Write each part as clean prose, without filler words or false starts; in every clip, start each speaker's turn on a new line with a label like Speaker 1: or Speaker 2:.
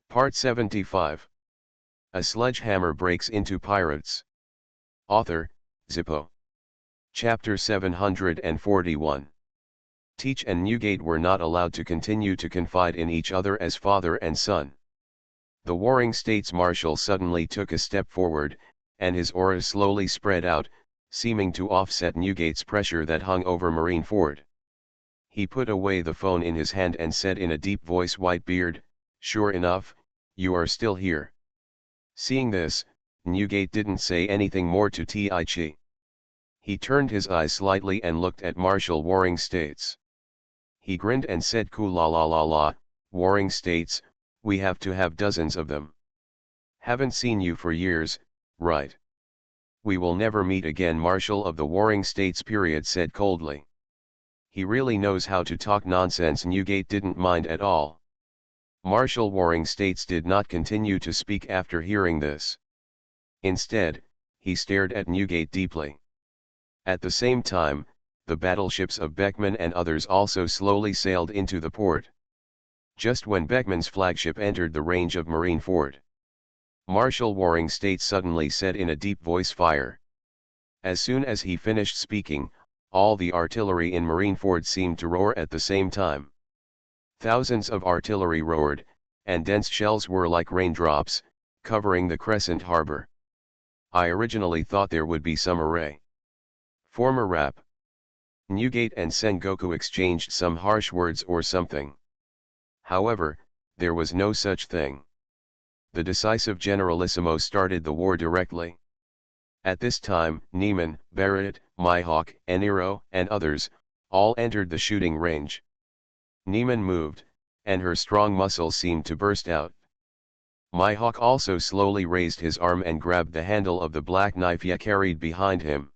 Speaker 1: Part 75. A Sledgehammer Breaks into Pirates. Author, Zippo. Chapter 741. Teach and Newgate were not allowed to continue to confide in each other as father and son. The warring States Marshal suddenly took a step forward, and his aura slowly spread out, seeming to offset Newgate's pressure that hung over Marineford. He put away the phone in his hand and said in a deep voice, "Whitebeard, sure enough, you are still here." Seeing this, Newgate didn't say anything more to Ti-Chi. He turned his eyes slightly and looked at Marshal Warring States. He grinned and said, "Cool la la la la, Warring States, we have to have dozens of them. Haven't seen you for years, right?" "We will never meet again," Marshal of the Warring States period said coldly. He really knows how to talk nonsense. Newgate didn't mind at all. Marshal Warring States did not continue to speak after hearing this. Instead, he stared at Newgate deeply. At the same time, the battleships of Beckman and others also slowly sailed into the port. Just when Beckman's flagship entered the range of Marineford, Marshal Warring States suddenly said in a deep voice, "Fire." As soon as he finished speaking, all the artillery in Marineford seemed to roar at the same time. Thousands of artillery roared, and dense shells were like raindrops, covering the Crescent Harbor. I originally thought there would be some array. Former rap. Newgate and Sengoku exchanged some harsh words or something. However, there was no such thing. The decisive Generalissimo started the war directly. At this time, Neiman, Barrett, Mihawk, Eniro, and others, all entered the shooting range. Neiman moved, and her strong muscles seemed to burst out. Mihawk also slowly raised his arm and grabbed the handle of the black knife he carried behind him.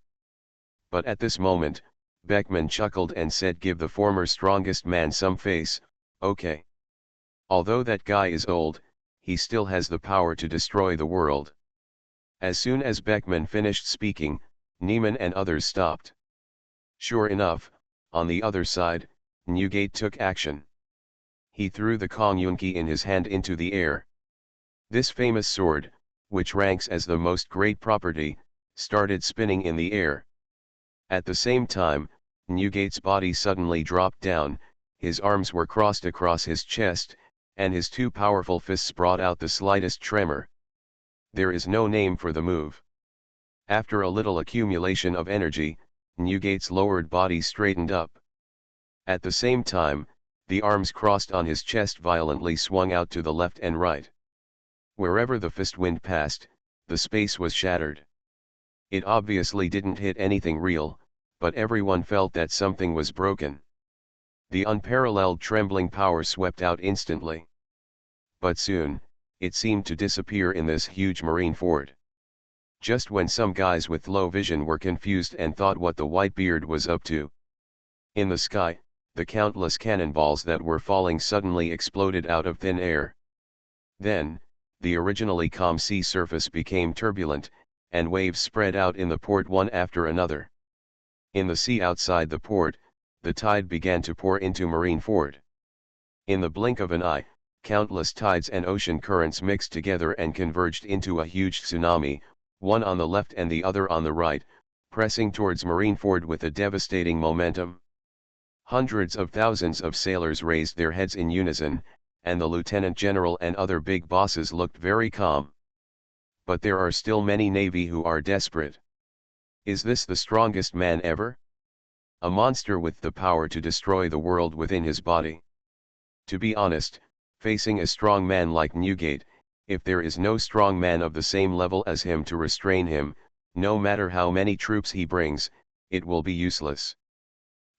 Speaker 1: But at this moment, Beckman chuckled and said, "Give the former strongest man some face, okay? Although that guy is old, he still has the power to destroy the world." As soon as Beckman finished speaking, Neiman and others stopped. Sure enough, on the other side, Newgate took action. He threw the Kongyunki in his hand into the air. This famous sword, which ranks as the most great property, started spinning in the air. At the same time, Newgate's body suddenly dropped down, his arms were crossed across his chest, and his two powerful fists brought out the slightest tremor. There is no name for the move. After a little accumulation of energy, Newgate's lowered body straightened up. At the same time, the arms crossed on his chest violently swung out to the left and right. Wherever the fist wind passed, the space was shattered. It obviously didn't hit anything real, but everyone felt that something was broken. The unparalleled trembling power swept out instantly. But soon, it seemed to disappear in this huge Marineford. Just when some guys with low vision were confused and thought what the Whitebeard was up to. In the sky, the countless cannonballs that were falling suddenly exploded out of thin air. Then, the originally calm sea surface became turbulent, and waves spread out in the port one after another. In the sea outside the port, the tide began to pour into Marineford. In the blink of an eye, countless tides and ocean currents mixed together and converged into a huge tsunami, one on the left and the other on the right, pressing towards Marineford with a devastating momentum. Hundreds of thousands of sailors raised their heads in unison, and the lieutenant general and other big bosses looked very calm. But there are still many Navy who are desperate. Is this the strongest man ever? A monster with the power to destroy the world within his body? To be honest, facing a strong man like Newgate, if there is no strong man of the same level as him to restrain him, no matter how many troops he brings, it will be useless.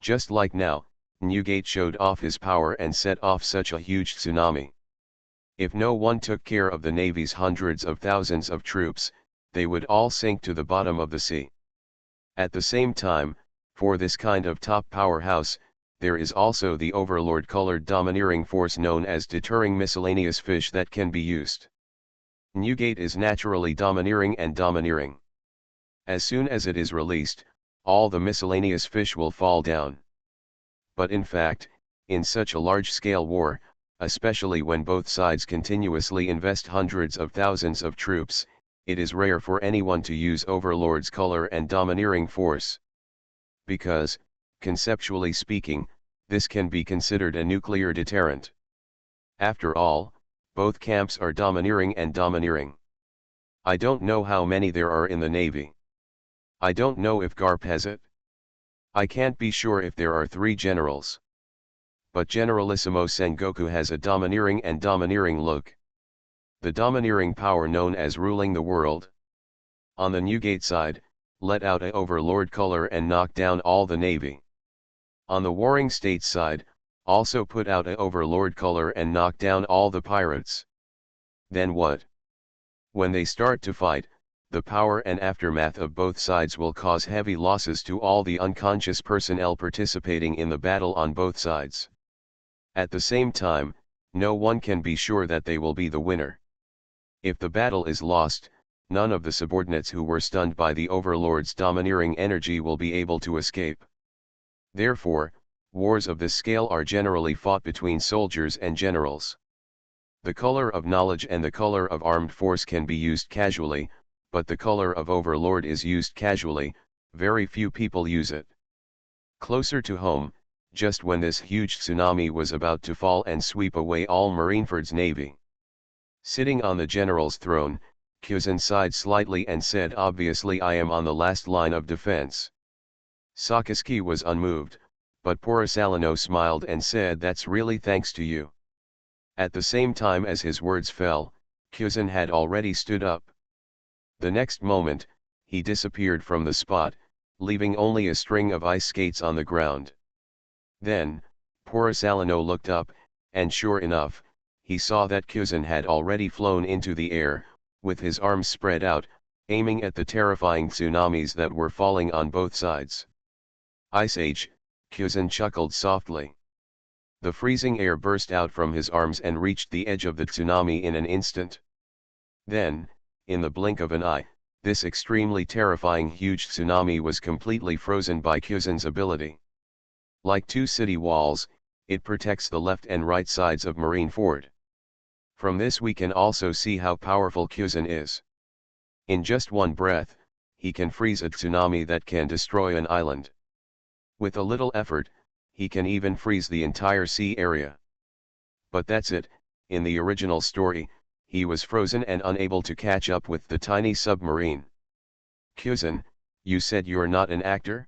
Speaker 1: Just like now, Newgate showed off his power and set off such a huge tsunami. If no one took care of the Navy's hundreds of thousands of troops, they would all sink to the bottom of the sea. At the same time, for this kind of top powerhouse, there is also the overlord-colored domineering force known as deterring miscellaneous fish that can be used. Newgate is naturally domineering and domineering. As soon as it is released, all the miscellaneous fish will fall down. But in fact, in such a large-scale war, especially when both sides continuously invest hundreds of thousands of troops. It is rare for anyone to use Overlord's color and domineering force. Because, conceptually speaking, this can be considered a nuclear deterrent. After all, both camps are domineering and domineering. I don't know how many there are in the Navy. I don't know if Garp has it. I can't be sure if there are 3 generals. But Generalissimo Sengoku has a domineering and domineering look. The domineering power known as ruling the world. On the Newgate side, let out a overlord color and knock down all the navy. On the warring states side, also put out a overlord color and knock down all the pirates. Then what? When they start to fight, the power and aftermath of both sides will cause heavy losses to all the unconscious personnel participating in the battle on both sides. At the same time, no one can be sure that they will be the winner. If the battle is lost, none of the subordinates who were stunned by the overlord's domineering energy will be able to escape. Therefore, wars of this scale are generally fought between soldiers and generals. The color of knowledge and the color of armed force can be used casually, but the color of overlord is used casually. Very few people use it. Closer to home, just when this huge tsunami was about to fall and sweep away all Marineford's navy. Sitting on the general's throne, Kuzan sighed slightly and said, "Obviously I am on the last line of defense." Sakazuki was unmoved, but Porisalino smiled and said, "That's really thanks to you." At the same time as his words fell, Kuzan had already stood up. The next moment, he disappeared from the spot, leaving only a string of ice skates on the ground. Then, Porisalino looked up, and sure enough, he saw that Kuzan had already flown into the air, with his arms spread out, aiming at the terrifying tsunamis that were falling on both sides. "Ice Age," Kuzan chuckled softly. The freezing air burst out from his arms and reached the edge of the tsunami in an instant. Then, in the blink of an eye, this extremely terrifying huge tsunami was completely frozen by Kuzan's ability. Like 2 city walls, it protects the left and right sides of Marineford. From this we can also see how powerful Kuzan is. In just one breath, he can freeze a tsunami that can destroy an island. With a little effort, he can even freeze the entire sea area. But that's it. In the original story, he was frozen and unable to catch up with the tiny submarine. "Kuzan, you said you're not an actor?"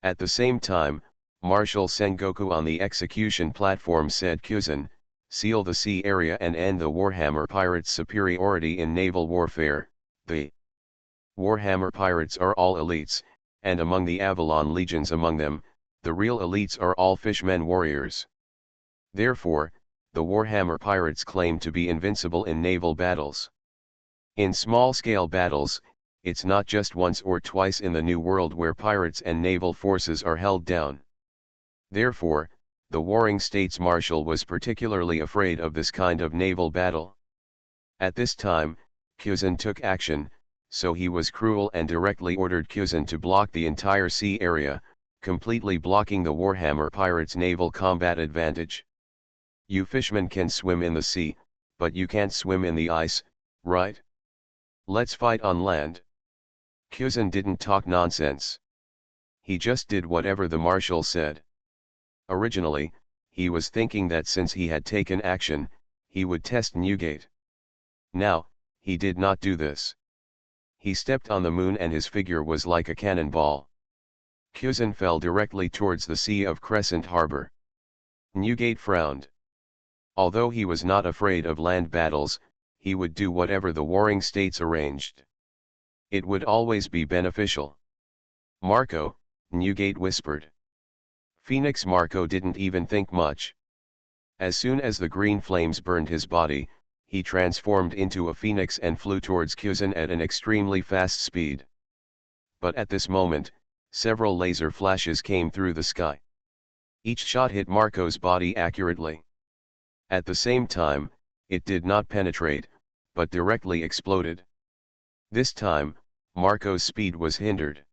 Speaker 1: At the same time, Marshal Sengoku on the execution platform said, "Kuzan, seal the sea area and end the Warhammer pirates' superiority in naval warfare." The Warhammer pirates are all elites, and among the Avalon legions among them, the real elites are all fishmen warriors. Therefore, the Warhammer pirates claim to be invincible in naval battles. In small-scale battles, it's not just once or twice in the New World where pirates and naval forces are held down. Therefore, the warring states marshal was particularly afraid of this kind of naval battle. At this time, Kuzan took action, so he was cruel and directly ordered Kuzan to block the entire sea area, completely blocking the Warhammer pirates' naval combat advantage. "You fishmen can swim in the sea, but you can't swim in the ice, right? Let's fight on land." Kuzan didn't talk nonsense. He just did whatever the marshal said. Originally, he was thinking that since he had taken action, he would test Newgate. Now, he did not do this. He stepped on the moon and his figure was like a cannonball. Kuzan fell directly towards the Sea of Crescent Harbor. Newgate frowned. Although he was not afraid of land battles, he would do whatever the warring states arranged. It would always be beneficial. "Marco," Newgate whispered. Phoenix Marco didn't even think much. As soon as the green flames burned his body, he transformed into a phoenix and flew towards Kuzan at an extremely fast speed. But at this moment, several laser flashes came through the sky. Each shot hit Marco's body accurately. At the same time, it did not penetrate, but directly exploded. This time, Marco's speed was hindered.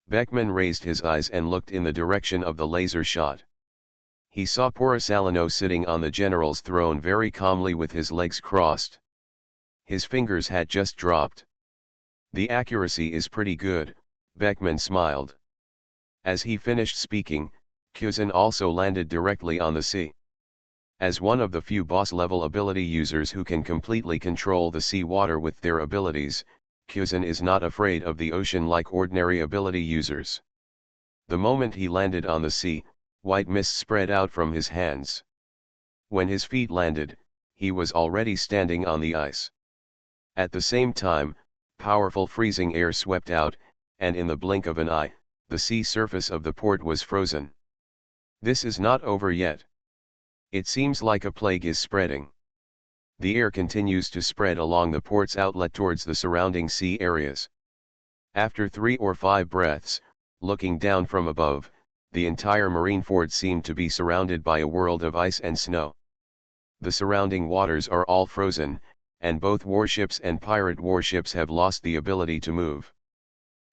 Speaker 1: Beckman raised his eyes and looked in the direction of the laser shot. He saw Porisalino sitting on the general's throne very calmly with his legs crossed. His fingers had just dropped. "The accuracy is pretty good," Beckman smiled. As he finished speaking, Kuzin also landed directly on the sea. As one of the few boss-level ability users who can completely control the sea water with their abilities, Kuzin is not afraid of the ocean like ordinary ability users. The moment he landed on the sea, white mist spread out from his hands. When his feet landed, he was already standing on the ice. At the same time, powerful freezing air swept out, and in the blink of an eye, the sea surface of the port was frozen. This is not over yet. It seems like a plague is spreading. The air continues to spread along the port's outlet towards the surrounding sea areas. After 3 or 5 breaths, looking down from above, the entire marine fort seemed to be surrounded by a world of ice and snow. The surrounding waters are all frozen, and both warships and pirate warships have lost the ability to move.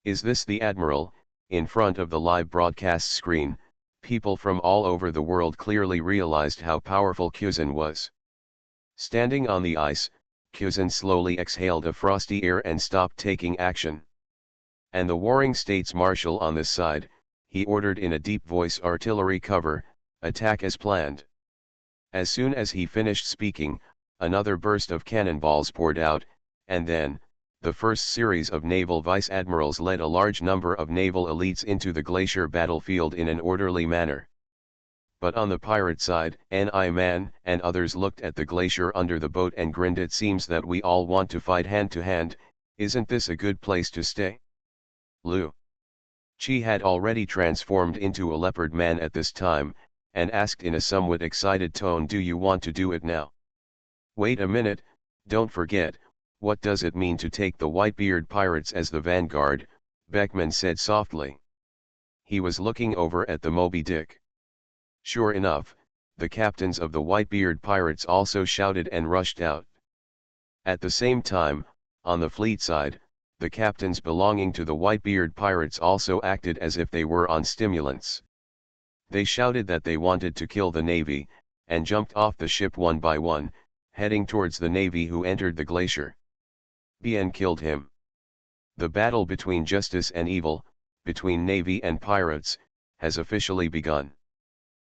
Speaker 1: "Is this the Admiral?" In front of the live broadcast screen, people from all over the world clearly realized how powerful Kuzin was. Standing on the ice, Kuzin slowly exhaled a frosty air and stopped taking action. "And the Warring States Marshal on this side," he ordered in a deep voice, "artillery cover, attack as planned." As soon as he finished speaking, another burst of cannonballs poured out, and then, the first series of naval vice-admirals led a large number of naval elites into the glacier battlefield in an orderly manner. But on the pirate side, N.I. Man and others looked at the glacier under the boat and grinned. "It seems that we all want to fight hand to hand. Isn't this a good place to stay?" Lu Chi had already transformed into a leopard man at this time, and asked in a somewhat excited tone, "Do you want to do it now?" "Wait a minute, don't forget, what does it mean to take the Whitebeard pirates as the vanguard?" Beckman said softly. He was looking over at the Moby Dick. Sure enough, the captains of the Whitebeard pirates also shouted and rushed out. At the same time, on the fleet side, the captains belonging to the Whitebeard pirates also acted as if they were on stimulants. They shouted that they wanted to kill the Navy, and jumped off the ship one by one, heading towards the Navy who entered the glacier. Bien killed him. The battle between justice and evil, between Navy and pirates, has officially begun.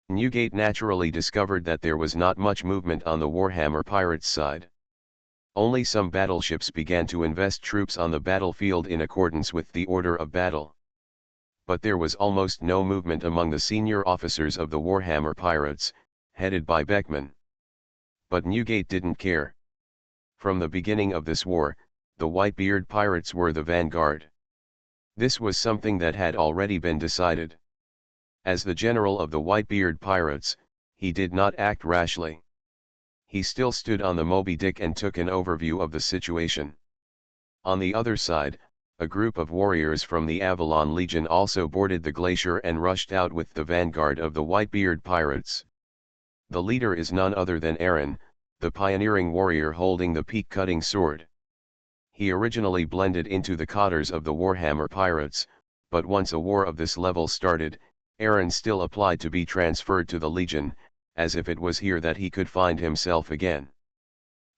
Speaker 1: Newgate naturally discovered that there was not much movement on the Warhammer pirates' side. Only some battleships began to invest troops on the battlefield in accordance with the order of battle. But there was almost no movement among the senior officers of the Warhammer pirates, headed by Beckman. But Newgate didn't care. From the beginning of this war, the Whitebeard pirates were the vanguard. This was something that had already been decided. As the general of the Whitebeard pirates, he did not act rashly. He still stood on the Moby Dick and took an overview of the situation. On the other side, a group of warriors from the Avalon Legion also boarded the glacier and rushed out with the vanguard of the Whitebeard pirates. The leader is none other than Aaron, the pioneering warrior holding the peak-cutting sword. He originally blended into the cotters of the Warhammer pirates, but once a war of this level started, Aaron still applied to be transferred to the Legion, as if it was here that he could find himself again.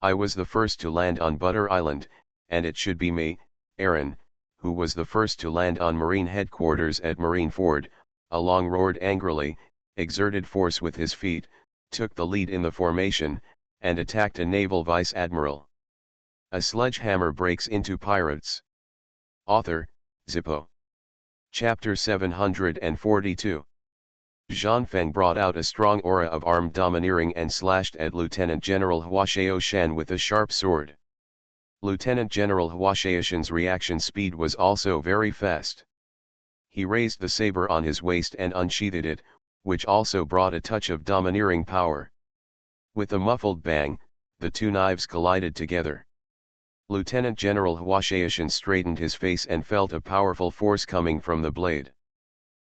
Speaker 1: "I was the first to land on Butter Island, and it should be me." Aaron, who was the first to land on Marine headquarters at Marineford, along roared angrily, exerted force with his feet, took the lead in the formation, and attacked a naval vice-admiral. A sledgehammer breaks into pirates. Author, Zippo. Chapter 742. Zhang Feng brought out a strong aura of armed domineering and slashed at Lieutenant General Hua Xiaoshan with a sharp sword. Lieutenant General Hua Xiaoshan's reaction speed was also very fast. He raised the saber on his waist and unsheathed it, which also brought a touch of domineering power. With a muffled bang, the two knives collided together. Lieutenant General Hua Xiaoshan straightened his face and felt a powerful force coming from the blade.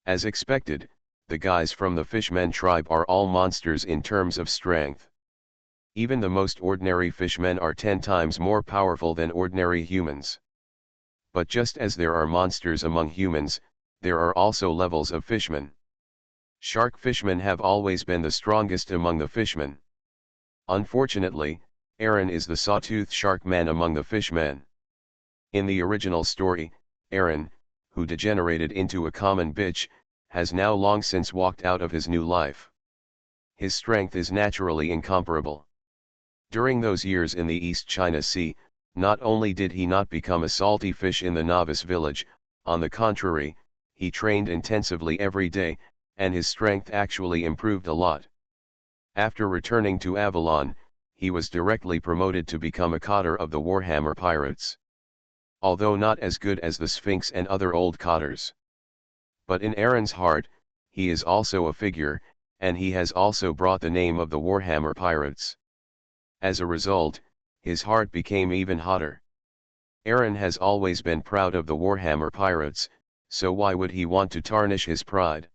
Speaker 1: As expected, the guys from the Fishmen tribe are all monsters in terms of strength. Even the most ordinary fishmen are 10 times more powerful than ordinary humans. But just as there are monsters among humans, there are also levels of fishmen. Shark fishmen have always been the strongest among the fishmen. Unfortunately, Aaron is the sawtooth shark man among the fishmen. In the original story, Aaron, who degenerated into a common bitch, has now long since walked out of his new life. His strength is naturally incomparable. During those years in the East China Sea, not only did he not become a salty fish in the novice village, on the contrary, he trained intensively every day, and his strength actually improved a lot. After returning to Avalon, he was directly promoted to become a cotter of the Warhammer pirates. Although not as good as the Sphinx and other old cotters. But in Aaron's heart, he is also a figure, and he has also brought the name of the Warhammer pirates. As a result, his heart became even hotter. Aaron has always been proud of the Warhammer pirates, so why would he want to tarnish his pride?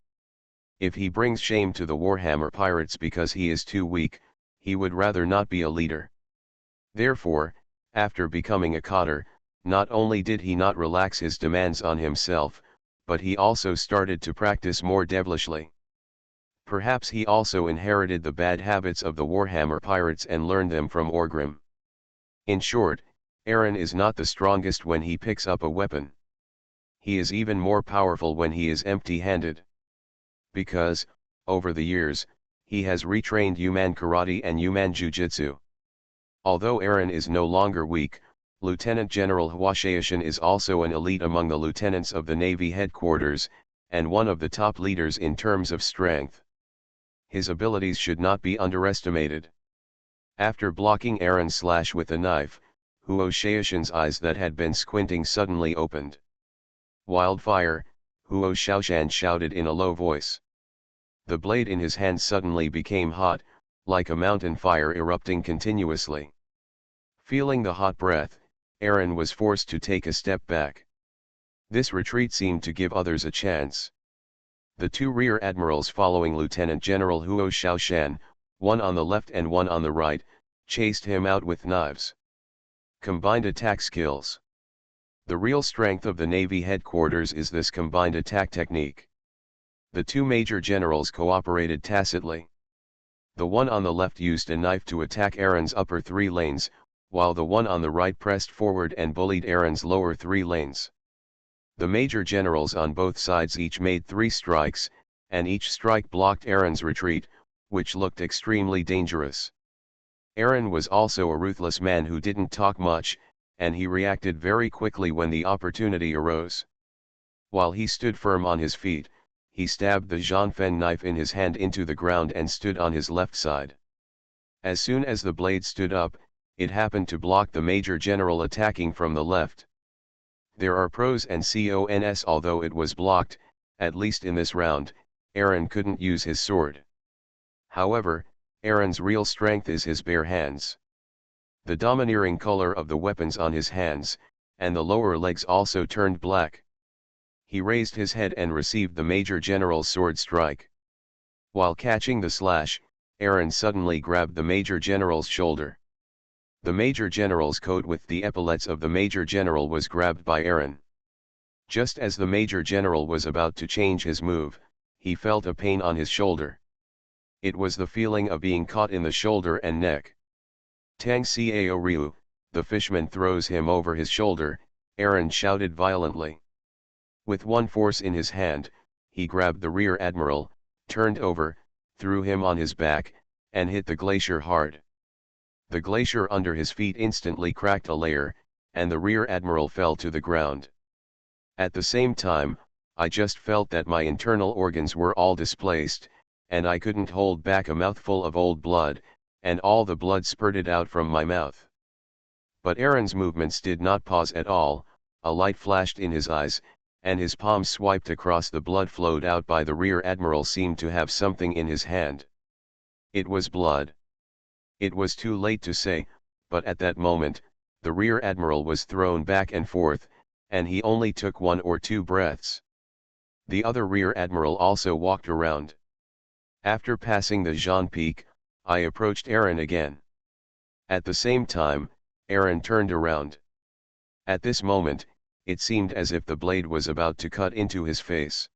Speaker 1: If he brings shame to the Warhammer pirates because he is too weak, he would rather not be a leader. Therefore, after becoming a cotter, not only did he not relax his demands on himself, but he also started to practice more devilishly. Perhaps he also inherited the bad habits of the Warhammer pirates and learned them from Orgrim. In short, Aaron is not the strongest when he picks up a weapon. He is even more powerful when he is empty-handed. Because, over the years, he has retrained Human Karate and Human Jiu-Jitsu. Although Aaron is no longer weak, Lieutenant General Hwashaishan is also an elite among the lieutenants of the Navy headquarters, and one of the top leaders in terms of strength. His abilities should not be underestimated. After blocking Aaron's slash with a knife, Hwashaishan's eyes that had been squinting suddenly opened. Wildfire, Hwashaishan shouted in a low voice. The blade in his hand suddenly became hot, like a mountain fire erupting continuously. Feeling the hot breath, Aaron was forced to take a step back. This retreat seemed to give others a chance. The two rear admirals following Lieutenant General Hwashaishan, one on the left and one on the right, chased him out with knives. Combined attack skills. The real strength of the Navy headquarters is this combined attack technique. The two major generals cooperated tacitly. The one on the left used a knife to attack Aaron's upper 3 lanes, while the one on the right pressed forward and bullied Aaron's lower 3 lanes. The major generals on both sides each made 3 strikes, and each strike blocked Aaron's retreat, which looked extremely dangerous. Aaron was also a ruthless man who didn't talk much, and he reacted very quickly when the opportunity arose. While he stood firm on his feet, he stabbed the Zhanfen knife in his hand into the ground and stood on his left side. As soon as the blade stood up, it happened to block the major general attacking from the left. There are pros and cons. Although it was blocked, at least in this round, Aaron couldn't use his sword. However, Aaron's real strength is his bare hands. The domineering color of the weapons on his hands, and the lower legs also turned black. He raised his head and received the major general's sword strike. While catching the slash, Aaron suddenly grabbed the major general's shoulder. The major general's coat with the epaulets of the major general was grabbed by Aaron. Just as the major general was about to change his move, he felt a pain on his shoulder. It was the feeling of being caught in the shoulder and neck. Tang Xiao Ryu, the fishman throws him over his shoulder, Aaron shouted violently. With one force in his hand, he grabbed the rear admiral, turned over, threw him on his back, and hit the glacier hard. The glacier under his feet instantly cracked a layer, and the rear admiral fell to the ground. At the same time, I just felt that my internal organs were all displaced, and I couldn't hold back a mouthful of old blood, and all the blood spurted out from my mouth. But Aaron's movements did not pause at all, a light flashed in his eyes, and his palm swiped across the blood flowed out by the rear admiral seemed to have something in his hand. It was blood. It was too late to say, but at that moment, the rear admiral was thrown back and forth, and he only took 1 or 2 breaths. The other rear admiral also walked around. After passing the Jean Peak, I approached Aaron again. At the same time, Aaron turned around. At this moment, it seemed as if the blade was about to cut into his face.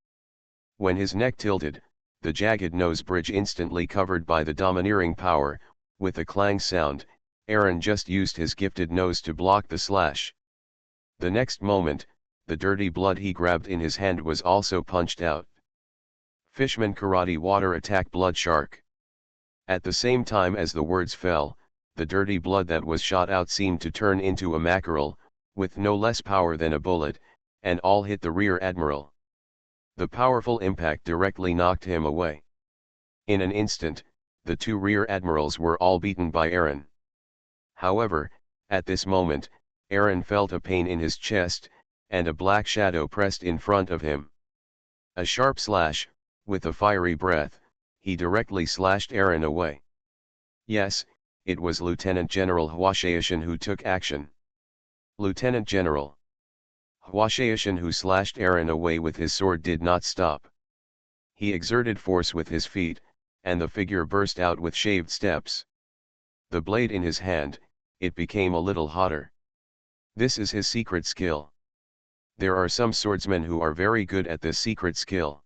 Speaker 1: When his neck tilted, the jagged nose bridge instantly covered by the domineering power. With a clang sound, Aaron just used his gifted nose to block the slash. The next moment, the dirty blood he grabbed in his hand was also punched out. Fishman karate water attack blood shark. At the same time as the words fell, the dirty blood that was shot out seemed to turn into a mackerel, with no less power than a bullet, and all hit the rear admiral. The powerful impact directly knocked him away. In an instant, the two rear admirals were all beaten by Aaron. However, at this moment, Aaron felt a pain in his chest, and a black shadow pressed in front of him. A sharp slash, with a fiery breath, he directly slashed Aaron away. Yes, it was Lieutenant General Hwashaishin who took action. Lieutenant General Hwashaishin, who slashed Aaron away with his sword, did not stop. He exerted force with his feet, and the figure burst out with shaved steps. The blade in his hand, it became a little hotter. This is his secret skill. There are some swordsmen who are very good at this secret skill.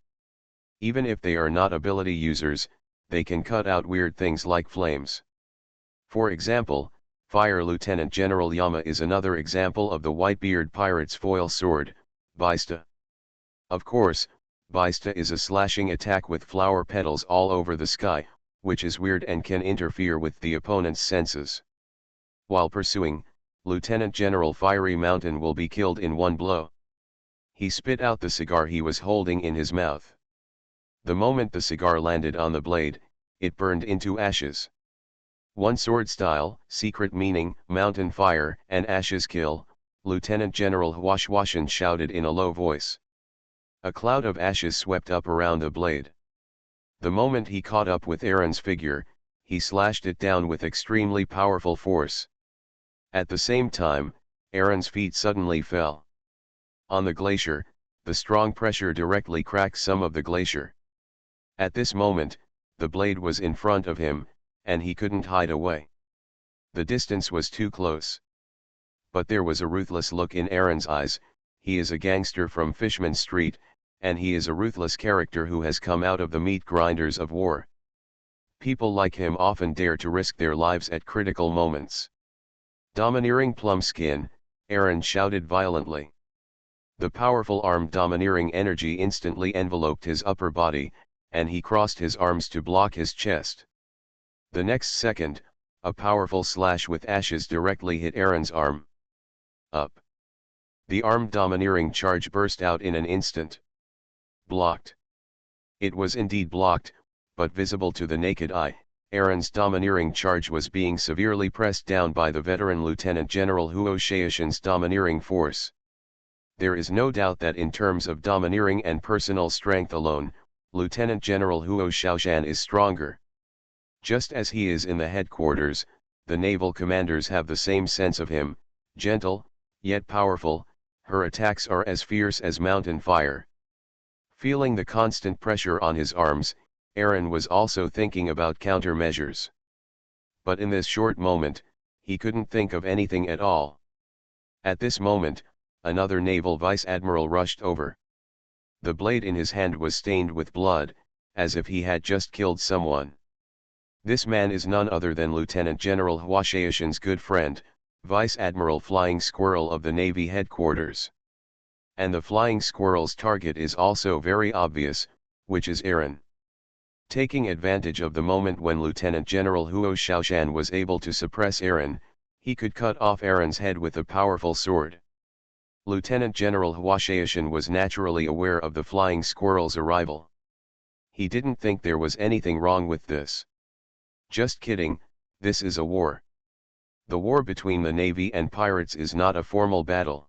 Speaker 1: Even if they are not ability users, they can cut out weird things like flames. For example, Fire Lieutenant General Yama is another example of the Whitebeard pirate's foil sword, Baista. Of course, Baista is a slashing attack with flower petals all over the sky, which is weird and can interfere with the opponent's senses. While pursuing, Lieutenant General Fiery Mountain will be killed in one blow. He spit out the cigar he was holding in his mouth. The moment the cigar landed on the blade, it burned into ashes. One sword style, secret meaning, mountain fire, and ashes kill, Lieutenant General Hwashaishin shouted in a low voice. A cloud of ashes swept up around the blade. The moment he caught up with Aaron's figure, he slashed it down with extremely powerful force. At the same time, Aaron's feet suddenly fell. On the glacier, the strong pressure directly cracked some of the glacier. At this moment, the blade was in front of him, and he couldn't hide away. The distance was too close. But there was a ruthless look in Aaron's eyes. He is a gangster from Fishman Street, and he is a ruthless character who has come out of the meat grinders of war. People like him often dare to risk their lives at critical moments. Domineering plum skin, Aaron shouted violently. The powerful armed domineering energy instantly enveloped his upper body, and he crossed his arms to block his chest. The next second, a powerful slash with ashes directly hit Aaron's arm. Up. The armed domineering charge burst out in an instant. Blocked. It was indeed blocked, but visible to the naked eye, Aaron's domineering charge was being severely pressed down by the veteran Lieutenant General Hwashaishin's domineering force. There is no doubt that in terms of domineering and personal strength alone, Lieutenant General Hwashaishin is stronger. Just as he is in the headquarters, the naval commanders have the same sense of him, gentle, yet powerful. Her attacks are as fierce as mountain fire. Feeling the constant pressure on his arms, Aaron was also thinking about countermeasures. But in this short moment, he couldn't think of anything at all. At this moment, another naval vice admiral rushed over. The blade in his hand was stained with blood, as if he had just killed someone. This man is none other than Lieutenant General Hwashaishin's good friend, Vice Admiral Flying Squirrel of the Navy headquarters. And the Flying Squirrel's target is also very obvious, which is Aaron. Taking advantage of the moment when Lieutenant General Hwashaishin was able to suppress Aaron, he could cut off Aaron's head with a powerful sword. Lieutenant General Hwashaishin was naturally aware of the Flying Squirrel's arrival. He didn't think there was anything wrong with this. Just kidding, this is a war. The war between the Navy and pirates is not a formal battle.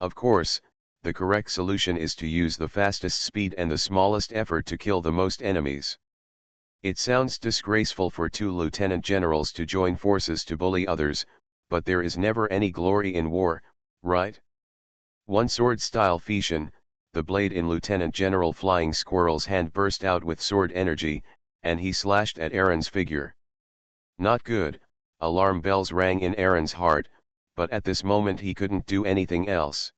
Speaker 1: Of course, the correct solution is to use the fastest speed and the smallest effort to kill the most enemies. It sounds disgraceful for two lieutenant generals to join forces to bully others, but there is never any glory in war, right? One sword-style Fission, the blade in Lieutenant General Flying Squirrel's hand burst out with sword energy, and he slashed at Aaron's figure. Not good, alarm bells rang in Aaron's heart, but at this moment he couldn't do anything else.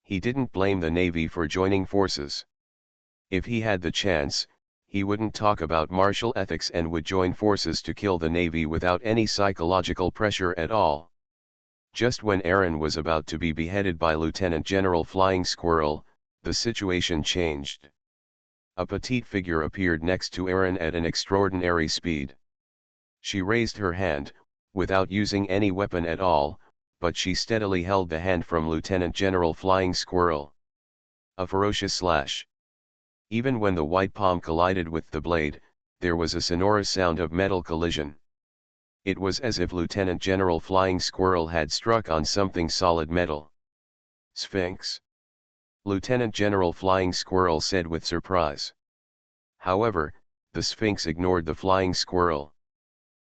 Speaker 1: He didn't blame the Navy for joining forces. If he had the chance, he wouldn't talk about martial ethics and would join forces to kill the Navy without any psychological pressure at all. Just when Aaron was about to be beheaded by Lieutenant General Flying Squirrel, the situation changed. A petite figure appeared next to Aaron at an extraordinary speed. She raised her hand, without using any weapon at all, but she steadily held the hand from Lieutenant General Flying Squirrel. A ferocious slash. Even when the white palm collided with the blade, there was a sonorous sound of metal collision. It was as if Lieutenant General Flying Squirrel had struck on something solid metal. Sphinx? Lieutenant General Flying Squirrel said with surprise. However, the Sphinx ignored the Flying Squirrel.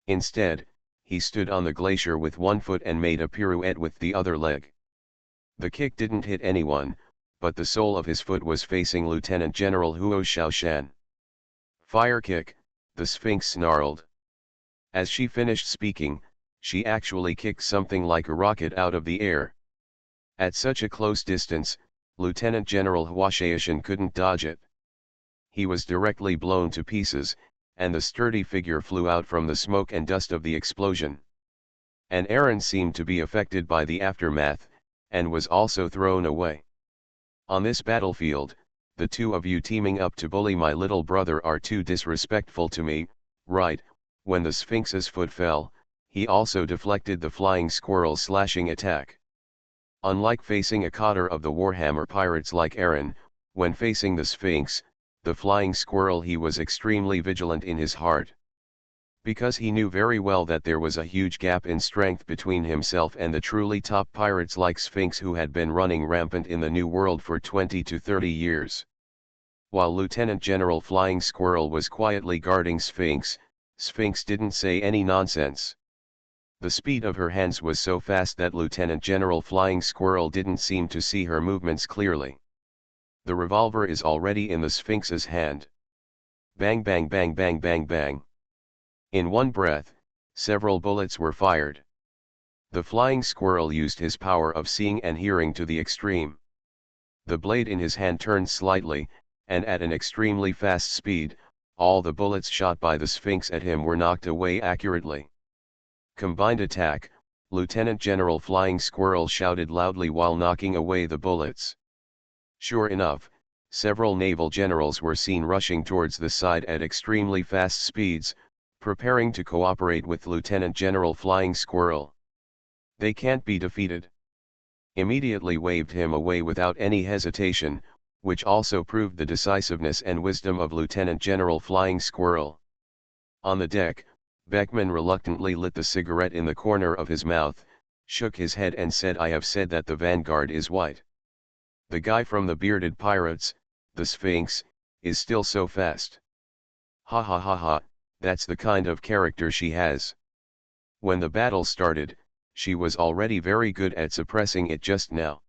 Speaker 1: Instead, he stood on the glacier with one foot and made a pirouette with the other leg. The kick didn't hit anyone, but the sole of his foot was facing Lieutenant General Huo Xiaoshan. Fire kick, the Sphinx snarled. As she finished speaking, she actually kicked something like a rocket out of the air. At such a close distance, Lieutenant General Huo Xiaoshan couldn't dodge it. He was directly blown to pieces, and the sturdy figure flew out from the smoke and dust of the explosion. And Aaron seemed to be affected by the aftermath, and was also thrown away. On this battlefield, the two of you teaming up to bully my little brother are too disrespectful to me, right? When the Sphinx's foot fell, he also deflected the Flying Squirrel's slashing attack. Unlike facing a cotter of the Warhammer pirates like Aaron, when facing the Sphinx, the Flying Squirrel, he was extremely vigilant in his heart. Because he knew very well that there was a huge gap in strength between himself and the truly top pirates like Sphinx who had been running rampant in the New World for 20 to 30 years. While Lieutenant General Flying Squirrel was quietly guarding Sphinx, Sphinx didn't say any nonsense. The speed of her hands was so fast that Lieutenant General Flying Squirrel didn't seem to see her movements clearly. The revolver is already in the Sphinx's hand. Bang bang bang bang bang bang. In one breath, several bullets were fired. The Flying Squirrel used his power of seeing and hearing to the extreme. The blade in his hand turned slightly, and at an extremely fast speed, all the bullets shot by the Sphinx at him were knocked away accurately. Combined attack, Lieutenant General Flying Squirrel shouted loudly while knocking away the bullets. Sure enough, several naval generals were seen rushing towards the side at extremely fast speeds, preparing to cooperate with Lieutenant General Flying Squirrel. They can't be defeated. Immediately waved him away without any hesitation, which also proved the decisiveness and wisdom of Lieutenant General Flying Squirrel. On the deck, Beckman reluctantly lit the cigarette in the corner of his mouth, shook his head and said, "I have said that the vanguard is white. The guy from the bearded pirates, the Sphinx, is still so fast. Ha ha ha ha, that's the kind of character she has." When the battle started, she was already very good at suppressing it just now.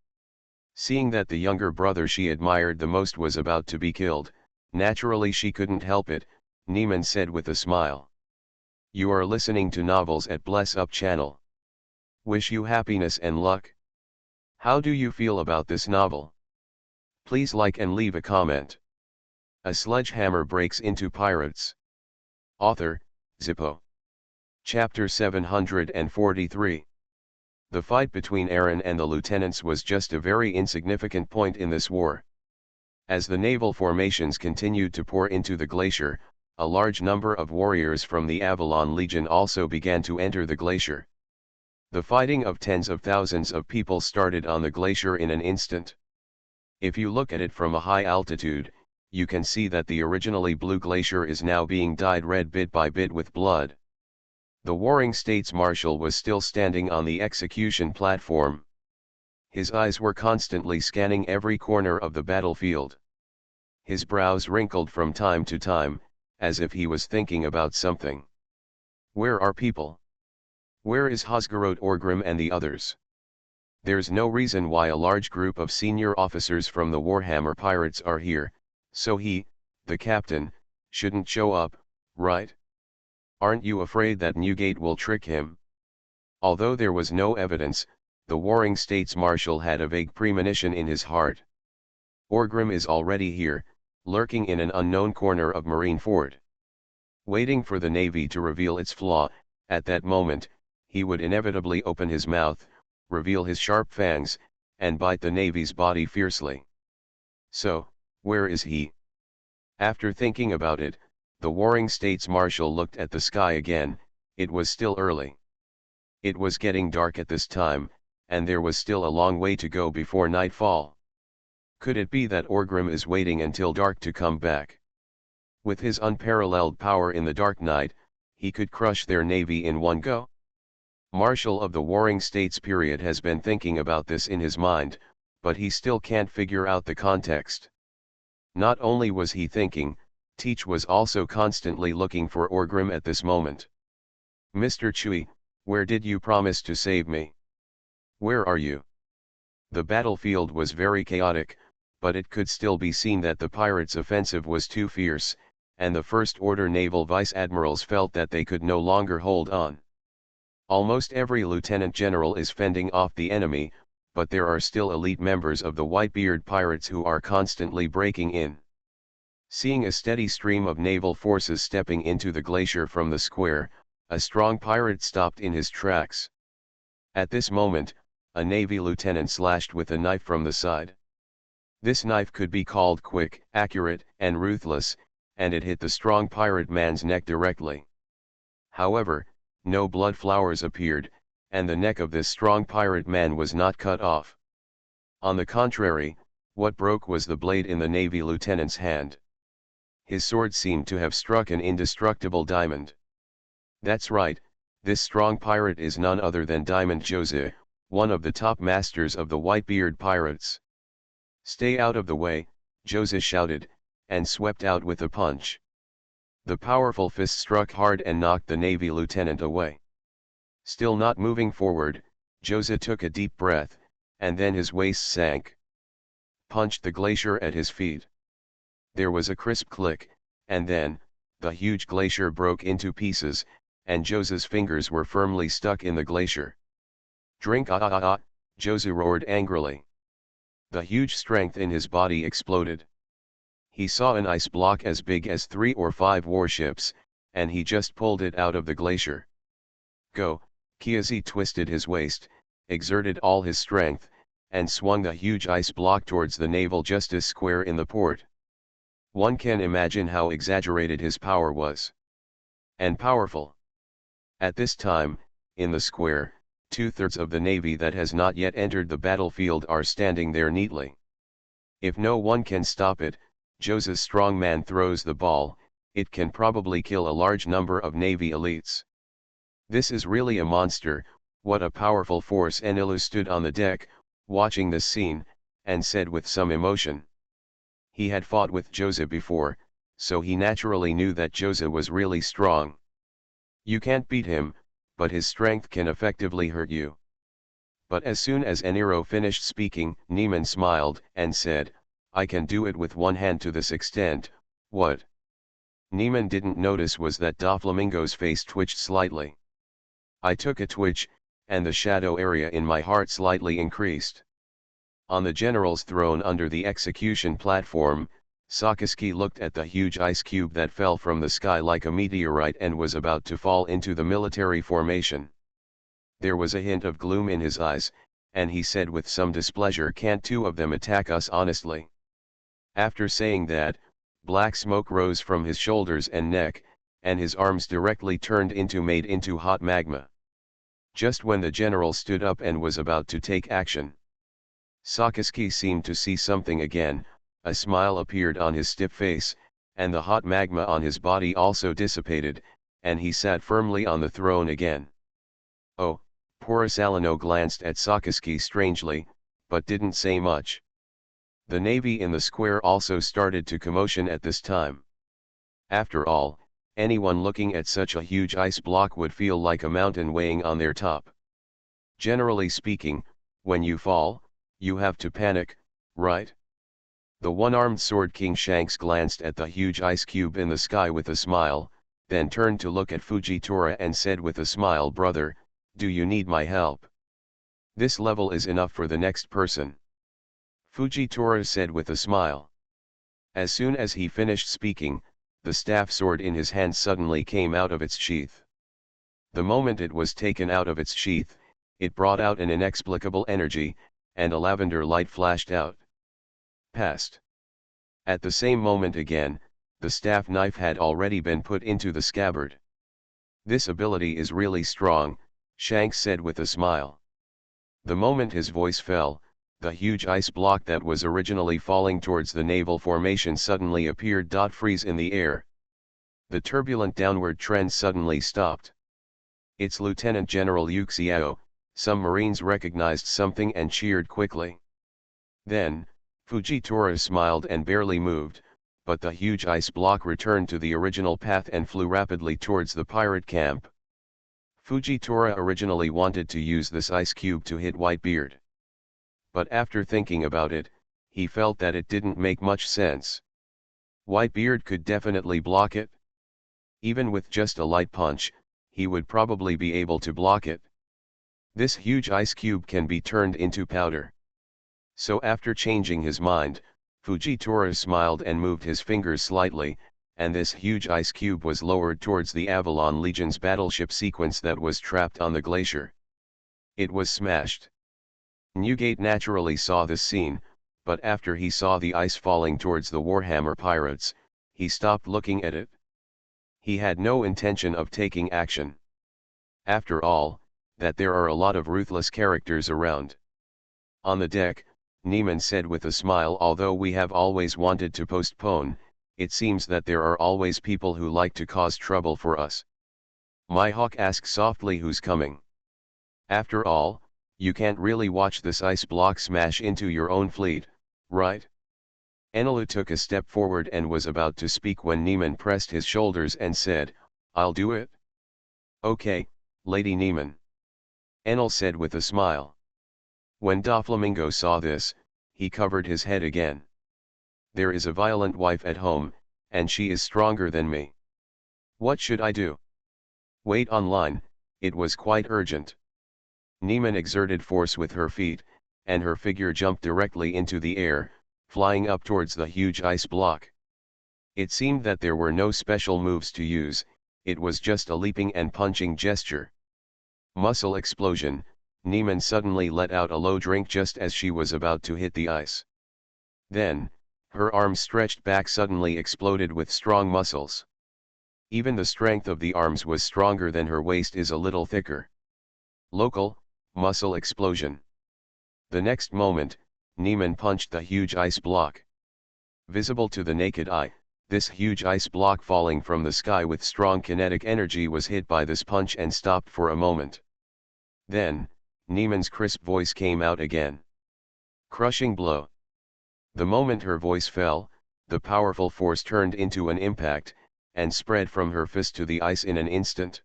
Speaker 1: Seeing that the younger brother she admired the most was about to be killed, naturally she couldn't help it, Neiman said with a smile. "You are listening to novels at Bless Up channel. Wish you happiness and luck. How do you feel about this novel? Please like and leave a comment." A sledgehammer breaks into pirates. Author, Zippo. Chapter 743. The fight between Aaron and the lieutenants was just a very insignificant point in this war. As the naval formations continued to pour into the glacier, a large number of warriors from the Avalon Legion also began to enter the glacier. The fighting of tens of thousands of people started on the glacier in an instant. If you look at it from a high altitude, you can see that the originally blue glacier is now being dyed red bit by bit with blood. The warring States Marshal was still standing on the execution platform. His eyes were constantly scanning every corner of the battlefield. His brows wrinkled from time to time, as if he was thinking about something. Where are people? Where is Hosgarot Orgrim and the others? There's no reason why a large group of senior officers from the Warhammer pirates are here, so he, the captain, shouldn't show up, right? Aren't you afraid that Newgate will trick him? Although there was no evidence, the warring States Marshal had a vague premonition in his heart. Orgrim is already here, lurking in an unknown corner of Marineford. Waiting for the Navy to reveal its flaw, at that moment, he would inevitably open his mouth, reveal his sharp fangs, and bite the Navy's body fiercely. So, where is he? After thinking about it, the Warring States Marshal looked at the sky again. It was still early. It was getting dark at this time, and there was still a long way to go before nightfall. Could it be that Orgrim is waiting until dark to come back? With his unparalleled power in the dark night, he could crush their navy in one go? Marshal of the Warring States period has been thinking about this in his mind, but he still can't figure out the context. Not only was he thinking, Teach was also constantly looking for Orgrim at this moment. Mr. Chewie, where did you promise to save me? Where are you? The battlefield was very chaotic, but it could still be seen that the pirates' offensive was too fierce, and the First Order naval vice-admirals felt that they could no longer hold on. Almost every lieutenant general is fending off the enemy, but there are still elite members of the Whitebeard pirates who are constantly breaking in. Seeing a steady stream of naval forces stepping into the glacier from the square, a strong pirate stopped in his tracks. At this moment, a Navy lieutenant slashed with a knife from the side. This knife could be called quick, accurate, and ruthless, and it hit the strong pirate man's neck directly. However, no blood flowers appeared, and the neck of this strong pirate man was not cut off. On the contrary, what broke was the blade in the Navy lieutenant's hand. His sword seemed to have struck an indestructible diamond. That's right, this strong pirate is none other than Diamond Jose, one of the top masters of the Whitebeard pirates. Stay out of the way, Jose shouted, and swept out with a punch. The powerful fist struck hard and knocked the Navy lieutenant away. Still not moving forward, Jose took a deep breath, and then his waist sank. Punched the glacier at his feet. There was a crisp click, and then, the huge glacier broke into pieces, and Jose's fingers were firmly stuck in the glacier. Drink Jose roared angrily. The huge strength in his body exploded. He saw an ice block as big as 3 or 5 warships, and he just pulled it out of the glacier. Go, Kiyoshi twisted his waist, exerted all his strength, and swung the huge ice block towards the Naval Justice Square in the port. One can imagine how exaggerated his power was. And powerful. At this time, in the square, 2/3 of the navy that has not yet entered the battlefield are standing there neatly. If no one can stop it, Jose's strong man throws the ball. It can probably kill a large number of navy elites. This is really a monster. What a powerful force. Enilu stood on the deck, watching this scene, and said with some emotion. He had fought with Jose before, so he naturally knew that Jose was really strong. You can't beat him, but his strength can effectively hurt you. But as soon as Eniro finished speaking, Neiman smiled and said, I can do it with one hand to this extent. What Neiman didn't notice was that Doflamingo's face twitched slightly. I took a twitch, and the shadow area in my heart slightly increased. On the general's throne under the execution platform, Sakaski looked at the huge ice cube that fell from the sky like a meteorite and was about to fall into the military formation. There was a hint of gloom in his eyes, and he said with some displeasure, can't 2 of them attack us honestly? After saying that, black smoke rose from his shoulders and neck, and his arms directly turned into made into hot magma. Just when the general stood up and was about to take action, Sakaski seemed to see something again. A smile appeared on his stiff face, and the hot magma on his body also dissipated, and he sat firmly on the throne again. Oh, poor Salino glanced at Sakaski strangely, but didn't say much. The navy in the square also started to commotion at this time. After all, anyone looking at such a huge ice block would feel like a mountain weighing on their top. Generally speaking, when you fall, you have to panic, right? The one-armed Sword King Shanks glanced at the huge ice cube in the sky with a smile, then turned to look at Fujitora and said with a smile, brother, do you need my help? This level is enough for the next person. Fujitora said with a smile. As soon as he finished speaking, the staff sword in his hand suddenly came out of its sheath. The moment it was taken out of its sheath, it brought out an inexplicable energy, and a lavender light flashed out. Past. At the same moment again, the staff knife had already been put into the scabbard. "This ability is really strong," Shanks said with a smile. The moment his voice fell, the huge ice block that was originally falling towards the naval formation suddenly appeared. Freeze in the air. The turbulent downward trend suddenly stopped. It's Lieutenant General Yu Xiao. Some Marines recognized something and cheered quickly. Then, Fujitora smiled and barely moved, but the huge ice block returned to the original path and flew rapidly towards the pirate camp. Fujitora originally wanted to use this ice cube to hit Whitebeard. But after thinking about it, he felt that it didn't make much sense. Whitebeard could definitely block it. Even with just a light punch, he would probably be able to block it. This huge ice cube can be turned into powder. So after changing his mind, Fujitora smiled and moved his fingers slightly, and this huge ice cube was lowered towards the Avalon Legion's battleship sequence that was trapped on the glacier. It was smashed. Newgate naturally saw this scene, but after he saw the ice falling towards the Warhammer pirates, he stopped looking at it. He had no intention of taking action. After all, that there are a lot of ruthless characters around. On the deck, Neiman said with a smile, "Although we have always wanted to postpone, it seems that there are always people who like to cause trouble for us." Mihawk asked softly, "Who's coming?" "After all, you can't really watch this ice block smash into your own fleet, right?" Enelu took a step forward and was about to speak when Neiman pressed his shoulders and said, "I'll do it." "Okay, Lady Neiman," Enel said with a smile. When Doflamingo saw this, he covered his head again. "There is a violent wife at home, and she is stronger than me. What should I do?" "Wait online," it was quite urgent. Neiman exerted force with her feet, and her figure jumped directly into the air, flying up towards the huge ice block. It seemed that there were no special moves to use, it was just a leaping and punching gesture. Muscle explosion. Neiman suddenly let out a low drink just as she was about to hit the ice. Then, her arms stretched back suddenly exploded with strong muscles. Even the strength of the arms was stronger than her waist is a little thicker. Local, muscle explosion. The next moment, Neiman punched the huge ice block. Visible to the naked eye, this huge ice block falling from the sky with strong kinetic energy was hit by this punch and stopped for a moment. Then, Neiman's crisp voice came out again. "Crushing blow." The moment her voice fell, the powerful force turned into an impact, and spread from her fist to the ice in an instant.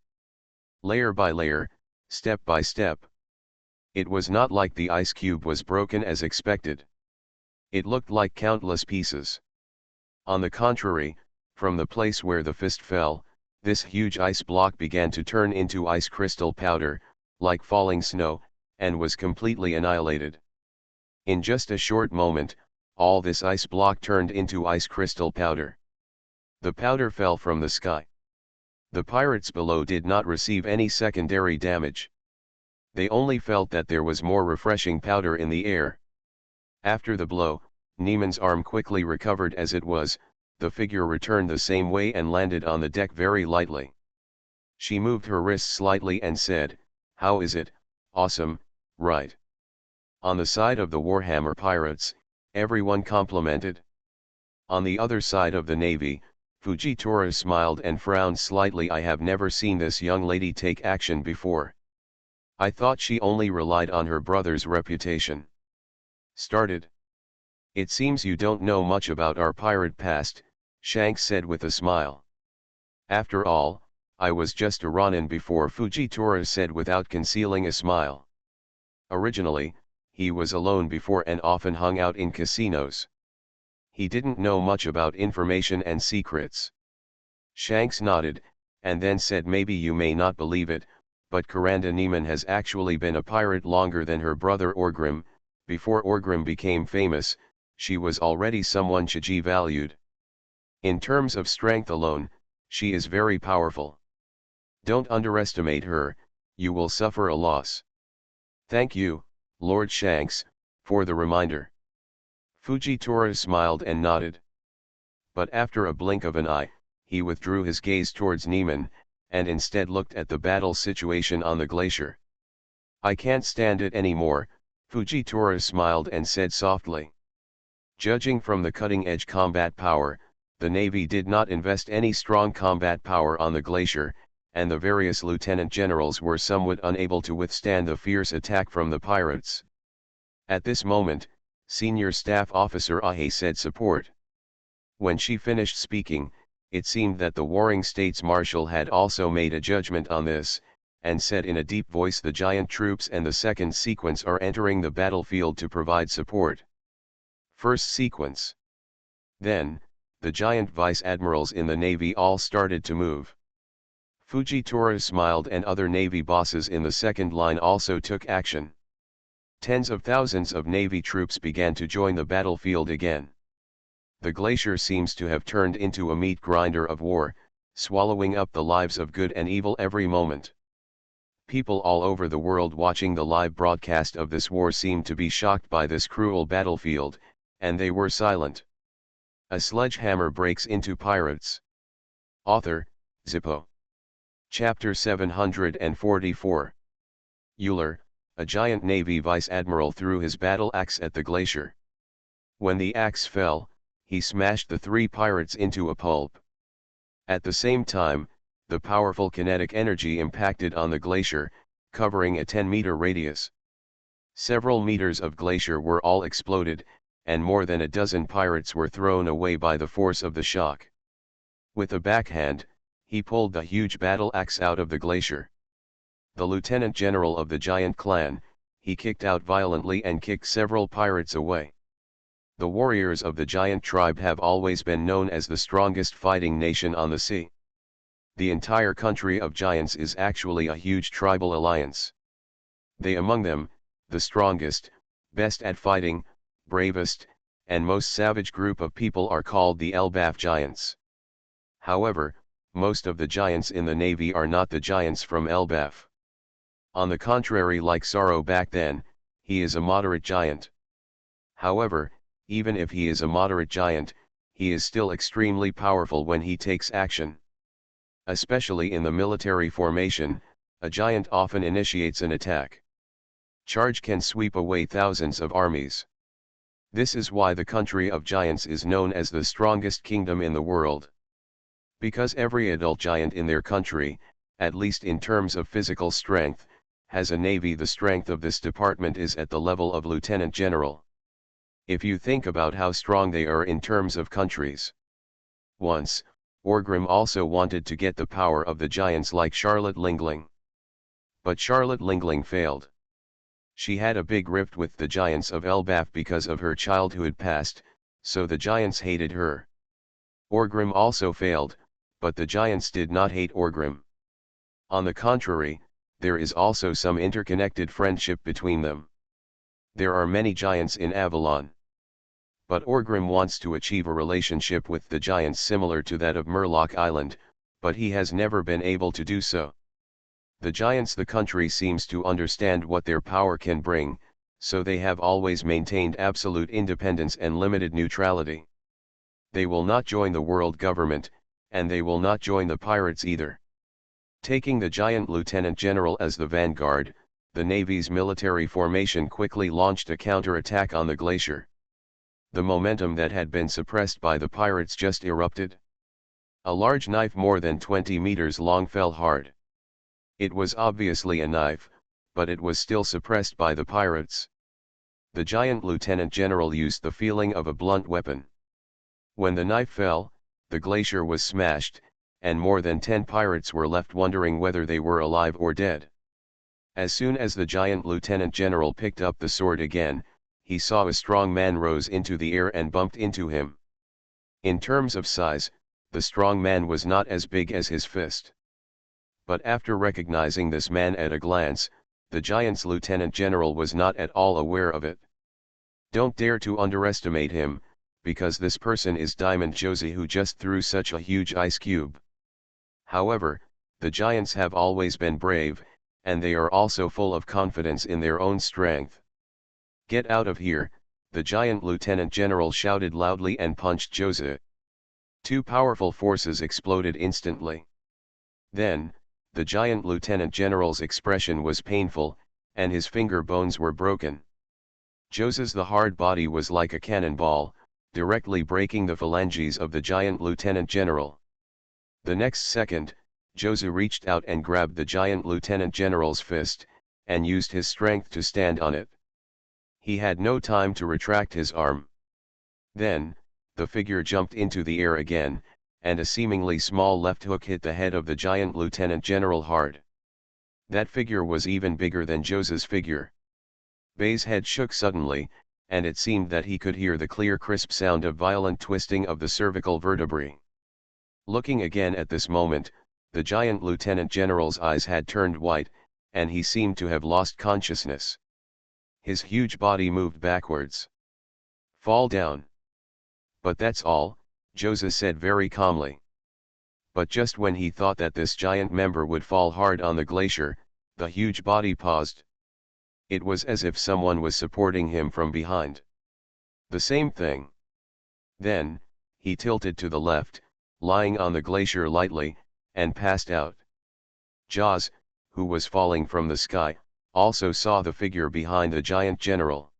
Speaker 1: Layer by layer, step by step. It was not like the ice cube was broken as expected. It looked like countless pieces. On the contrary, from the place where the fist fell, this huge ice block began to turn into ice crystal powder, like falling snow, and was completely annihilated. In just a short moment, all this ice block turned into ice crystal powder. The powder fell from the sky. The pirates below did not receive any secondary damage. They only felt that there was more refreshing powder in the air. After the blow, Neiman's arm quickly recovered as it was, the figure returned the same way and landed on the deck very lightly. She moved her wrists slightly and said, "How is it? Awesome, right?" On the side of the Warhammer pirates, everyone complimented. On the other side of the Navy, Fujitora smiled and frowned slightly. "I have never seen this young lady take action before. I thought she only relied on her brother's reputation." Started. "It seems you don't know much about our pirate past," Shanks said with a smile. "After all, I was just a Ronin before," Fujitora said without concealing a smile. Originally, he was alone before and often hung out in casinos. He didn't know much about information and secrets. Shanks nodded, and then said, "Maybe you may not believe it, but Karanda Neiman has actually been a pirate longer than her brother Orgrim. Before Orgrim became famous, she was already someone Chiji valued." In terms of strength alone, she is very powerful. Don't underestimate her, you will suffer a loss. Thank you, Lord Shanks, for the reminder. Fujitora smiled and nodded. But after a blink of an eye, he withdrew his gaze towards Neiman, and instead looked at the battle situation on the glacier. I can't stand it anymore, Fujitora smiled and said softly. Judging from the cutting-edge combat power, the Navy did not invest any strong combat power on the glacier, and the various lieutenant generals were somewhat unable to withstand the fierce attack from the pirates. At this moment, Senior Staff Officer Ahe said support. When she finished speaking, it seemed that the warring States Marshal had also made a judgment on this, and said in a deep voice, the giant troops and the second sequence are entering the battlefield to provide support. First sequence. Then, the giant vice admirals in the Navy all started to move. Fujitora smiled and other Navy bosses in the second line also took action. Tens of thousands of Navy troops began to join the battlefield again. The glacier seems to have turned into a meat grinder of war, swallowing up the lives of good and evil every moment. People all over the world watching the live broadcast of this war seemed to be shocked by this cruel battlefield, and they were silent. A sledgehammer breaks into pirates. Author, Zippo. Chapter 744. Euler, a giant Navy vice admiral, threw his battle axe at the glacier. When the axe fell, he smashed the three pirates into a pulp. At the same time, the powerful kinetic energy impacted on the glacier, covering a 10-meter radius. Several meters of glacier were all exploded, and more than a dozen pirates were thrown away by the force of the shock. With a backhand, he pulled the huge battle axe out of the glacier. The lieutenant general of the giant clan, he kicked out violently and kicked several pirates away. The warriors of the giant tribe have always been known as the strongest fighting nation on the sea. The entire country of giants is actually a huge tribal alliance. They among them, the strongest, best at fighting, bravest, and most savage group of people are called the Elbaf giants. However, most of the giants in the Navy are not the giants from Elbaf. On the contrary, like Sorrow back then, he is a moderate giant. However, even if he is a moderate giant, he is still extremely powerful when he takes action. Especially in the military formation, a giant often initiates an attack. Charge can sweep away thousands of armies. This is why the country of giants is known as the strongest kingdom in the world. Because every adult giant in their country, at least in terms of physical strength, has a navy. The strength of this department is at the level of lieutenant general. If you think about how strong they are in terms of countries. Once, Orgrim also wanted to get the power of the giants like Charlotte Lingling. But Charlotte Lingling failed. She had a big rift with the giants of Elbaf because of her childhood past, so the giants hated her. Orgrim also failed, but the giants did not hate Orgrim. On the contrary, there is also some interconnected friendship between them. There are many giants in Avalon. But Orgrim wants to achieve a relationship with the giants similar to that of Murloc Island, but he has never been able to do so. The giants, the country seems to understand what their power can bring, so they have always maintained absolute independence and limited neutrality. They will not join the world government, and they will not join the pirates either. Taking the giant lieutenant general as the vanguard, the Navy's military formation quickly launched a counter-attack on the glacier. The momentum that had been suppressed by the pirates just erupted. A large knife more than 20 meters long fell hard. It was obviously a knife, but it was still suppressed by the pirates. The giant lieutenant general used the feeling of a blunt weapon. When the knife fell, the glacier was smashed, and more than 10 pirates were left wondering whether they were alive or dead. As soon as the giant lieutenant general picked up the sword again, he saw a strong man rose into the air and bumped into him. In terms of size, the strong man was not as big as his fist. But after recognizing this man at a glance, the giant's lieutenant general was not at all aware of it. Don't dare to underestimate him, because this person is Diamond Josie who just threw such a huge ice cube. However, the giants have always been brave, and they are also full of confidence in their own strength. "Get out of here," the giant lieutenant general shouted loudly and punched Josie. Two powerful forces exploded instantly. Then, the giant lieutenant general's expression was painful, and his finger bones were broken. Josie's the hard body was like a cannonball, directly breaking the phalanges of the giant lieutenant general. The next second, Josie reached out and grabbed the giant lieutenant general's fist, and used his strength to stand on it. He had no time to retract his arm. Then, the figure jumped into the air again, and a seemingly small left hook hit the head of the giant lieutenant general hard. That figure was even bigger than Josie's figure. Bay's head shook suddenly, and it seemed that he could hear the clear crisp sound of violent twisting of the cervical vertebrae. Looking again at this moment, the giant lieutenant general's eyes had turned white, and he seemed to have lost consciousness. His huge body moved backwards. "Fall down." "But that's all," Josie said very calmly. But just when he thought that this giant member would fall hard on the glacier, the huge body paused. It was as if someone was supporting him from behind. The same thing. Then, he tilted to the left, lying on the glacier lightly, and passed out. Jaws, who was falling from the sky, also saw the figure behind the giant general.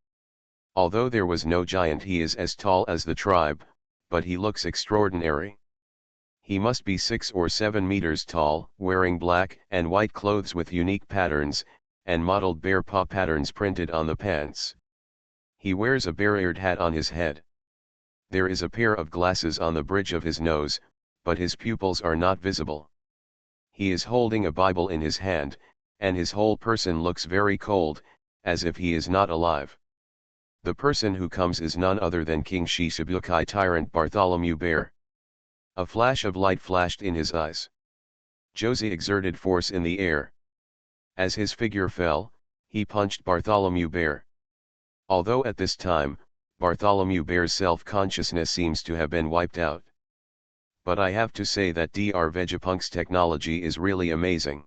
Speaker 1: Although there was no giant, he is as tall as the tribe, but he looks extraordinary. He must be 6 or 7 meters tall, wearing black and white clothes with unique patterns, and mottled bear paw patterns printed on the pants. He wears a bear-eared hat on his head. There is a pair of glasses on the bridge of his nose, but his pupils are not visible. He is holding a Bible in his hand, and his whole person looks very cold, as if he is not alive. The person who comes is none other than King Shishibukai tyrant Bartholomew Bear. A flash of light flashed in his eyes. Josie exerted force in the air. As his figure fell, he punched Bartholomew Bear. Although at this time, Bartholomew Bear's self-consciousness seems to have been wiped out. But I have to say that Dr. Vegapunk's technology is really amazing.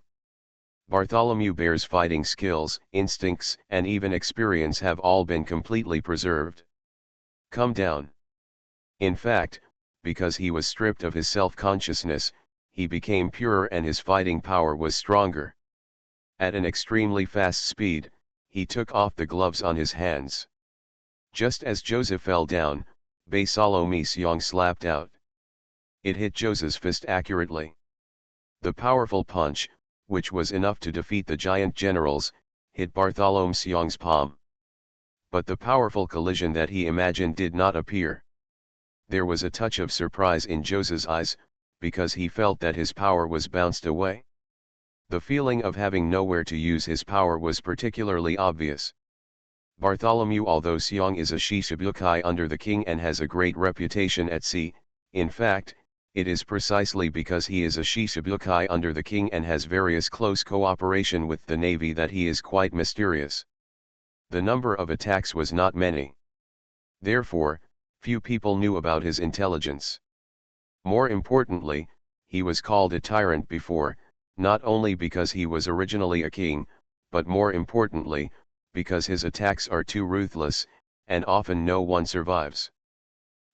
Speaker 1: Bartholomew Bear's fighting skills, instincts, and even experience have all been completely preserved. Come down. In fact, because he was stripped of his self-consciousness, he became purer and his fighting power was stronger. At an extremely fast speed, he took off the gloves on his hands. Just as Joseph fell down, Bei Salome Seong slapped out. It hit Joseph's fist accurately. The powerful punch, which was enough to defeat the giant generals, hit Bartholomew Seong's palm. But the powerful collision that he imagined did not appear. There was a touch of surprise in Joseph's eyes, because he felt that his power was bounced away. The feeling of having nowhere to use his power was particularly obvious. Bartholomew, although Seong is a Shishibukai under the king and has a great reputation at sea, in fact, it is precisely because he is a Shishibukai under the king and has various close cooperation with the navy that he is quite mysterious. The number of attacks was not many. Therefore, few people knew about his intelligence. More importantly, he was called a tyrant before, not only because he was originally a king, but more importantly, because his attacks are too ruthless, and often no one survives.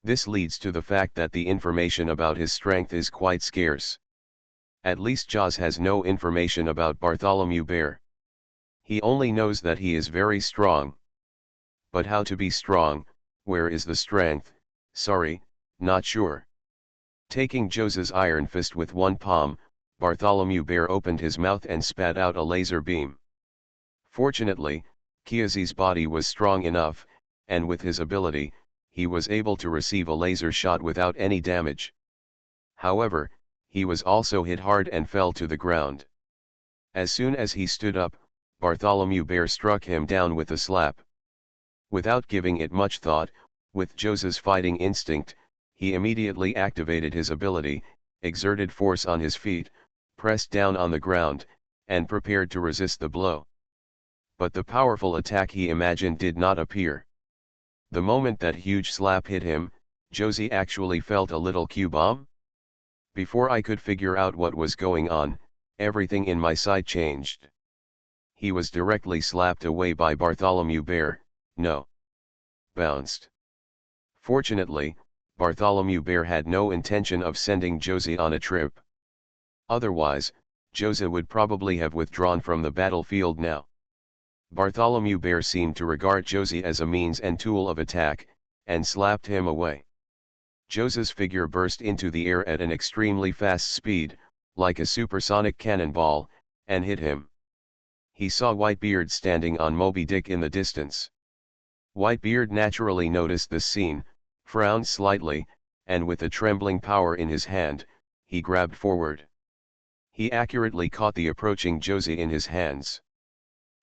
Speaker 1: This leads to the fact that the information about his strength is quite scarce. At least Jaws has no information about Bartholomew Bear. He only knows that he is very strong. But how to be strong, where is the strength, sorry, not sure. Taking Joseph's iron fist with one palm, Bartholomew Bear opened his mouth and spat out a laser beam. Fortunately, Kiyozi's body was strong enough, and with his ability, he was able to receive a laser shot without any damage. However, he was also hit hard and fell to the ground. As soon as he stood up, Bartholomew Bear struck him down with a slap. Without giving it much thought, with Joseph's fighting instinct, he immediately activated his ability, exerted force on his feet, pressed down on the ground, and prepared to resist the blow. But the powerful attack he imagined did not appear. The moment that huge slap hit him, Josie actually felt a little Q-bomb? Before I could figure out what was going on, everything in my sight changed. He was directly slapped away by Bartholomew Bear. No. Bounced. Fortunately, Bartholomew Bear had no intention of sending Josie on a trip. Otherwise, Josie would probably have withdrawn from the battlefield now. Bartholomew Bear seemed to regard Josie as a means and tool of attack, and slapped him away. Josie's figure burst into the air at an extremely fast speed, like a supersonic cannonball, and hit him. He saw Whitebeard standing on Moby Dick in the distance. Whitebeard naturally noticed this scene, frowned slightly, and with a trembling power in his hand, he grabbed forward. He accurately caught the approaching Josie in his hands.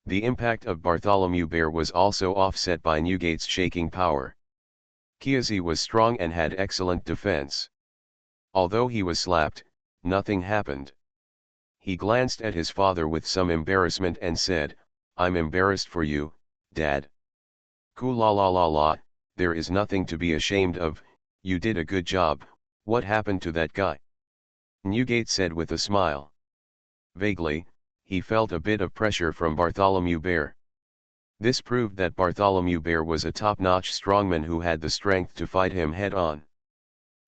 Speaker 1: The impact of Bartholomew Bear was also offset by Newgate's shaking power. Josie was strong and had excellent defense. Although he was slapped, nothing happened. He glanced at his father with some embarrassment and said, "I'm embarrassed for you, Dad." "Cool la la la la, there is nothing to be ashamed of, you did a good job, what happened to that guy?" Newgate said with a smile. Vaguely, he felt a bit of pressure from Bartholomew Bear. This proved that Bartholomew Bear was a top-notch strongman who had the strength to fight him head-on.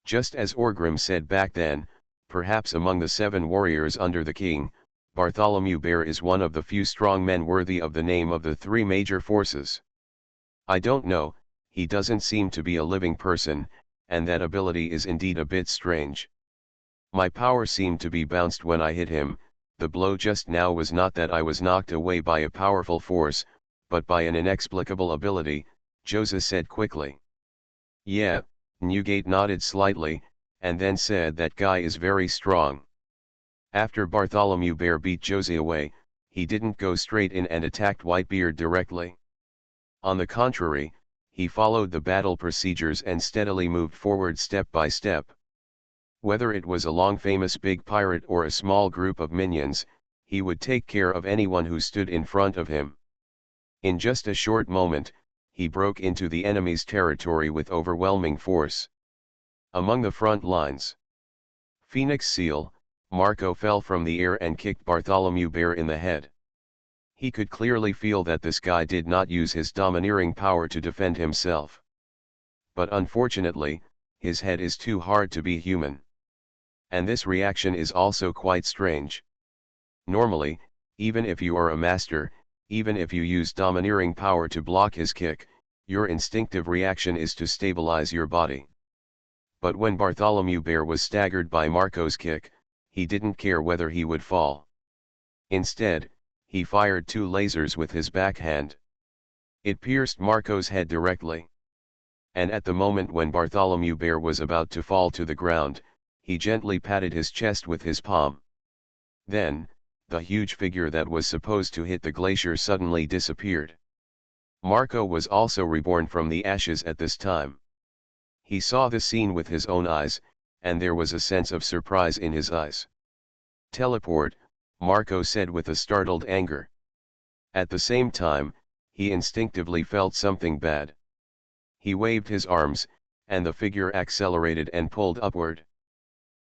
Speaker 1: Just as Orgrim said back then, perhaps among the 7 warriors under the king, Bartholomew Bear is one of the few strong men worthy of the name of the 3 major forces. I don't know, he doesn't seem to be a living person, and that ability is indeed a bit strange. My power seemed to be bounced when I hit him. The blow just now was not that I was knocked away by a powerful force, but by an inexplicable ability, Josie said quickly. Yeah, Newgate nodded slightly, and then said that guy is very strong. After Bartholomew Bear beat Josie away, he didn't go straight in and attacked Whitebeard directly. On the contrary, he followed the battle procedures and steadily moved forward step by step. Whether it was a long-famous big pirate or a small group of minions, he would take care of anyone who stood in front of him. In just a short moment, he broke into the enemy's territory with overwhelming force. Among the front lines, Phoenix Seal, Marco fell from the air and kicked Bartholomew Bear in the head. He could clearly feel that this guy did not use his domineering power to defend himself. But unfortunately, his head is too hard to be human. And this reaction is also quite strange. Normally, even if you are a master, even if you use domineering power to block his kick, your instinctive reaction is to stabilize your body. But when Bartholomew Bear was staggered by Marco's kick, he didn't care whether he would fall. Instead, he fired 2 lasers with his backhand. It pierced Marco's head directly. And at the moment when Bartholomew Bear was about to fall to the ground, he gently patted his chest with his palm. Then, the huge figure that was supposed to hit the glacier suddenly disappeared. Marco was also reborn from the ashes at this time. He saw the scene with his own eyes, and there was a sense of surprise in his eyes. "Teleport," Marco said with a startled anger. At the same time, he instinctively felt something bad. He waved his arms, and the figure accelerated and pulled upward.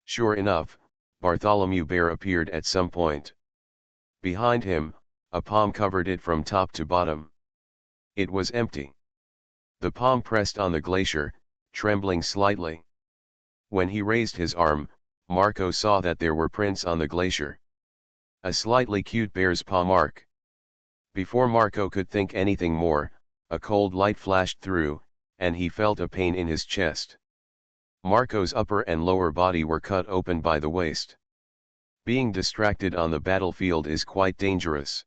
Speaker 1: Sure enough, Bartholomew Bear appeared at some point. Behind him, a palm covered it from top to bottom. It was empty. The palm pressed on the glacier, trembling slightly. When he raised his arm, Marco saw that there were prints on the glacier. A slightly cute bear's paw mark. Before Marco could think anything more, a cold light flashed through, and he felt a pain in his chest. Marco's upper and lower body were cut open by the waist. Being distracted on the battlefield is quite dangerous.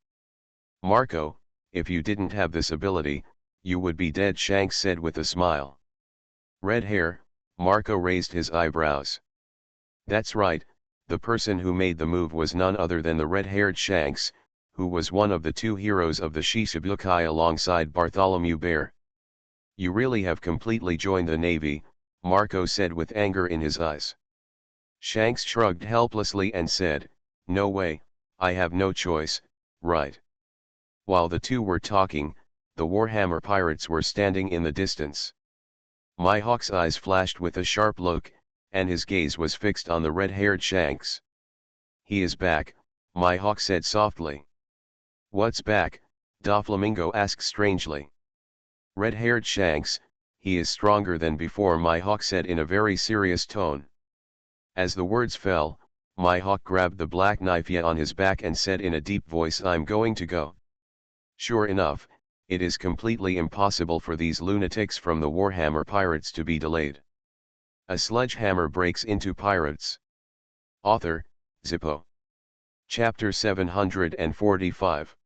Speaker 1: "Marco, if you didn't have this ability, you would be dead," Shanks said with a smile. "Red hair," Marco raised his eyebrows. "That's right, the person who made the move was none other than the red-haired Shanks, who was one of the 2 heroes of the Shishibukai alongside Bartholomew Bear. You really have completely joined the Navy," Marco said with anger in his eyes. Shanks shrugged helplessly and said, "No way, I have no choice, right?" While the 2 were talking, the Warhammer pirates were standing in the distance. Mihawk's eyes flashed with a sharp look, and his gaze was fixed on the red-haired Shanks. "He is back," Mihawk said softly. "What's back?" Doflamingo asked strangely. "Red-haired Shanks, he is stronger than before," Mihawk said in a very serious tone. As the words fell, Mihawk grabbed the black knife on his back and said in a deep voice, "I'm going to go." Sure enough, it is completely impossible for these lunatics from the Warhammer Pirates to be delayed. A sledgehammer breaks into pirates. Author, Zippo. Chapter 745.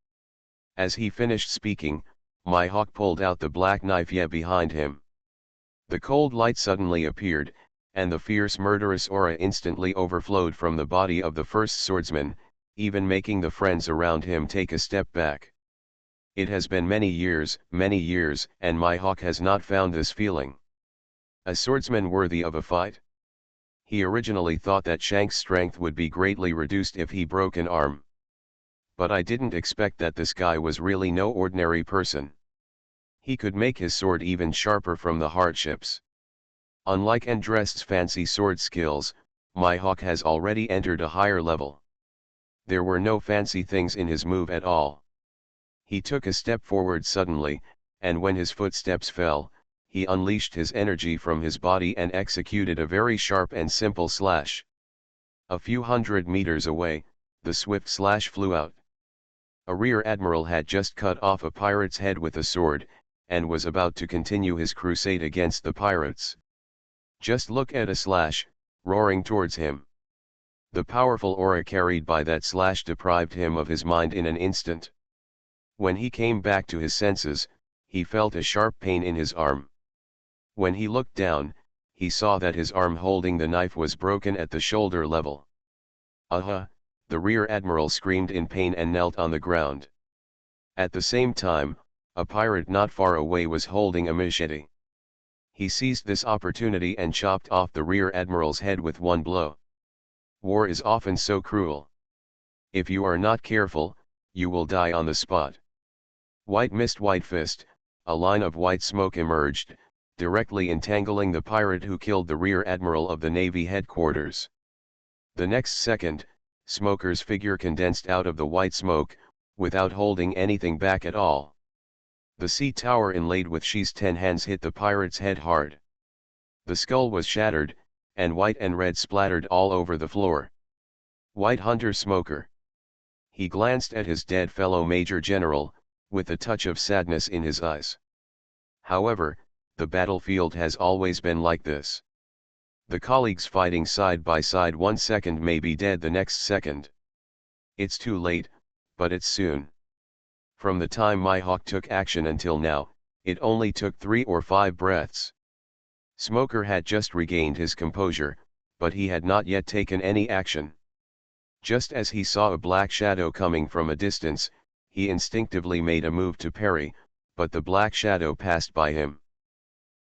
Speaker 1: As he finished speaking, Mihawk pulled out the black knife behind him. The cold light suddenly appeared, and the fierce murderous aura instantly overflowed from the body of the first swordsman, even making the friends around him take a step back. It has been many years, and Mihawk has not found this feeling. A swordsman worthy of a fight? He originally thought that Shank's strength would be greatly reduced if he broke an arm. But I didn't expect that this guy was really no ordinary person. He could make his sword even sharper from the hardships. Unlike Andrest's fancy sword skills, Mihawk has already entered a higher level. There were no fancy things in his move at all. He took a step forward suddenly, and when his footsteps fell, he unleashed his energy from his body and executed a very sharp and simple slash. A few hundred meters away, the swift slash flew out. A rear admiral had just cut off a pirate's head with a sword, and was about to continue his crusade against the pirates. Just look at a slash, roaring towards him. The powerful aura carried by that slash deprived him of his mind in an instant. When he came back to his senses, he felt a sharp pain in his arm. When he looked down, he saw that his arm holding the knife was broken at the shoulder level. "Aha!" the rear admiral screamed in pain and knelt on the ground. At the same time, a pirate not far away was holding a machete. He seized this opportunity and chopped off the rear admiral's head with one blow. War is often so cruel. If you are not careful, you will die on the spot. White mist, white fist, a line of white smoke emerged, directly entangling the pirate who killed the rear admiral of the Navy headquarters. The next second, Smoker's figure condensed out of the white smoke, without holding anything back at all. The sea tower inlaid with Shi's 10 hands hit the pirate's head hard. The skull was shattered, and white and red splattered all over the floor. White Hunter Smoker. He glanced at his dead fellow Major General, with a touch of sadness in his eyes. However, the battlefield has always been like this. The colleagues fighting side by side one second may be dead the next second. It's too late, but it's soon. From the time Mihawk took action until now, it only took 3 or 5 breaths. Smoker had just regained his composure, but he had not yet taken any action. Just as he saw a black shadow coming from a distance, he instinctively made a move to parry, but the black shadow passed by him.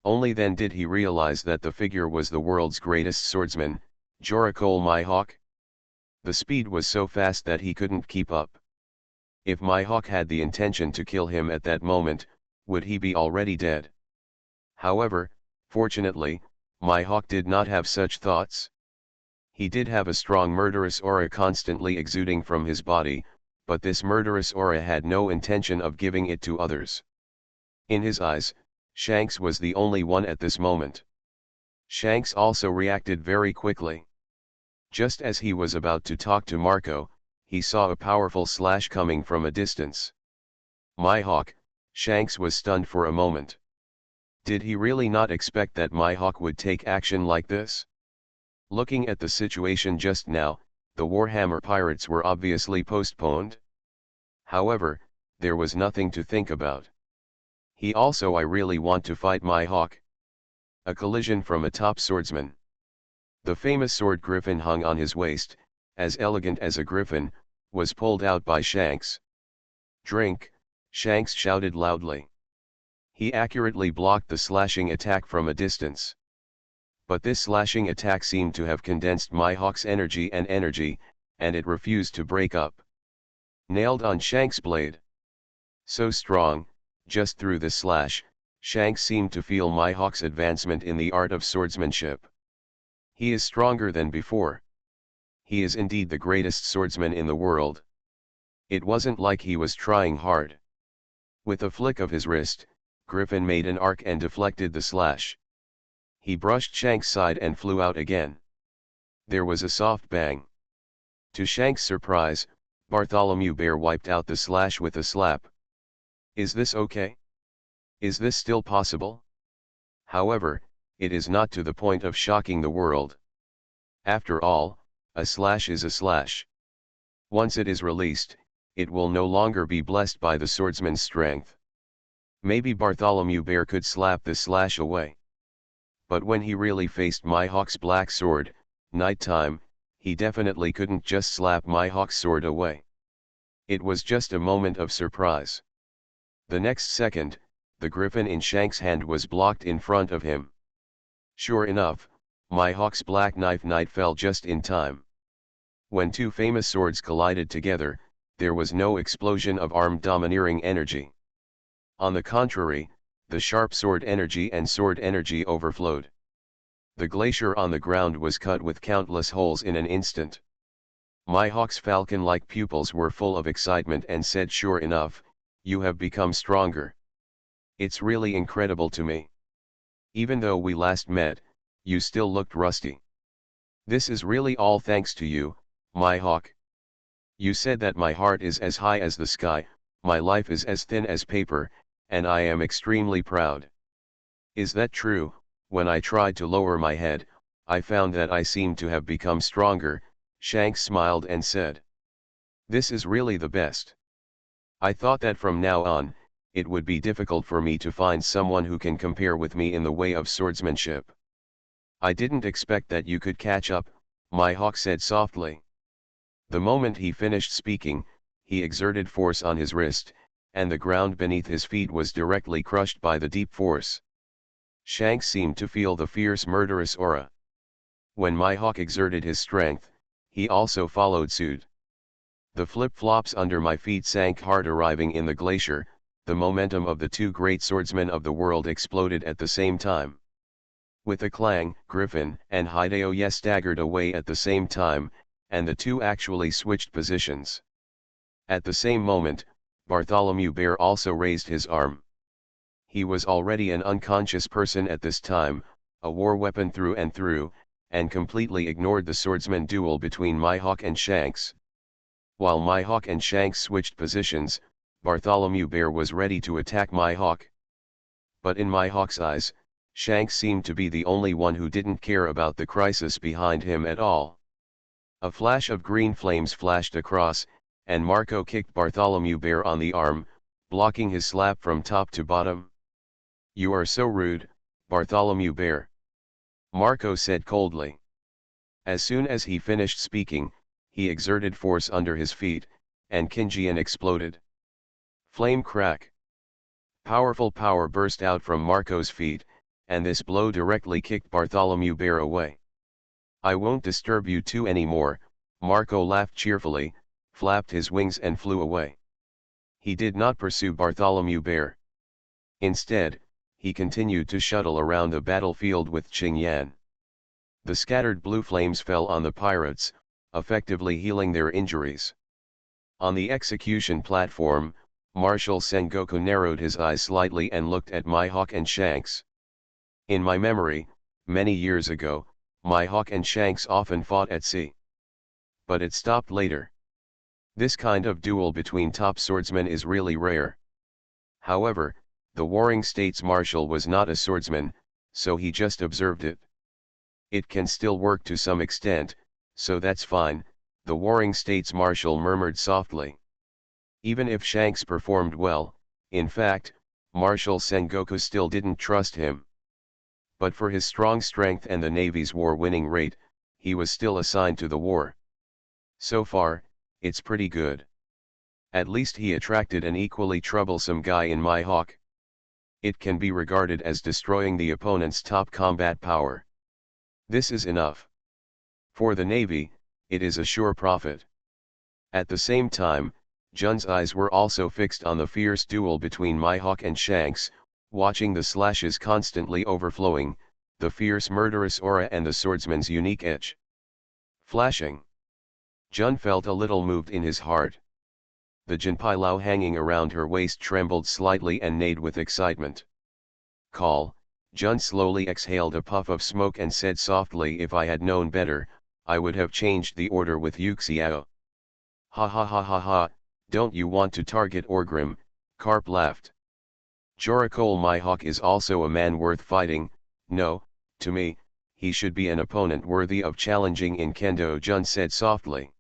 Speaker 1: Only then did he realize that the figure was the world's greatest swordsman, Joracole Mihawk. The speed was so fast that he couldn't keep up. If Mihawk had the intention to kill him at that moment, would he be already dead? However, fortunately, Mihawk did not have such thoughts. He did have a strong murderous aura constantly exuding from his body, but this murderous aura had no intention of giving it to others. In his eyes, Shanks was the only one at this moment. Shanks also reacted very quickly. Just as he was about to talk to Marco, he saw a powerful slash coming from a distance. Mihawk, Shanks was stunned for a moment. Did he really not expect that Mihawk would take action like this? Looking at the situation just now, the Warhammer pirates were obviously postponed. However, there was nothing to think about. I really want to fight Mihawk. A collision from a top swordsman. The famous sword griffin hung on his waist, as elegant as a griffin, was pulled out by Shanks. "Drink," Shanks shouted loudly. He accurately blocked the slashing attack from a distance. But this slashing attack seemed to have condensed Mihawk's energy, and it refused to break up. Nailed on Shanks' blade. So strong, just through the slash, Shanks seemed to feel Mihawk's advancement in the art of swordsmanship. He is stronger than before. He is indeed the greatest swordsman in the world. It wasn't like he was trying hard. With a flick of his wrist, Griffin made an arc and deflected the slash. He brushed Shanks' side and flew out again. There was a soft bang. To Shanks' surprise, Bartholomew Bear wiped out the slash with a slap. Is this okay? Is this still possible? However, it is not to the point of shocking the world. After all, a slash is a slash. Once it is released, it will no longer be blessed by the swordsman's strength. Maybe Bartholomew Bear could slap the slash away. But when he really faced Mihawk's black sword, nighttime, he definitely couldn't just slap Mihawk's sword away. It was just a moment of surprise. The next second, the griffin in Shanks' hand was blocked in front of him. Sure enough, Mihawk's black knight fell just in time. When two famous swords collided together, there was no explosion of armed domineering energy. On the contrary, the sharp sword energy and sword energy overflowed. The glacier on the ground was cut with countless holes in an instant. Mihawk's falcon-like pupils were full of excitement and said, "Sure enough, you have become stronger. It's really incredible to me. Even though we last met, you still looked rusty. This is really all thanks to you, Mihawk. You said that my heart is as high as the sky, my life is as thin as paper, and I am extremely proud. Is that true? When I tried to lower my head, I found that I seemed to have become stronger." Shanks smiled and said, "This is really the best. I thought that from now on, it would be difficult for me to find someone who can compare with me in the way of swordsmanship." "I didn't expect that you could catch up," Mihawk said softly. The moment he finished speaking, he exerted force on his wrist, and the ground beneath his feet was directly crushed by the deep force. Shanks seemed to feel the fierce murderous aura. When Mihawk exerted his strength, he also followed suit. The flip-flops under my feet sank hard. Arriving in the glacier, the momentum of the two great swordsmen of the world exploded at the same time. With a clang, Griffin and Hideo staggered away at the same time, and the two actually switched positions. At the same moment, Bartholomew Bear also raised his arm. He was already an unconscious person at this time, a war weapon through and through, and completely ignored the swordsman duel between Mihawk and Shanks. While Mihawk and Shanks switched positions, Bartholomew Bear was ready to attack Mihawk. But in Mihawk's eyes, Shanks seemed to be the only one who didn't care about the crisis behind him at all. A flash of green flames flashed across, and Marco kicked Bartholomew Bear on the arm, blocking his slap from top to bottom. "You are so rude, Bartholomew Bear," Marco said coldly. As soon as he finished speaking, he exerted force under his feet, and Kinjian exploded. Flame crack. Powerful power burst out from Marco's feet, and this blow directly kicked Bartholomew Bear away. "I won't disturb you two anymore," Marco laughed cheerfully, flapped his wings and flew away. He did not pursue Bartholomew Bear. Instead, he continued to shuttle around the battlefield with Qingyan. The scattered blue flames fell on the pirates, effectively healing their injuries. On the execution platform, Marshal Sengoku narrowed his eyes slightly and looked at Mihawk and Shanks. "In my memory, many years ago, Mihawk and Shanks often fought at sea. But it stopped later. This kind of duel between top swordsmen is really rare. However, the Warring States Marshal was not a swordsman, so he just observed it. It can still work to some extent, so that's fine," the Warring States Marshal murmured softly. Even if Shanks performed well, in fact, Marshal Sengoku still didn't trust him. But for his strong strength and the Navy's war-winning rate, he was still assigned to the war. So far, it's pretty good. At least he attracted an equally troublesome guy in Mihawk. It can be regarded as destroying the opponent's top combat power. This is enough. For the Navy, it is a sure profit. At the same time, Jun's eyes were also fixed on the fierce duel between Mihawk and Shanks, watching the slashes constantly overflowing, the fierce murderous aura and the swordsman's unique edge. Flashing. Jun felt a little moved in his heart. The Jinpai hanging around her waist trembled slightly and neighed with excitement. Call, Jun slowly exhaled a puff of smoke and said softly, if I had known better, I would have changed the order with Yu Xiao. Ha ha ha ha ha, don't you want to target Orgrim? Carp laughed. Jorakol Mihawk is also a man worth fighting. No, to me, he should be an opponent worthy of challenging in Kendo, Jun said softly.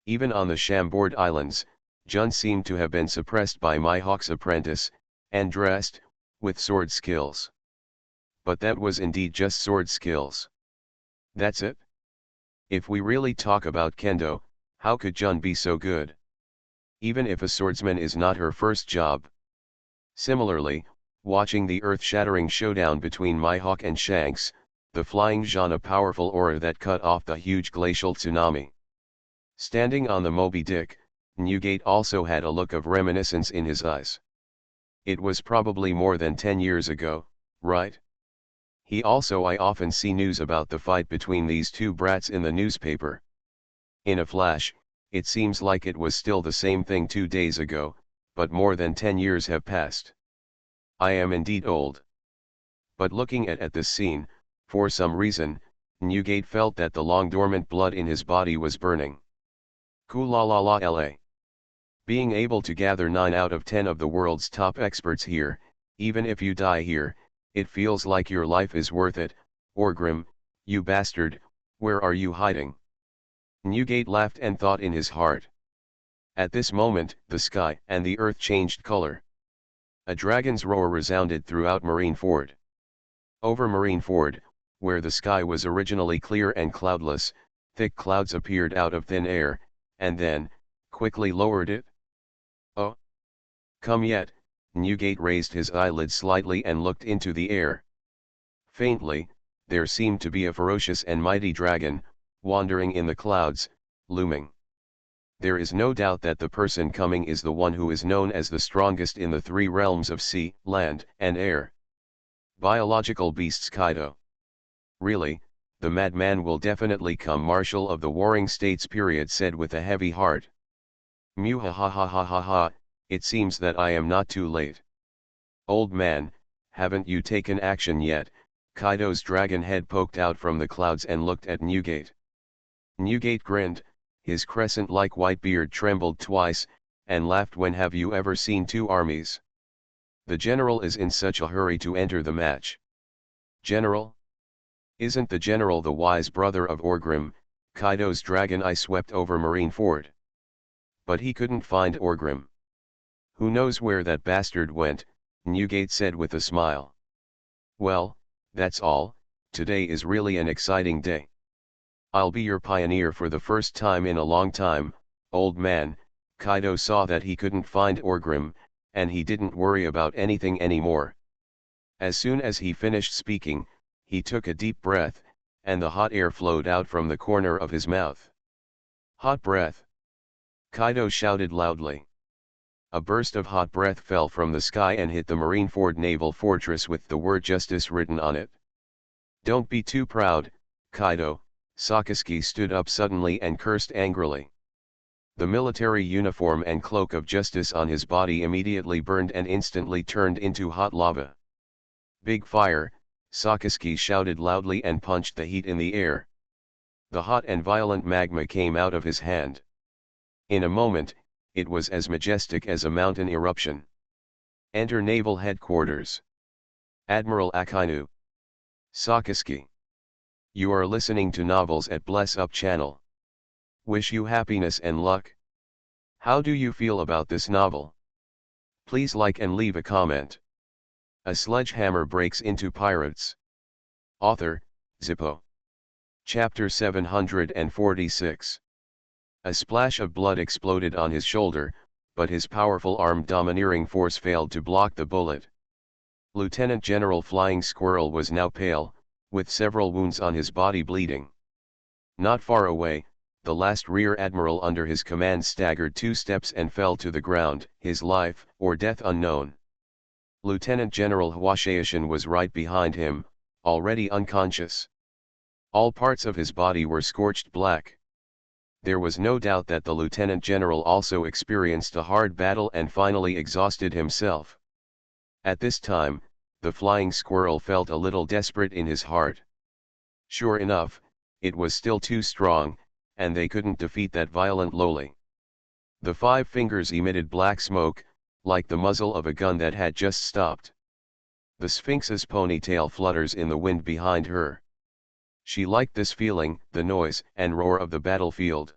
Speaker 1: Even on the Shamboard Islands, Jun seemed to have been suppressed by Mihawk's apprentice, and dressed, with sword skills. But that was indeed just sword skills. That's it? If we really talk about Kendo, how could Jun be so good? Even if a swordsman is not her first job. Similarly, watching the earth-shattering showdown between Mihawk and Shanks, the flying Jean a powerful aura that cut off the huge glacial tsunami. Standing on the Moby Dick, Newgate also had a look of reminiscence in his eyes. It was probably more than 10 years ago, right? I often see news about the fight between these two brats in the newspaper. In a flash, it seems like it was still the same thing 2 days ago, but more than 10 years have passed. I am indeed old. But looking at this scene, for some reason, Newgate felt that the long dormant blood in his body was burning. La. Being able to gather 9 out of 10 of the world's top experts here, even if you die here, it feels like your life is worth it. Orgrim, you bastard, where are you hiding? Newgate laughed and thought in his heart. At this moment, the sky and the earth changed color. A dragon's roar resounded throughout Marineford. Over Marineford, where the sky was originally clear and cloudless, thick clouds appeared out of thin air, and then, quickly lowered it. Oh! Come yet, Newgate raised his eyelids slightly and looked into the air. Faintly, there seemed to be a ferocious and mighty dragon, wandering in the clouds, looming. There is no doubt that the person coming is the one who is known as the strongest in the 3 realms of sea, land, and air. Biological beasts Kaido. Really, the madman will definitely come. Marshal of the Warring States period said with a heavy heart. Mew ha ha ha ha ha ha, it seems that I am not too late. Old man, haven't you taken action yet? Kaido's dragon head poked out from the clouds and looked at Newgate. Newgate grinned, his crescent-like white beard trembled twice, and laughed. When have you ever seen 2 armies? The general is in such a hurry to enter the match. General? Isn't the general the wise brother of Orgrim? Kaido's dragon eye swept over Marineford. But he couldn't find Orgrim. Who knows where that bastard went, Newgate said with a smile. Well, that's all. Today is really an exciting day. I'll be your pioneer for the first time in a long time, old man. Kaido saw that he couldn't find Orgrim, and he didn't worry about anything anymore. As soon as he finished speaking, he took a deep breath, and the hot air flowed out from the corner of his mouth. Hot breath! Kaido shouted loudly. A burst of hot breath fell from the sky and hit the Marineford naval fortress with the word justice written on it. Don't be too proud, Kaido. Sakazuki stood up suddenly and cursed angrily. The military uniform and cloak of justice on his body immediately burned and instantly turned into hot lava. Big fire, Sakazuki shouted loudly and punched the heat in the air. The hot and violent magma came out of his hand. In a moment, it was as majestic as a mountain eruption. Enter Naval Headquarters. Admiral Akainu. Sakazuki. You are listening to Novels at Bless Up channel. Wish you happiness and luck. How do you feel about this novel? Please like and leave a comment. A sledgehammer breaks into pirates. Author, Zippo. Chapter 746. A splash of blood exploded on his shoulder, but his powerful armed domineering force failed to block the bullet. Lieutenant General Flying Squirrel was now pale, with several wounds on his body bleeding. Not far away, the last rear admiral under his command staggered 2 steps and fell to the ground, his life or death unknown. Lieutenant General Hwashaishan was right behind him, already unconscious. All parts of his body were scorched black. There was no doubt that the Lieutenant General also experienced a hard battle and finally exhausted himself. At this time, the flying squirrel felt a little desperate in his heart. Sure enough, it was still too strong, and they couldn't defeat that violent loli. The 5 fingers emitted black smoke, like the muzzle of a gun that had just stopped. The Sphinx's ponytail flutters in the wind behind her. She liked this feeling, the noise and roar of the battlefield.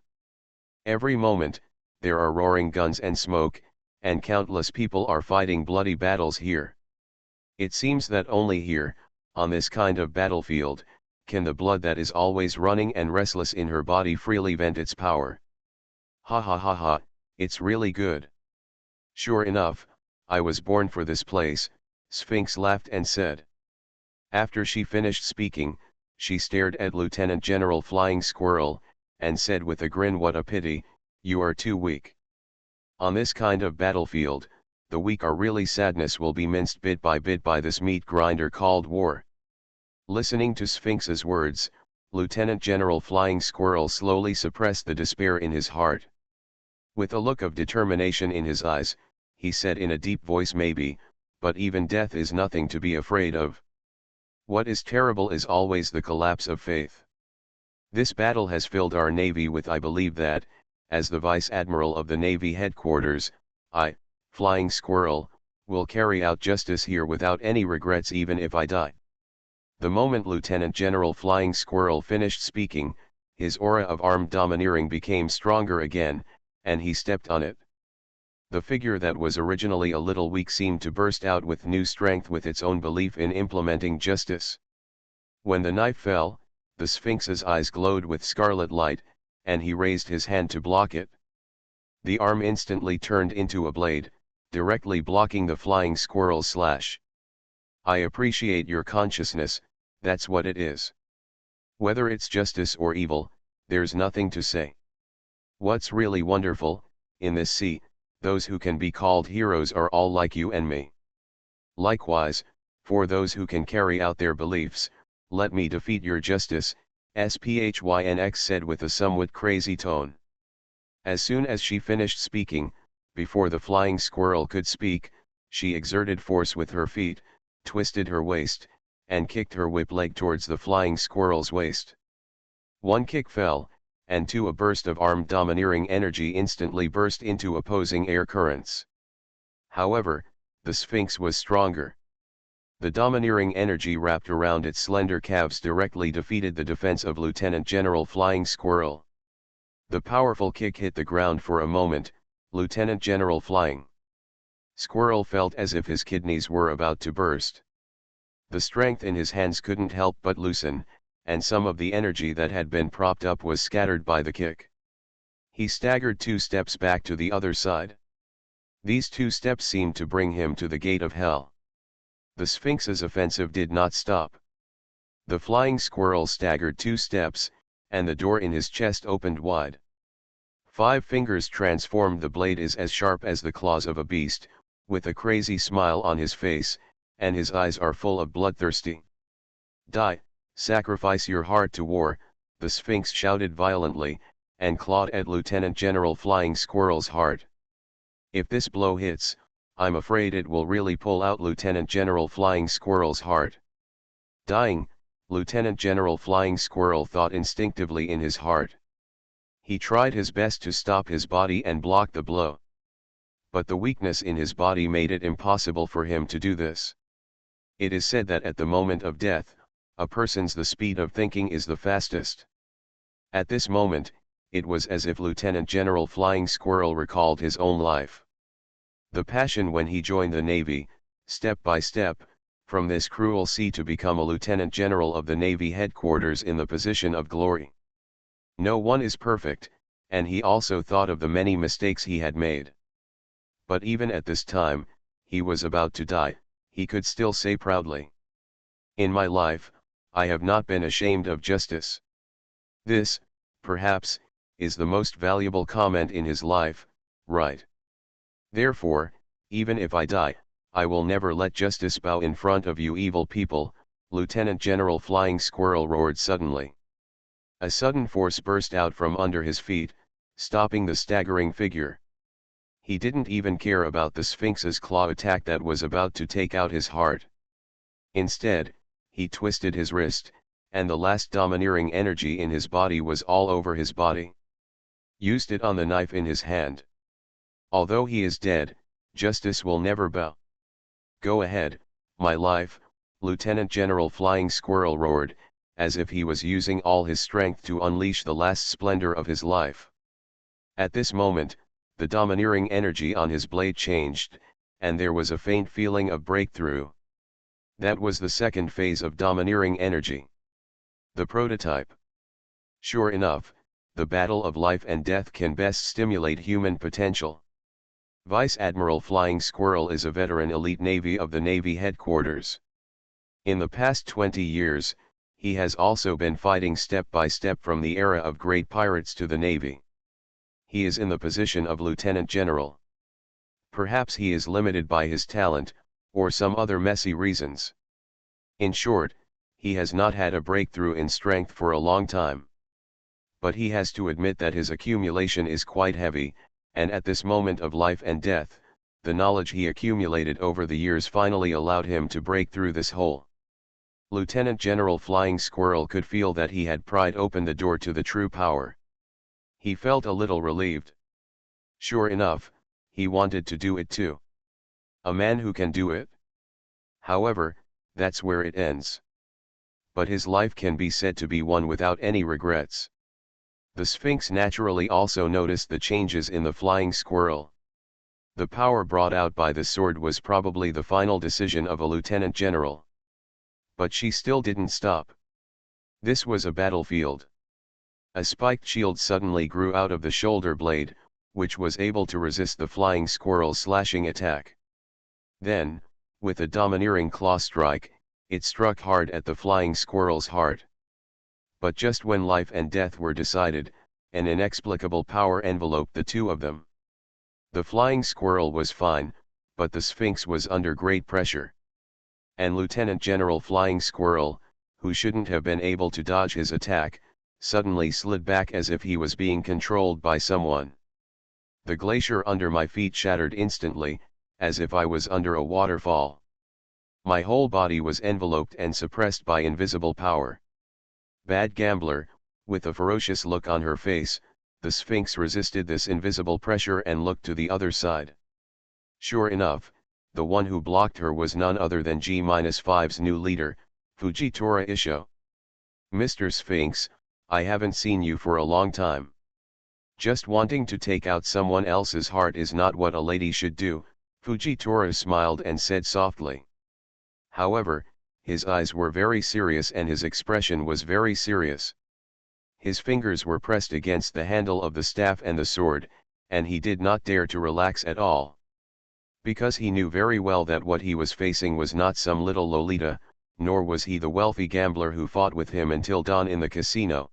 Speaker 1: Every moment, there are roaring guns and smoke, and countless people are fighting bloody battles here. It seems that only here, on this kind of battlefield, can the blood that is always running and restless in her body freely vent its power. Ha ha ha ha, it's really good. Sure enough, I was born for this place, Sphinx laughed and said. After she finished speaking, she stared at Lieutenant General Flying Squirrel, and said with a grin, "What a pity, you are too weak. On this kind of battlefield, the weak are really sadness will be minced bit by this meat grinder called war." Listening to Sphinx's words, Lieutenant General Flying Squirrel slowly suppressed the despair in his heart. With a look of determination in his eyes, he said in a deep voice, "Maybe, but even death is nothing to be afraid of. What is terrible is always the collapse of faith. This battle has filled our Navy with, I believe that, as the Vice Admiral of the Navy headquarters, I, Flying Squirrel, will carry out justice here without any regrets even if I die." The moment Lieutenant General Flying Squirrel finished speaking, his aura of armed domineering became stronger again, and he stepped on it. The figure that was originally a little weak seemed to burst out with new strength with its own belief in implementing justice. When the knife fell, the Sphinx's eyes glowed with scarlet light, and he raised his hand to block it. The arm instantly turned into a blade, directly blocking the flying squirrel's slash. "I appreciate your consciousness, that's what it is. Whether it's justice or evil, there's nothing to say. What's really wonderful, in this sea, those who can be called heroes are all like you and me. Likewise, for those who can carry out their beliefs, let me defeat your justice," Sphinx said with a somewhat crazy tone. As soon as she finished speaking, before the flying squirrel could speak, she exerted force with her feet, twisted her waist, and kicked her whip leg towards the flying squirrel's waist. One kick fell, and a burst of armed domineering energy instantly burst into opposing air currents. However, the Sphinx was stronger. The domineering energy wrapped around its slender calves directly defeated the defense of Lieutenant General Flying Squirrel. The powerful kick hit the ground for a moment. Lieutenant General Flying Squirrel felt as if his kidneys were about to burst. The strength in his hands couldn't help but loosen, and some of the energy that had been propped up was scattered by the kick. He staggered 2 steps back to the other side. These 2 steps seemed to bring him to the gate of hell. The Sphinx's offensive did not stop. The flying squirrel staggered 2 steps, and the door in his chest opened wide. 5 fingers transformed. The blade is as sharp as the claws of a beast, with a crazy smile on his face, and his eyes are full of bloodthirsty. "Die, sacrifice your heart to war," the Sphinx shouted violently, and clawed at Lieutenant General Flying Squirrel's heart. "If this blow hits, I'm afraid it will really pull out Lieutenant General Flying Squirrel's heart." Dying, Lieutenant General Flying Squirrel thought instinctively in his heart. He tried his best to stop his body and block the blow. But the weakness in his body made it impossible for him to do this. It is said that at the moment of death, a person's the speed of thinking is the fastest. At this moment, it was as if Lieutenant General Flying Squirrel recalled his own life. The passion when he joined the Navy, step by step, from this cruel sea to become a Lieutenant General of the Navy headquarters in the position of glory. No one is perfect, and he also thought of the many mistakes he had made. But even at this time, he was about to die, he could still say proudly, "In my life, I have not been ashamed of justice." This, perhaps, is the most valuable comment in his life, right? Therefore, even if I die, I will never let justice bow in front of you evil people, Lieutenant General Flying Squirrel roared suddenly. A sudden force burst out from under his feet, stopping the staggering figure. He didn't even care about the Sphinx's claw attack that was about to take out his heart. Instead, he twisted his wrist, and the last domineering energy in his body was all over his body. Used it on the knife in his hand. Although he is dead, justice will never bow. Go ahead, my life, Lieutenant General Flying Squirrel roared, as if he was using all his strength to unleash the last splendor of his life. At this moment, the domineering energy on his blade changed, and there was a faint feeling of breakthrough. That was the second phase of domineering energy. The prototype. Sure enough, the battle of life and death can best stimulate human potential. Vice Admiral Flying Squirrel is a veteran elite Navy of the Navy headquarters. In the past 20 years, he has also been fighting step by step from the era of great pirates to the Navy. He is in the position of Lieutenant General. Perhaps he is limited by his talent, or some other messy reasons. In short, he has not had a breakthrough in strength for a long time. But he has to admit that his accumulation is quite heavy, and at this moment of life and death, the knowledge he accumulated over the years finally allowed him to break through this hole. Lieutenant General Flying Squirrel could feel that he had pried open the door to the true power. He felt a little relieved. Sure enough, he wanted to do it too. A man who can do it? However, that's where it ends. But his life can be said to be one without any regrets. The Sphinx naturally also noticed the changes in the flying squirrel. The power brought out by the sword was probably the final decision of a lieutenant general. But she still didn't stop. This was a battlefield. A spiked shield suddenly grew out of the shoulder blade, which was able to resist the flying squirrel's slashing attack. Then, with a domineering claw strike, it struck hard at the flying squirrel's heart. But just when life and death were decided, an inexplicable power enveloped the two of them. The flying squirrel was fine, but the Sphinx was under great pressure. And Lieutenant General Flying Squirrel, who shouldn't have been able to dodge his attack, suddenly slid back as if he was being controlled by someone. The glacier under my feet shattered instantly, as if I was under a waterfall. My whole body was enveloped and suppressed by invisible power. Bad gambler, with a ferocious look on her face, the Sphinx resisted this invisible pressure and looked to the other side. Sure enough, the one who blocked her was none other than G-5's new leader, Fujitora Isho. Mr. Sphinx, I haven't seen you for a long time. Just wanting to take out someone else's heart is not what a lady should do, Fujitora smiled and said softly. However, his eyes were very serious and his expression was very serious. His fingers were pressed against the handle of the staff and the sword, and he did not dare to relax at all. Because he knew very well that what he was facing was not some little Lolita, nor was he the wealthy gambler who fought with him until dawn in the casino.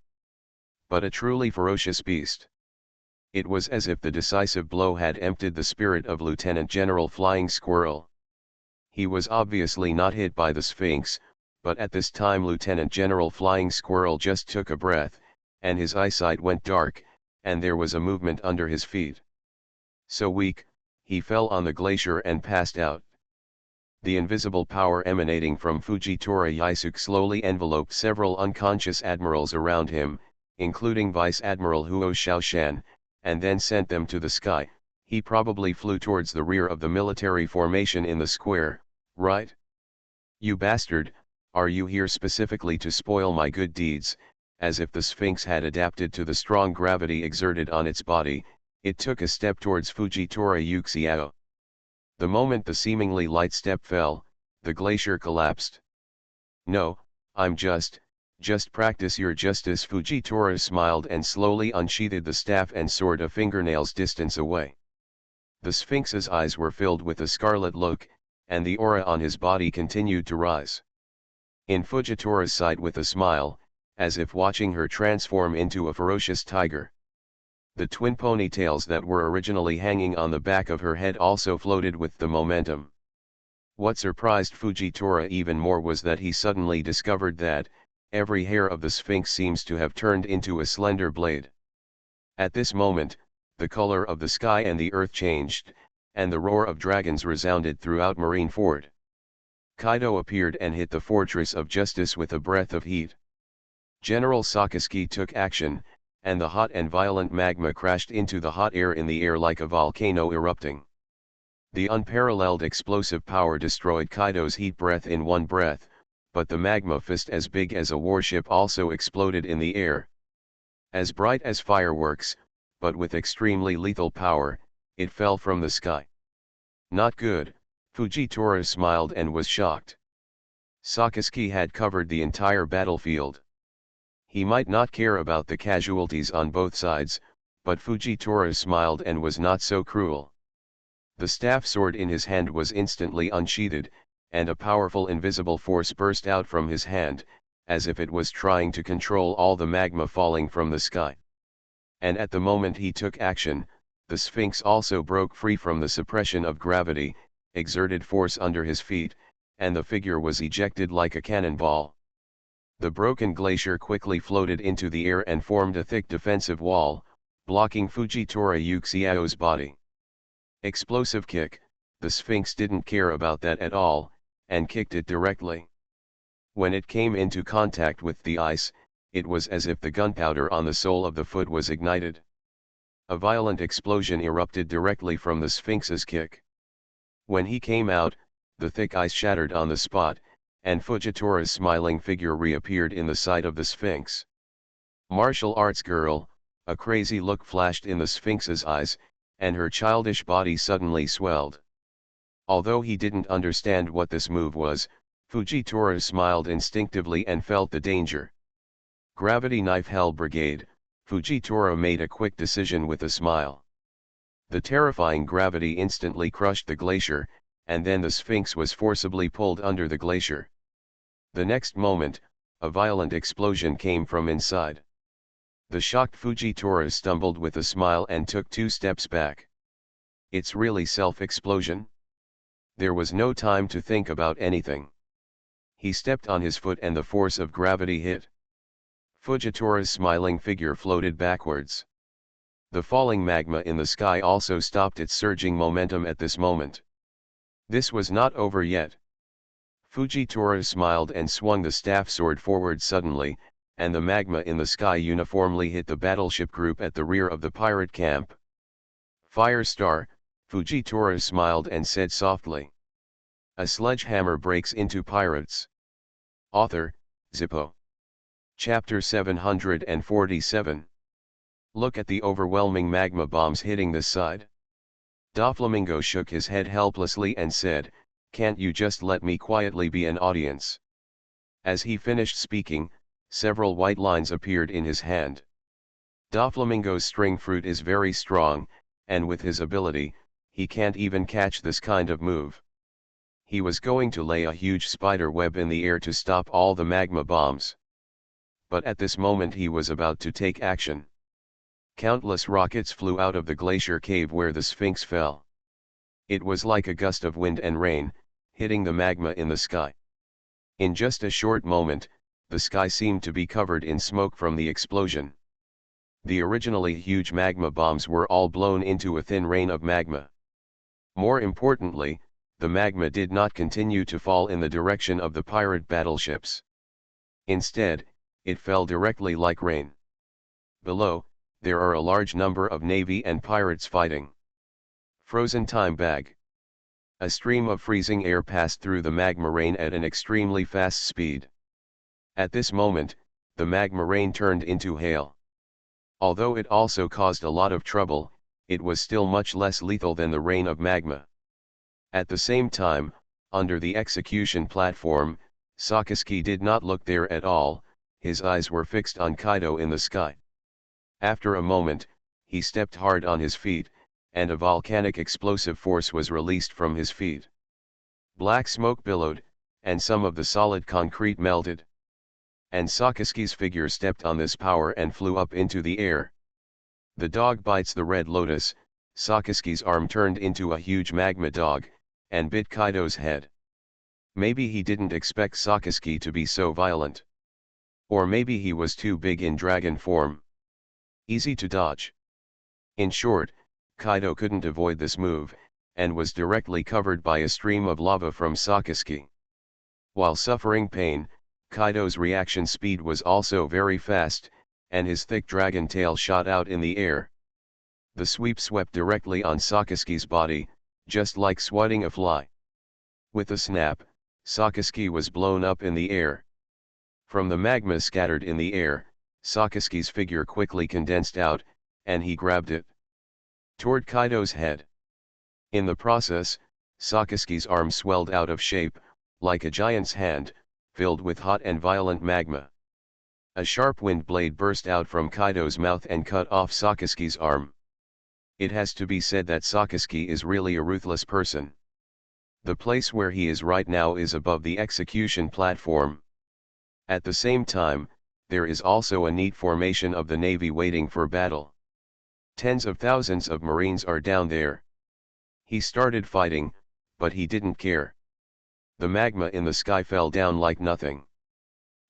Speaker 1: But a truly ferocious beast. It was as if the decisive blow had emptied the spirit of Lieutenant General Flying Squirrel. He was obviously not hit by the Sphinx, but at this time Lieutenant General Flying Squirrel just took a breath, and his eyesight went dark, and there was a movement under his feet. So weak, he fell on the glacier and passed out. The invisible power emanating from Fujitora Yaisuke slowly enveloped several unconscious admirals around him, including Vice Admiral Huo Xiaoshan, and then sent them to the sky. He probably flew towards the rear of the military formation in the square, right? You bastard, are you here specifically to spoil my good deeds? As if the Sphinx had adapted to the strong gravity exerted on its body, it took a step towards Fujitora Yuxiao. The moment the seemingly light step fell, the glacier collapsed. No, I'm just practice your justice. Fujitora smiled and slowly unsheathed the staff and sword a fingernail's distance away. The Sphinx's eyes were filled with a scarlet look, and the aura on his body continued to rise. In Fujitora's sight with a smile, as if watching her transform into a ferocious tiger. The twin ponytails that were originally hanging on the back of her head also floated with the momentum. What surprised Fujitora even more was that he suddenly discovered that, every hair of the Sphinx seems to have turned into a slender blade. At this moment, the color of the sky and the earth changed, and the roar of dragons resounded throughout Marineford. Kaido appeared and hit the Fortress of Justice with a breath of heat. General Sakazuki took action, and the hot and violent magma crashed into the hot air in the air like a volcano erupting. The unparalleled explosive power destroyed Kaido's heat breath in one breath, but the magma fist as big as a warship also exploded in the air. As bright as fireworks, but with extremely lethal power, it fell from the sky. Not good, Fujitora smiled and was shocked. Sakazuki had covered the entire battlefield. He might not care about the casualties on both sides, but Fujitora smiled and was not so cruel. The staff sword in his hand was instantly unsheathed, and a powerful invisible force burst out from his hand, as if it was trying to control all the magma falling from the sky. And at the moment he took action, the Sphinx also broke free from the suppression of gravity, exerted force under his feet, and the figure was ejected like a cannonball. The broken glacier quickly floated into the air and formed a thick defensive wall, blocking Fujitora Uxiao's body. Explosive kick, the Sphinx didn't care about that at all, and kicked it directly. When it came into contact with the ice, it was as if the gunpowder on the sole of the foot was ignited. A violent explosion erupted directly from the Sphinx's kick. When he came out, the thick ice shattered on the spot, and Fujitora's smiling figure reappeared in the sight of the Sphinx. Martial arts girl, a crazy look flashed in the Sphinx's eyes, and her childish body suddenly swelled. Although he didn't understand what this move was, Fujitora smiled instinctively and felt the danger. Gravity Knife Hell Brigade, Fujitora made a quick decision with a smile. The terrifying gravity instantly crushed the glacier, and then the Sphinx was forcibly pulled under the glacier. The next moment, a violent explosion came from inside. The shocked Fujitora stumbled with a smile and took 2 steps back. It's really self-explosion? There was no time to think about anything. He stepped on his foot and the force of gravity hit. Fujitora's smiling figure floated backwards. The falling magma in the sky also stopped its surging momentum at this moment. This was not over yet. Fujitora smiled and swung the staff sword forward suddenly, and the magma in the sky uniformly hit the battleship group at the rear of the pirate camp. Fire Star, Fujitora smiled and said softly. A sledgehammer breaks into pirates. Author, Zippo. Chapter 747. Look at the overwhelming magma bombs hitting this side. Doflamingo shook his head helplessly and said, "Can't you just let me quietly be an audience?" As he finished speaking, several white lines appeared in his hand. Doflamingo's string fruit is very strong, and with his ability, he can't even catch this kind of move. He was going to lay a huge spider web in the air to stop all the magma bombs. But at this moment he was about to take action. Countless rockets flew out of the glacier cave where the Sphinx fell. It was like a gust of wind and rain, hitting the magma in the sky. In just a short moment, the sky seemed to be covered in smoke from the explosion. The originally huge magma bombs were all blown into a thin rain of magma. More importantly, the magma did not continue to fall in the direction of the pirate battleships. Instead, it fell directly like rain. Below, there are a large number of navy and pirates fighting. Frozen time bag. A stream of freezing air passed through the magma rain at an extremely fast speed. At this moment, the magma rain turned into hail. Although it also caused a lot of trouble, it was still much less lethal than the rain of magma. At the same time, under the execution platform, Sakazuki did not look there at all, his eyes were fixed on Kaido in the sky. After a moment, he stepped hard on his feet, and a volcanic explosive force was released from his feet. Black smoke billowed, and some of the solid concrete melted. And Sakazuki's figure stepped on this power and flew up into the air. The dog bites the red lotus. Sakazuki's arm turned into a huge magma dog, and bit Kaido's head. Maybe he didn't expect Sakazuki to be so violent. Or maybe he was too big in dragon form. Easy to dodge. In short, Kaido couldn't avoid this move, and was directly covered by a stream of lava from Sakazuki. While suffering pain, Kaido's reaction speed was also very fast, and his thick dragon tail shot out in the air. The sweep swept directly on Sakazuki's body, just like swatting a fly. With a snap, Sakazuki was blown up in the air. From the magma scattered in the air, Sakazuki's figure quickly condensed out, and he grabbed it toward Kaido's head. In the process, Sakazuki's arm swelled out of shape, like a giant's hand, filled with hot and violent magma. A sharp wind blade burst out from Kaido's mouth and cut off Sakazuki's arm. It has to be said that Sakazuki is really a ruthless person. The place where he is right now is above the execution platform. At the same time, there is also a neat formation of the navy waiting for battle. Tens of thousands of Marines are down there. He started fighting, but he didn't care. The magma in the sky fell down like nothing.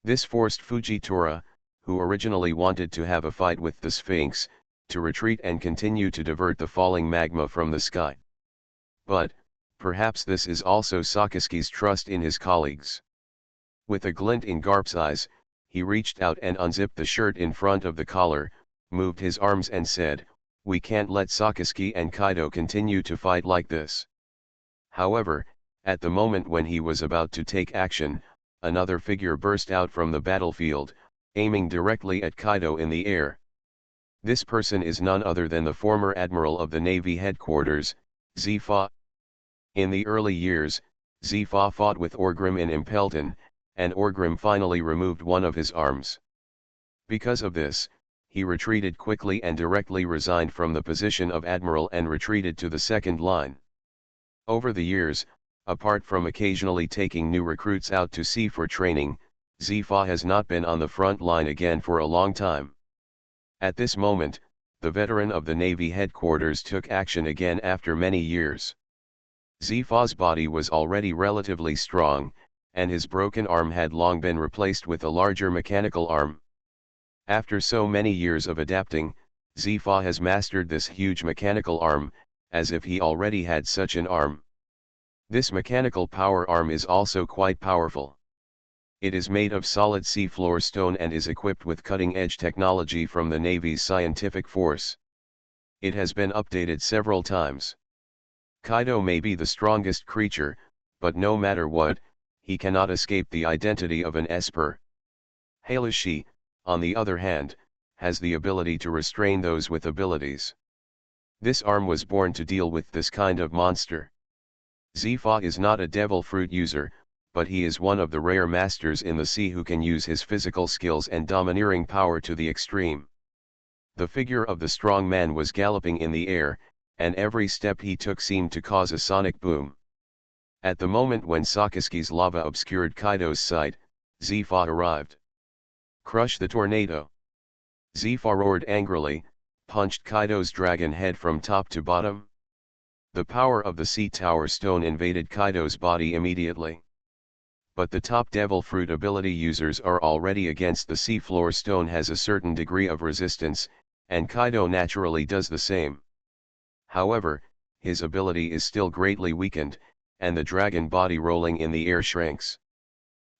Speaker 1: This forced Fujitora, who originally wanted to have a fight with the Sphinx, to retreat and continue to divert the falling magma from the sky. But, perhaps this is also Sakazuki's trust in his colleagues. With a glint in Garp's eyes, he reached out and unzipped the shirt in front of the collar, moved his arms and said, "We can't let Sakazuki and Kaido continue to fight like this." However, at the moment when he was about to take action, another figure burst out from the battlefield, aiming directly at Kaido in the air. This person is none other than the former admiral of the Navy headquarters, Sci-fi. In the early years, Sci-fi fought with Orgrim in Impelton, and Orgrim finally removed one of his arms. Because of this, he retreated quickly and directly resigned from the position of admiral and retreated to the second line. Over the years, apart from occasionally taking new recruits out to sea for training, Sci-fi has not been on the front line again for a long time. At this moment, the veteran of the Navy headquarters took action again after many years. Sci-fi's body was already relatively strong, and his broken arm had long been replaced with a larger mechanical arm. After so many years of adapting, Sci-fi has mastered this huge mechanical arm, as if he already had such an arm. This mechanical power arm is also quite powerful. It is made of solid seafloor stone and is equipped with cutting-edge technology from the Navy's scientific force. It has been updated several times. Kaido may be the strongest creature, but no matter what, he cannot escape the identity of an Esper. Hayashi, on the other hand, has the ability to restrain those with abilities. This arm was born to deal with this kind of monster. Sci-fi is not a devil fruit user, but he is one of the rare masters in the sea who can use his physical skills and domineering power to the extreme. The figure of the strong man was galloping in the air, and every step he took seemed to cause a sonic boom. At the moment when Sakazuki's lava obscured Kaido's sight, Sci-fi arrived. "Crush the tornado!" Sci-fi roared angrily, punched Kaido's dragon head from top to bottom. The power of the sea tower stone invaded Kaido's body immediately. But the top devil fruit ability users are already against the seafloor stone has a certain degree of resistance, and Kaido naturally does the same. However, his ability is still greatly weakened, and the dragon body rolling in the air shrinks.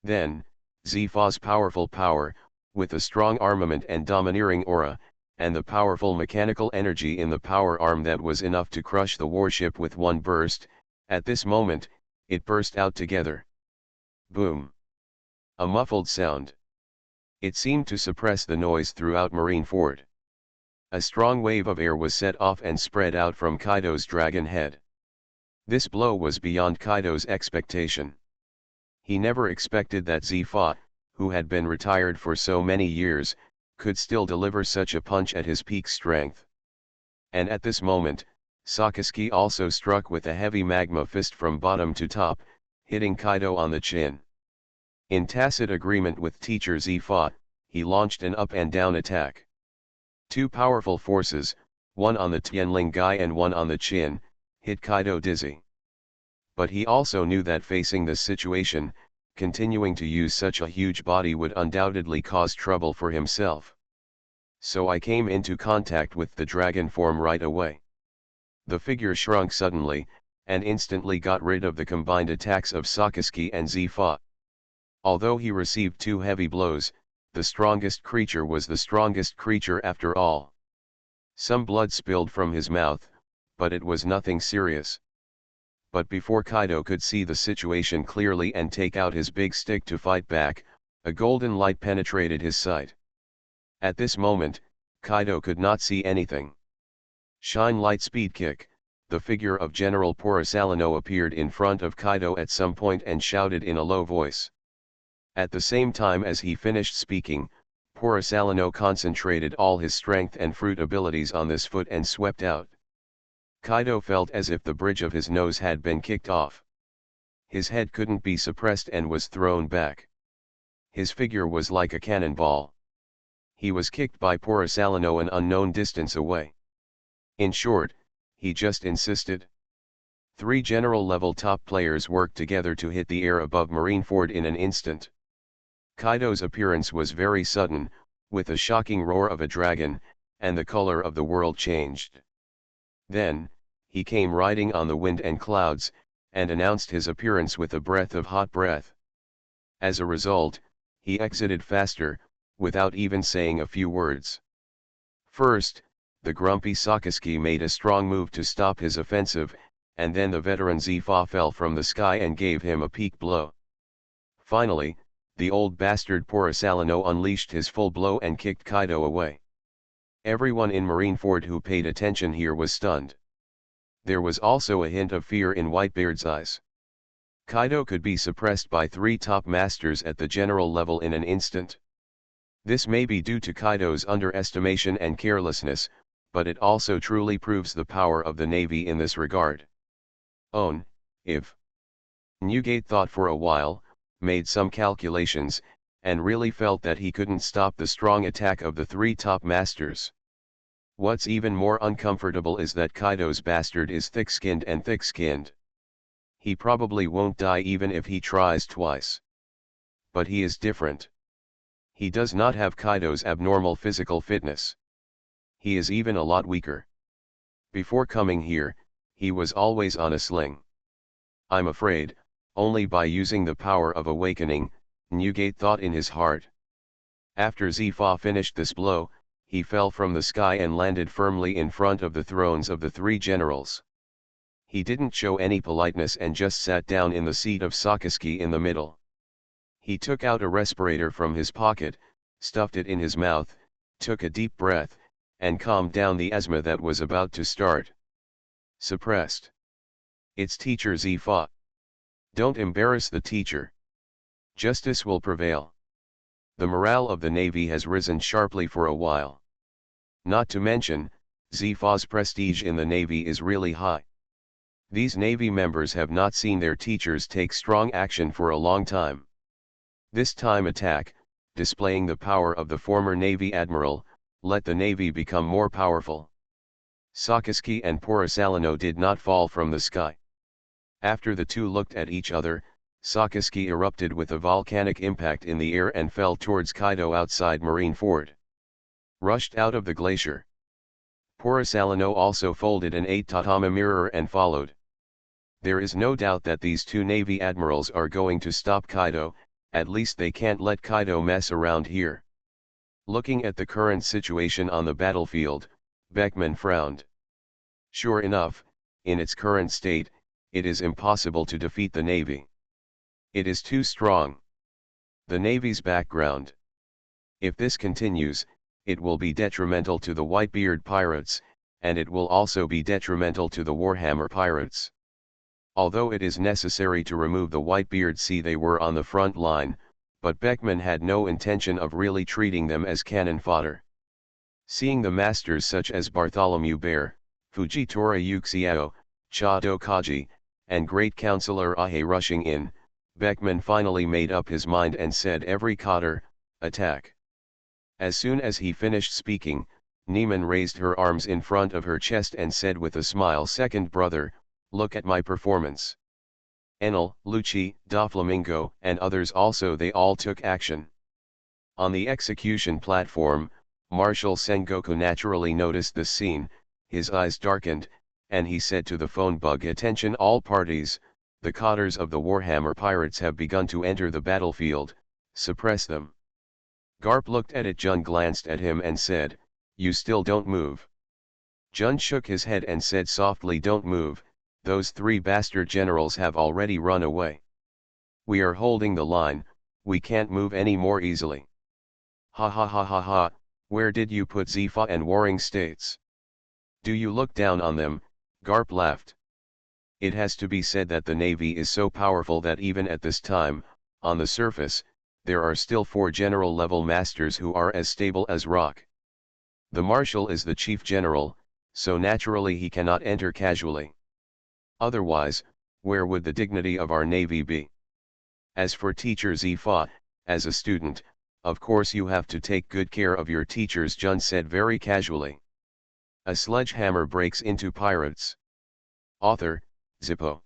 Speaker 1: Then, Sci-fi's powerful power, with a strong armament and domineering aura, and the powerful mechanical energy in the power arm that was enough to crush the warship with one burst, at this moment, it burst out together. Boom! A muffled sound. It seemed to suppress the noise throughout Marineford. A strong wave of air was set off and spread out from Kaido's dragon head. This blow was beyond Kaido's expectation. He never expected that Sci-fi, who had been retired for so many years, could still deliver such a punch at his peak strength. And at this moment, Sakazuki also struck with a heavy magma fist from bottom to top, hitting Kaido on the chin. In tacit agreement with teacher Sci-fi, he launched an up and down attack. Two powerful forces, one on the Tianling Gai and one on the chin, hit Kaido dizzy. But he also knew that facing this situation, continuing to use such a huge body would undoubtedly cause trouble for himself. So I came into contact with the dragon form right away. The figure shrunk suddenly, and instantly got rid of the combined attacks of Sakaski and Zifa. Although he received 2 heavy blows, the strongest creature was the strongest creature after all. Some blood spilled from his mouth, but it was nothing serious. But before Kaido could see the situation clearly and take out his big stick to fight back, a golden light penetrated his sight. At this moment, Kaido could not see anything. Shine light speed kick, the figure of General Porosalino appeared in front of Kaido at some point and shouted in a low voice. At the same time as he finished speaking, Porosalino concentrated all his strength and fruit abilities on this foot and swept out. Kaido felt as if the bridge of his nose had been kicked off. His head couldn't be suppressed and was thrown back. His figure was like a cannonball. He was kicked by Porosalino an unknown distance away. In short, he just insisted. 3 general-level top players worked together to hit the air above Marineford in an instant. Kaido's appearance was very sudden, with a shocking roar of a dragon, and the color of the world changed. Then, he came riding on the wind and clouds, and announced his appearance with a breath of hot breath. As a result, he exited faster, without even saying a few words. First, the grumpy Sakaski made a strong move to stop his offensive, and then the veteran Zifa fell from the sky and gave him a peak blow. Finally, the old bastard Porosalino unleashed his full blow and kicked Kaido away. Everyone in Marineford who paid attention here was stunned. There was also a hint of fear in Whitebeard's eyes. Kaido could be suppressed by 3 top masters at the general level in an instant. This may be due to Kaido's underestimation and carelessness, but it also truly proves the power of the Navy in this regard. If Newgate thought for a while, made some calculations, and really felt that he couldn't stop the strong attack of the 3 top masters. What's even more uncomfortable is that Kaido's bastard is thick-skinned and thick-skinned. He probably won't die even if he tries twice. But he is different. He does not have Kaido's abnormal physical fitness. He is even a lot weaker. Before coming here, he was always on a sling. I'm afraid, only by using the power of awakening, Newgate thought in his heart. After Zifa finished this blow, he fell from the sky and landed firmly in front of the thrones of the 3 generals. He didn't show any politeness and just sat down in the seat of Sakaski in the middle. He took out a respirator from his pocket, stuffed it in his mouth, took a deep breath, and calmed down the asthma that was about to start. Suppressed. It's teacher Zifa. Don't embarrass the teacher. Justice will prevail. The morale of the Navy has risen sharply for a while. Not to mention, Zifa's prestige in the Navy is really high. These Navy members have not seen their teachers take strong action for a long time. This time attack, displaying the power of the former Navy admiral, let the Navy become more powerful. Sakaski and Porosalino did not fall from the sky. After the two looked at each other, Sakaski erupted with a volcanic impact in the air and fell towards Kaido outside Marineford. Rushed out of the glacier. Porosalino also folded an 8-tatami mirror and followed. There is no doubt that these 2 Navy admirals are going to stop Kaido, at least they can't let Kaido mess around here. Looking at the current situation on the battlefield, Beckman frowned. Sure enough, in its current state, it is impossible to defeat the Navy. It is too strong. The Navy's background. If this continues, it will be detrimental to the Whitebeard pirates, and it will also be detrimental to the Warhammer pirates. Although it is necessary to remove the Whitebeard, see they were on the front line, but Beckman had no intention of really treating them as cannon fodder. Seeing the masters such as Bartholomew Bear, Fujitora Uxiao, Chado Kaji, and Great Counselor Ahe rushing in, Beckman finally made up his mind and said, "Every cotter, attack." As soon as he finished speaking, Neiman raised her arms in front of her chest and said with a smile, "Second brother, look at my performance." Enel, Lucci, Doflamingo, and others also they all took action. On the execution platform, Marshal Sengoku naturally noticed the scene, his eyes darkened, and he said to the phone bug, "Attention all parties, the cotters of the Warhammer pirates have begun to enter the battlefield, suppress them." Garp looked at it. Jun glanced at him and said, "You still don't move." Jun shook his head and said softly, "Don't move, those three bastard generals have already run away. We are holding the line, we can't move any more easily." "Ha ha ha ha ha, where did you put Zifa and Warring States? Do you look down on them?" Garp laughed. It has to be said that the Navy is so powerful that even at this time, on the surface, there are still 4 general-level masters who are as stable as rock. The Marshal is the Chief General, so naturally he cannot enter casually. Otherwise, where would the dignity of our Navy be? As for Teacher Zifa, as a student, of course you have to take good care of your teachers, Jun said very casually. A sledgehammer breaks into pirates. Author, Zippo.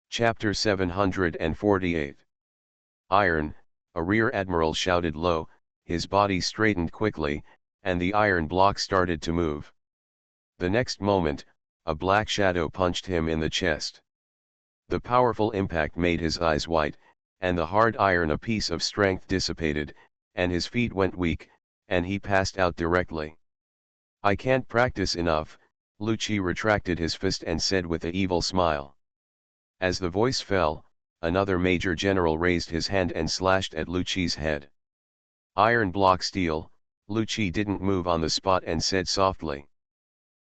Speaker 1: Chapter 748. Iron, a rear admiral shouted low, his body straightened quickly, and the iron block started to move. The next moment, a black shadow punched him in the chest. The powerful impact made his eyes white, and the hard iron a piece of strength dissipated, and his feet went weak, and he passed out directly. "I can't practice enough," Lucci retracted his fist and said with an evil smile. As the voice fell, another major general raised his hand and slashed at Lucci's head. "Iron block steel," Lucci didn't move on the spot and said softly.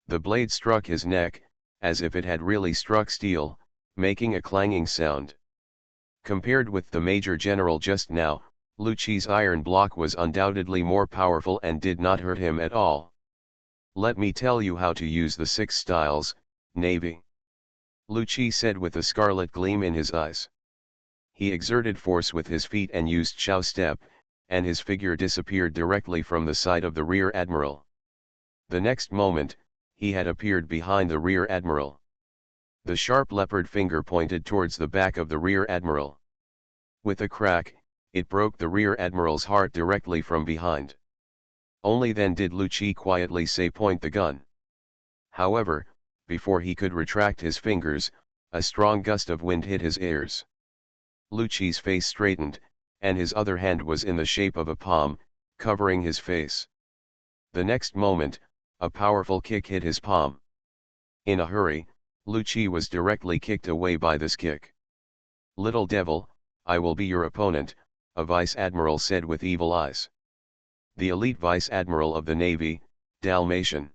Speaker 1: The blade struck his neck, as if it had really struck steel, making a clanging sound. Compared with the major general just now, Lucci's iron block was undoubtedly more powerful and did not hurt him at all. "Let me tell you how to use the 6 styles, Navy," Lucci said with a scarlet gleam in his eyes. He exerted force with his feet and used chow step, and his figure disappeared directly from the side of the rear admiral. The next moment, he had appeared behind the rear admiral. The sharp leopard finger pointed towards the back of the rear admiral. With a crack, it broke the rear admiral's heart directly from behind. Only then did Lucci quietly say, "Point the gun." However, before he could retract his fingers, a strong gust of wind hit his ears. Lucci's face straightened, and his other hand was in the shape of a palm, covering his face. The next moment, a powerful kick hit his palm. In a hurry, Lucci was directly kicked away by this kick. "Little devil, I will be your opponent," a vice admiral said with evil eyes. The elite vice admiral of the Navy, Dalmatian.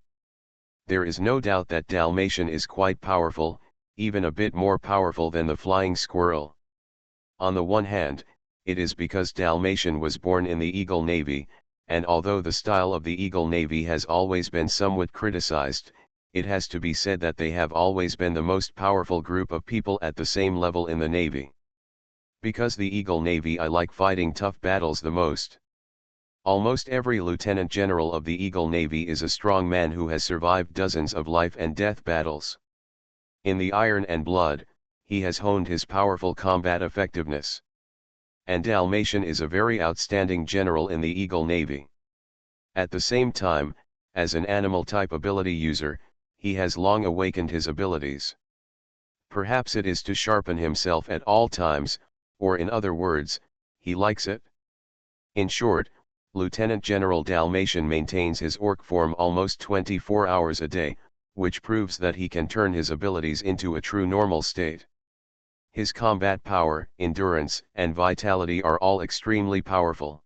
Speaker 1: There is no doubt that Dalmatian is quite powerful, even a bit more powerful than the flying squirrel. On the one hand, it is because Dalmatian was born in the Eagle Navy, and although the style of the Eagle Navy has always been somewhat criticized, it has to be said that they have always been the most powerful group of people at the same level in the Navy. Because the Eagle Navy I like fighting tough battles the most. Almost every lieutenant general of the Eagle Navy is a strong man who has survived dozens of life and death battles. In the Iron and Blood, he has honed his powerful combat effectiveness. And Dalmatian is a very outstanding general in the Eagle Navy. At the same time, as an animal-type ability user, he has long awakened his abilities. Perhaps it is to sharpen himself at all times, or in other words, he likes it. In short, Lieutenant General Dalmatian maintains his orc form almost 24 hours a day, which proves that he can turn his abilities into a true normal state. His combat power, endurance, and vitality are all extremely powerful.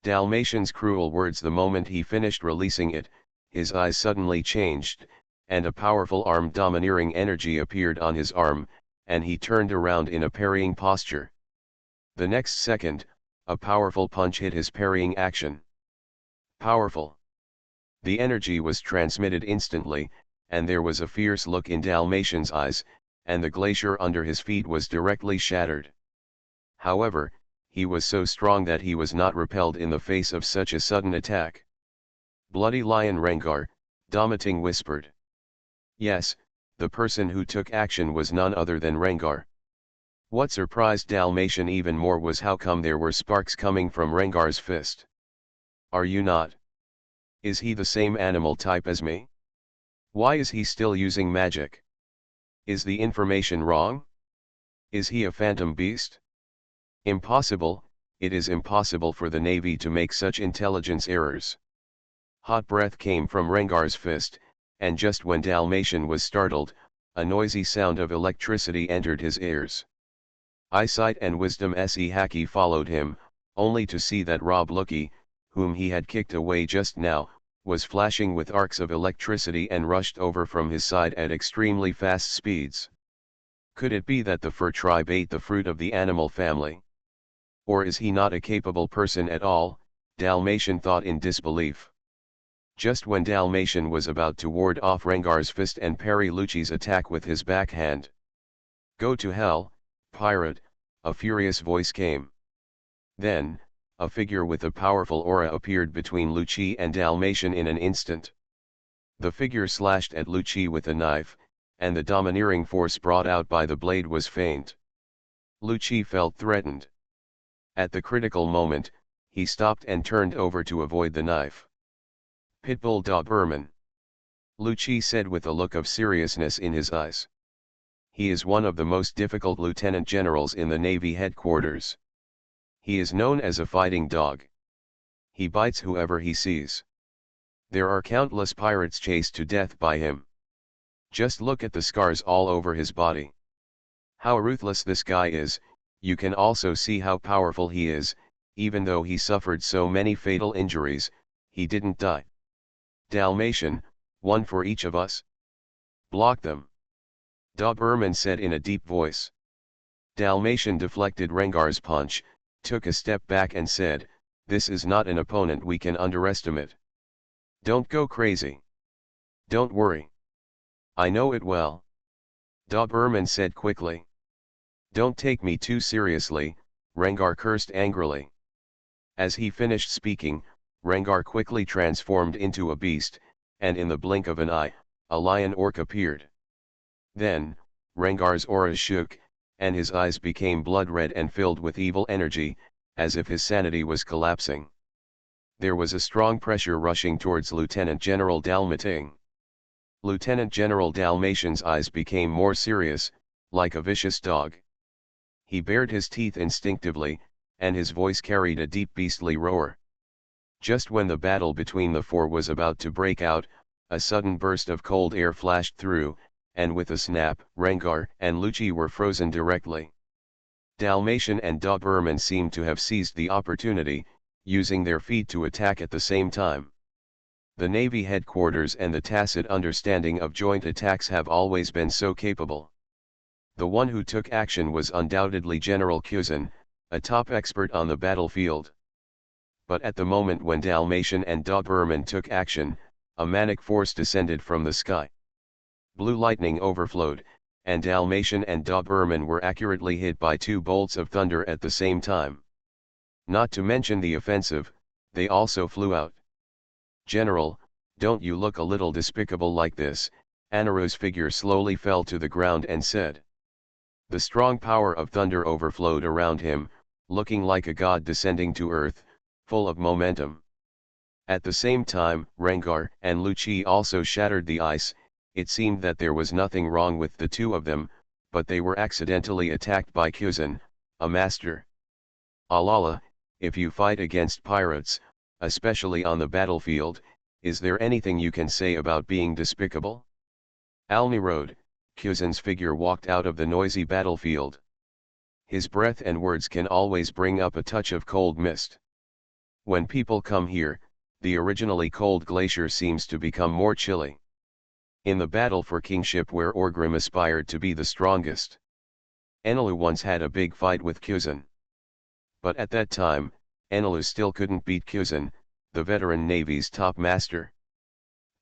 Speaker 1: Dalmatian's cruel words: the moment he finished releasing it, his eyes suddenly changed, and a powerful domineering energy appeared on his arm, and he turned around in a parrying posture. The next second, a powerful punch hit his parrying action. Powerful. The energy was transmitted instantly, and there was a fierce look in Dalmatian's eyes, and the glacier under his feet was directly shattered. However, he was so strong that he was not repelled in the face of such a sudden attack. "Bloody lion Rengar," Domiting whispered. Yes, the person who took action was none other than Rengar. What surprised Dalmatian even more was how come there were sparks coming from Rengar's fist. Are you not? Is he the same animal type as me? Why is he still using magic? Is the information wrong? Is he a phantom beast? Impossible, it is impossible for the Navy to make such intelligence errors. Hot breath came from Rengar's fist, and just when Dalmatian was startled, a noisy sound of electricity entered his ears. Eyesight and wisdom se Haki followed him, only to see that Rob Lookie, whom he had kicked away just now, was flashing with arcs of electricity and rushed over from his side at extremely fast speeds. Could it be that the fur tribe ate the fruit of the animal family? Or is he not a capable person at all? Dalmatian thought in disbelief. Just when Dalmatian was about to ward off Rengar's fist and parry Luci's attack with his backhand. Go to hell, pirate, a furious voice came. Then, a figure with a powerful aura appeared between Luci and Dalmatian in an instant. The figure slashed at Luci with a knife, and the domineering force brought out by the blade was faint. Luci felt threatened. At the critical moment, he stopped and turned over to avoid the knife. Pitbull Doberman. Luci said with a look of seriousness in his eyes. He is one of the most difficult lieutenant generals in the Navy headquarters. He is known as a fighting dog. He bites whoever he sees. There are countless pirates chased to death by him. Just look at the scars all over his body. How ruthless this guy is. You can also see how powerful he is. Even though he suffered so many fatal injuries, he didn't die. Dalmatian, one for each of us. Block them. Doberman said in a deep voice. Dalmatian deflected Rengar's punch, took a step back and said, "This is not an opponent we can underestimate. Don't go crazy. Don't worry. I know it well." Doberman said quickly. "Don't take me too seriously," Rengar cursed angrily. As he finished speaking, Rengar quickly transformed into a beast, and in the blink of an eye, a lion orc appeared. Then, Rengar's aura shook, and his eyes became blood-red and filled with evil energy, as if his sanity was collapsing. There was a strong pressure rushing towards Lieutenant General Dalmatian. Lieutenant General Dalmatian's eyes became more serious, like a vicious dog. He bared his teeth instinctively, and his voice carried a deep beastly roar. Just when the battle between the four was about to break out, a sudden burst of cold air flashed through, and with a snap, Rengar and Luci were frozen directly. Dalmatian and Doberman seemed to have seized the opportunity, using their feet to attack at the same time. The Navy headquarters and the tacit understanding of joint attacks have always been so capable. The one who took action was undoubtedly General Kuzan, a top expert on the battlefield. But at the moment when Dalmatian and Doberman took action, a manic force descended from the sky. Blue lightning overflowed, and Dalmatian and Doberman were accurately hit by two bolts of thunder at the same time. Not to mention the offensive, they also flew out. "General, don't you look a little despicable like this?" Anaru's figure slowly fell to the ground and said. The strong power of thunder overflowed around him, looking like a god descending to earth, full of momentum. At the same time, Rengar and Luci also shattered the ice. It seemed that there was nothing wrong with the two of them, but they were accidentally attacked by Kuzan, a master. Alala, if you fight against pirates, especially on the battlefield, is there anything you can say about being despicable? Almirode, Kuzan's figure walked out of the noisy battlefield. His breath and words can always bring up a touch of cold mist. When people come here, the originally cold glacier seems to become more chilly. In the battle for kingship where Orgrim aspired to be the strongest, Enelu once had a big fight with Kuzan. But at that time, Enelu still couldn't beat Kuzan, the veteran Navy's top master.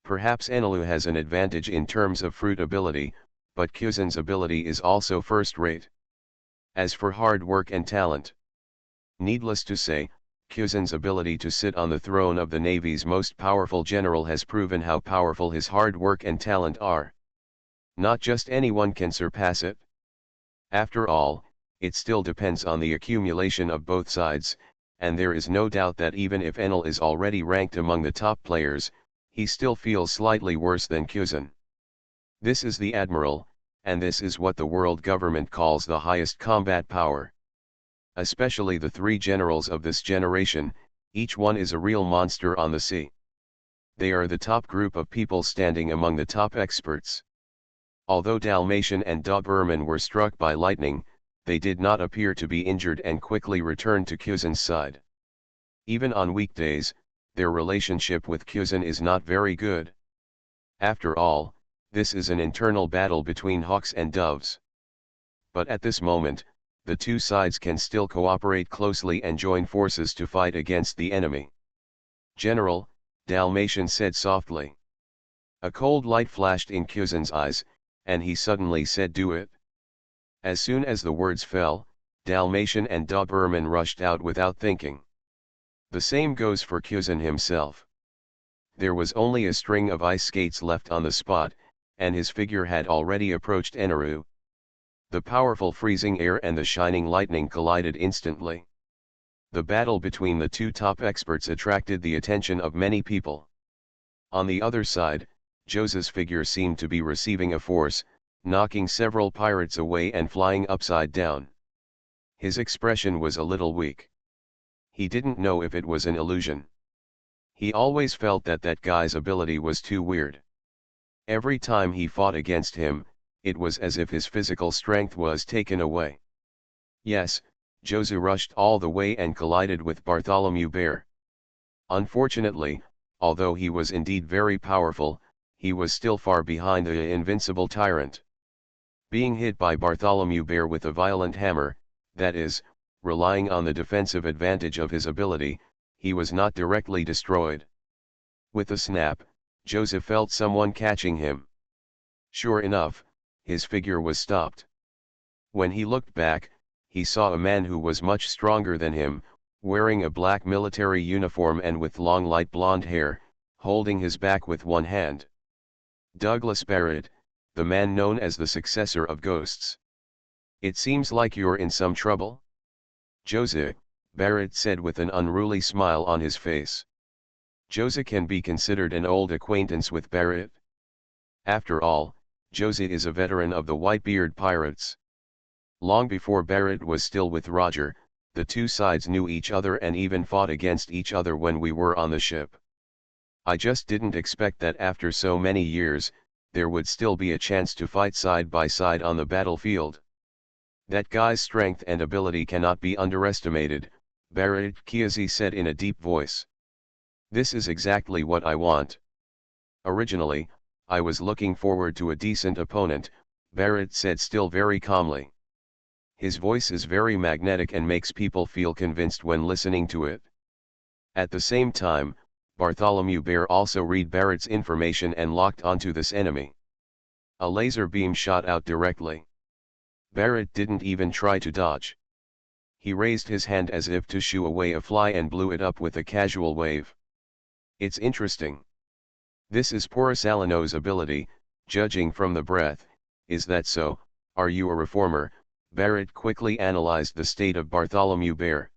Speaker 1: Perhaps Enelu has an advantage in terms of fruit ability, but Kuzan's ability is also first-rate. As for hard work and talent, needless to say, Kuzan's ability to sit on the throne of the Navy's most powerful general has proven how powerful his hard work and talent are. Not just anyone can surpass it. After all, it still depends on the accumulation of both sides, and there is no doubt that even if Enel is already ranked among the top players, he still feels slightly worse than Kuzin. This is the Admiral, and this is what the world government calls the highest combat power. Especially the three generals of this generation, each one is a real monster on the sea. They are the top group of people standing among the top experts. Although Dalmatian and Doberman were struck by lightning, they did not appear to be injured and quickly returned to Kuzin's side. Even on weekdays, their relationship with Kuzin is not very good. After all, this is an internal battle between hawks and doves. But at this moment, the two sides can still cooperate closely and join forces to fight against the enemy. "General," Dalmatian said softly. A cold light flashed in Kuzin's eyes, and he suddenly said, "Do it." As soon as the words fell, Dalmatian and Doberman rushed out without thinking. The same goes for Kuzin himself. There was only a string of ice skates left on the spot, and his figure had already approached Eneru. The powerful freezing air and the shining lightning collided instantly. The battle between the two top experts attracted the attention of many people. On the other side, Jose's figure seemed to be receiving a force, knocking several pirates away and flying upside down. His expression was a little weak. He didn't know if it was an illusion. He always felt that that guy's ability was too weird. Every time he fought against him, it was as if his physical strength was taken away. Yes, Jose rushed all the way and collided with Bartholomew Bear. Unfortunately, although he was indeed very powerful, he was still far behind the invincible tyrant. Being hit by Bartholomew Bear with a violent hammer, that is, relying on the defensive advantage of his ability, he was not directly destroyed. With a snap, Joseph felt someone catching him. Sure enough, his figure was stopped. When he looked back, he saw a man who was much stronger than him, wearing a black military uniform and with long light blonde hair, holding his back with one hand. Douglas Barrett, the man known as the successor of Ghosts. "It seems like you're in some trouble?" "Jose," Barrett said with an unruly smile on his face. Jose can be considered an old acquaintance with Barrett. After all, Jose is a veteran of the Whitebeard Pirates. Long before Barrett was still with Roger, the two sides knew each other and even fought against each other when we were on the ship. I just didn't expect that after so many years, there would still be a chance to fight side by side on the battlefield. That guy's strength and ability cannot be underestimated, Barrett Kiyoshi said in a deep voice. "This is exactly what I want. Originally, I was looking forward to a decent opponent," Barrett said still very calmly. His voice is very magnetic and makes people feel convinced when listening to it. At the same time, Bartholomew Bear also read Barrett's information and locked onto this enemy. A laser beam shot out directly. Barrett didn't even try to dodge. He raised his hand as if to shoo away a fly and blew it up with a casual wave. "It's interesting. This is Porisalino's ability, judging from the breath. Is that so? Are you a reformer?" Barrett quickly analyzed the state of Bartholomew Bear.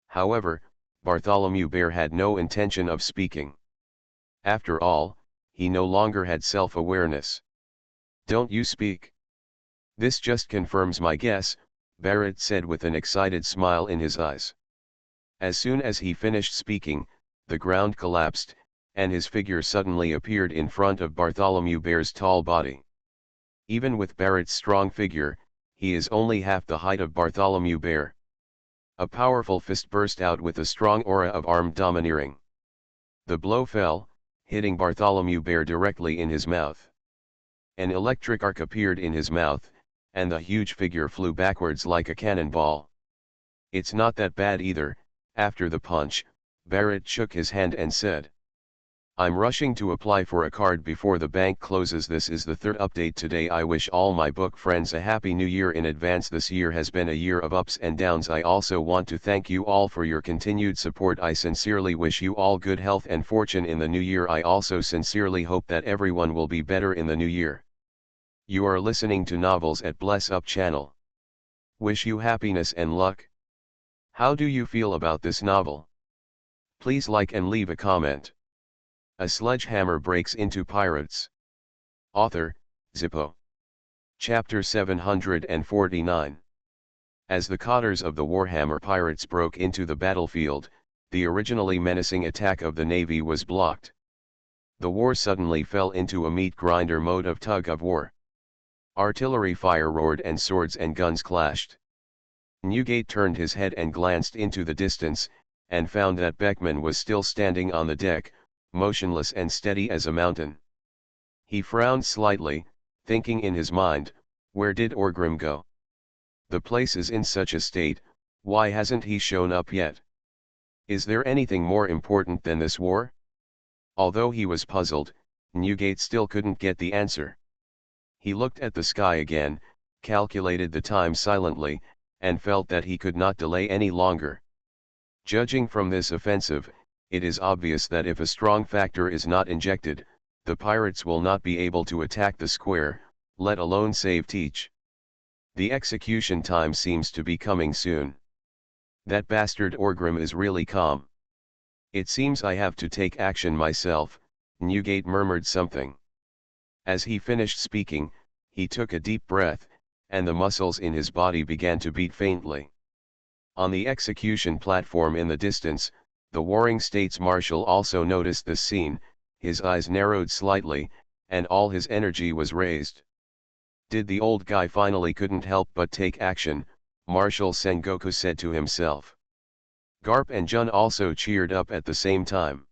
Speaker 1: However, Bartholomew Bear had no intention of speaking. After all, he no longer had self-awareness. "Don't you speak?" "This just confirms my guess," Barrett said with an excited smile in his eyes. As soon as he finished speaking, the ground collapsed, and his figure suddenly appeared in front of Bartholomew Bear's tall body. Even with Barrett's strong figure, he is only half the height of Bartholomew Bear. A powerful fist burst out with a strong aura of armed domineering. The blow fell, hitting Bartholomew Bear directly in his mouth. An electric arc appeared in his mouth, and the huge figure flew backwards like a cannonball. "It's not that bad either." After the punch, Barrett shook his hand and said, "I'm rushing to apply for a card before the bank closes. This is the third update today. I wish all my book friends a happy new year in advance. This year has been a year of ups and downs. I also want to thank you all for your continued support. I sincerely wish you all good health and fortune in the new year. I also sincerely hope that everyone will be better in the new year. You are listening to Novels at Bless Up channel. Wish you happiness and luck. How do you feel about this novel? Please like and leave a comment. A sledgehammer breaks into pirates. Author, Zippo. Chapter 749. As the cotters of the Warhammer pirates broke into the battlefield, the originally menacing attack of the Navy was blocked. The war suddenly fell into a meat-grinder mode of tug-of-war. Artillery fire roared and swords and guns clashed. Newgate turned his head and glanced into the distance, and found that Beckman was still standing on the deck, motionless and steady as a mountain. He frowned slightly, thinking in his mind, where did Orgrim go? The place is in such a state, why hasn't he shown up yet? Is there anything more important than this war? Although he was puzzled, Newgate still couldn't get the answer. He looked at the sky again, calculated the time silently, and felt that he could not delay any longer. Judging from this offensive, it is obvious that if a strong factor is not injected, the pirates will not be able to attack the square, let alone save Teach. The execution time seems to be coming soon. That bastard Orgrim is really calm. It seems I have to take action myself, Newgate murmured something. As he finished speaking, he took a deep breath, and the muscles in his body began to beat faintly. On the execution platform in the distance, the warring States Marshal also noticed this scene, his eyes narrowed slightly, and all his energy was raised. Did the old guy finally couldn't help but take action, Marshal Sengoku said to himself. Garp and Jun also cheered up at the same time.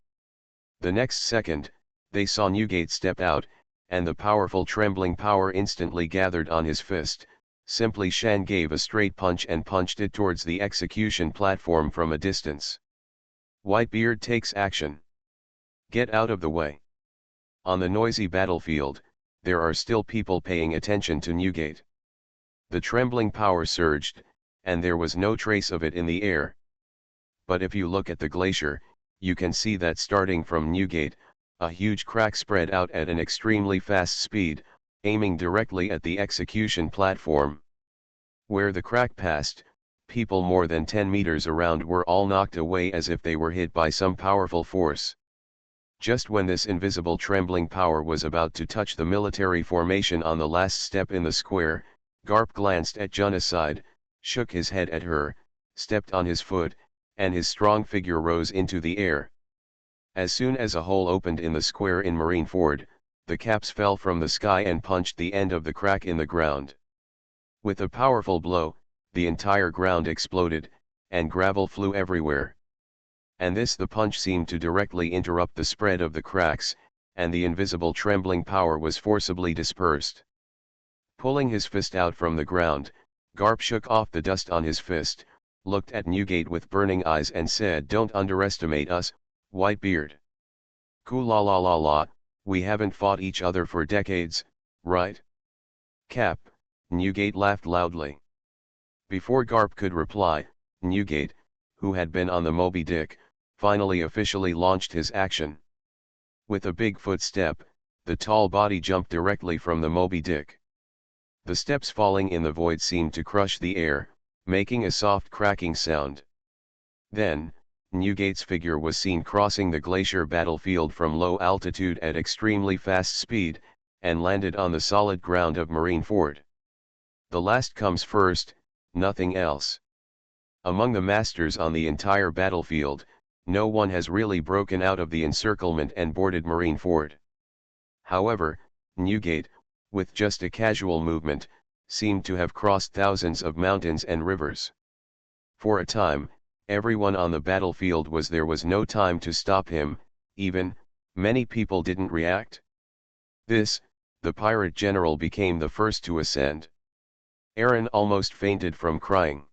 Speaker 1: The next second, they saw Newgate step out, and the powerful trembling power instantly gathered on his fist. Simply Shan gave a straight punch and punched it towards the execution platform from a distance. Whitebeard takes action. Get out of the way. On the noisy battlefield, there are still people paying attention to Newgate. The trembling power surged, and there was no trace of it in the air. But if you look at the glacier, you can see that starting from Newgate, a huge crack spread out at an extremely fast speed, aiming directly at the execution platform. Where the crack passed, people more than 10 meters around were all knocked away as if they were hit by some powerful force. Just when this invisible trembling power was about to touch the military formation on the last step in the square, Garp glanced at Jun aside, shook his head at her, stepped on his foot, and his strong figure rose into the air. As soon as a hole opened in the square in Marineford, the caps fell from the sky and punched the end of the crack in the ground. With a powerful blow, the entire ground exploded, and gravel flew everywhere. And the punch seemed to directly interrupt the spread of the cracks, and the invisible trembling power was forcibly dispersed. Pulling his fist out from the ground, Garp shook off the dust on his fist, looked at Newgate with burning eyes and said, "Don't underestimate us, Whitebeard. Cool-la-la-la-la, we haven't fought each other for decades, right?" Cap, Newgate laughed loudly. Before Garp could reply, Newgate, who had been on the Moby Dick, finally officially launched his action. With a big footstep, the tall body jumped directly from the Moby Dick. The steps falling in the void seemed to crush the air, making a soft cracking sound. Then, Newgate's figure was seen crossing the glacier battlefield from low altitude at extremely fast speed, and landed on the solid ground of Marineford. The last comes first, nothing else. Among the masters on the entire battlefield, no one has really broken out of the encirclement and boarded Marineford. However, Newgate, with just a casual movement, seemed to have crossed thousands of mountains and rivers. For a time, everyone on the battlefield there was no time to stop him, many people didn't react. The pirate general became the first to ascend. Aaron almost fainted from crying.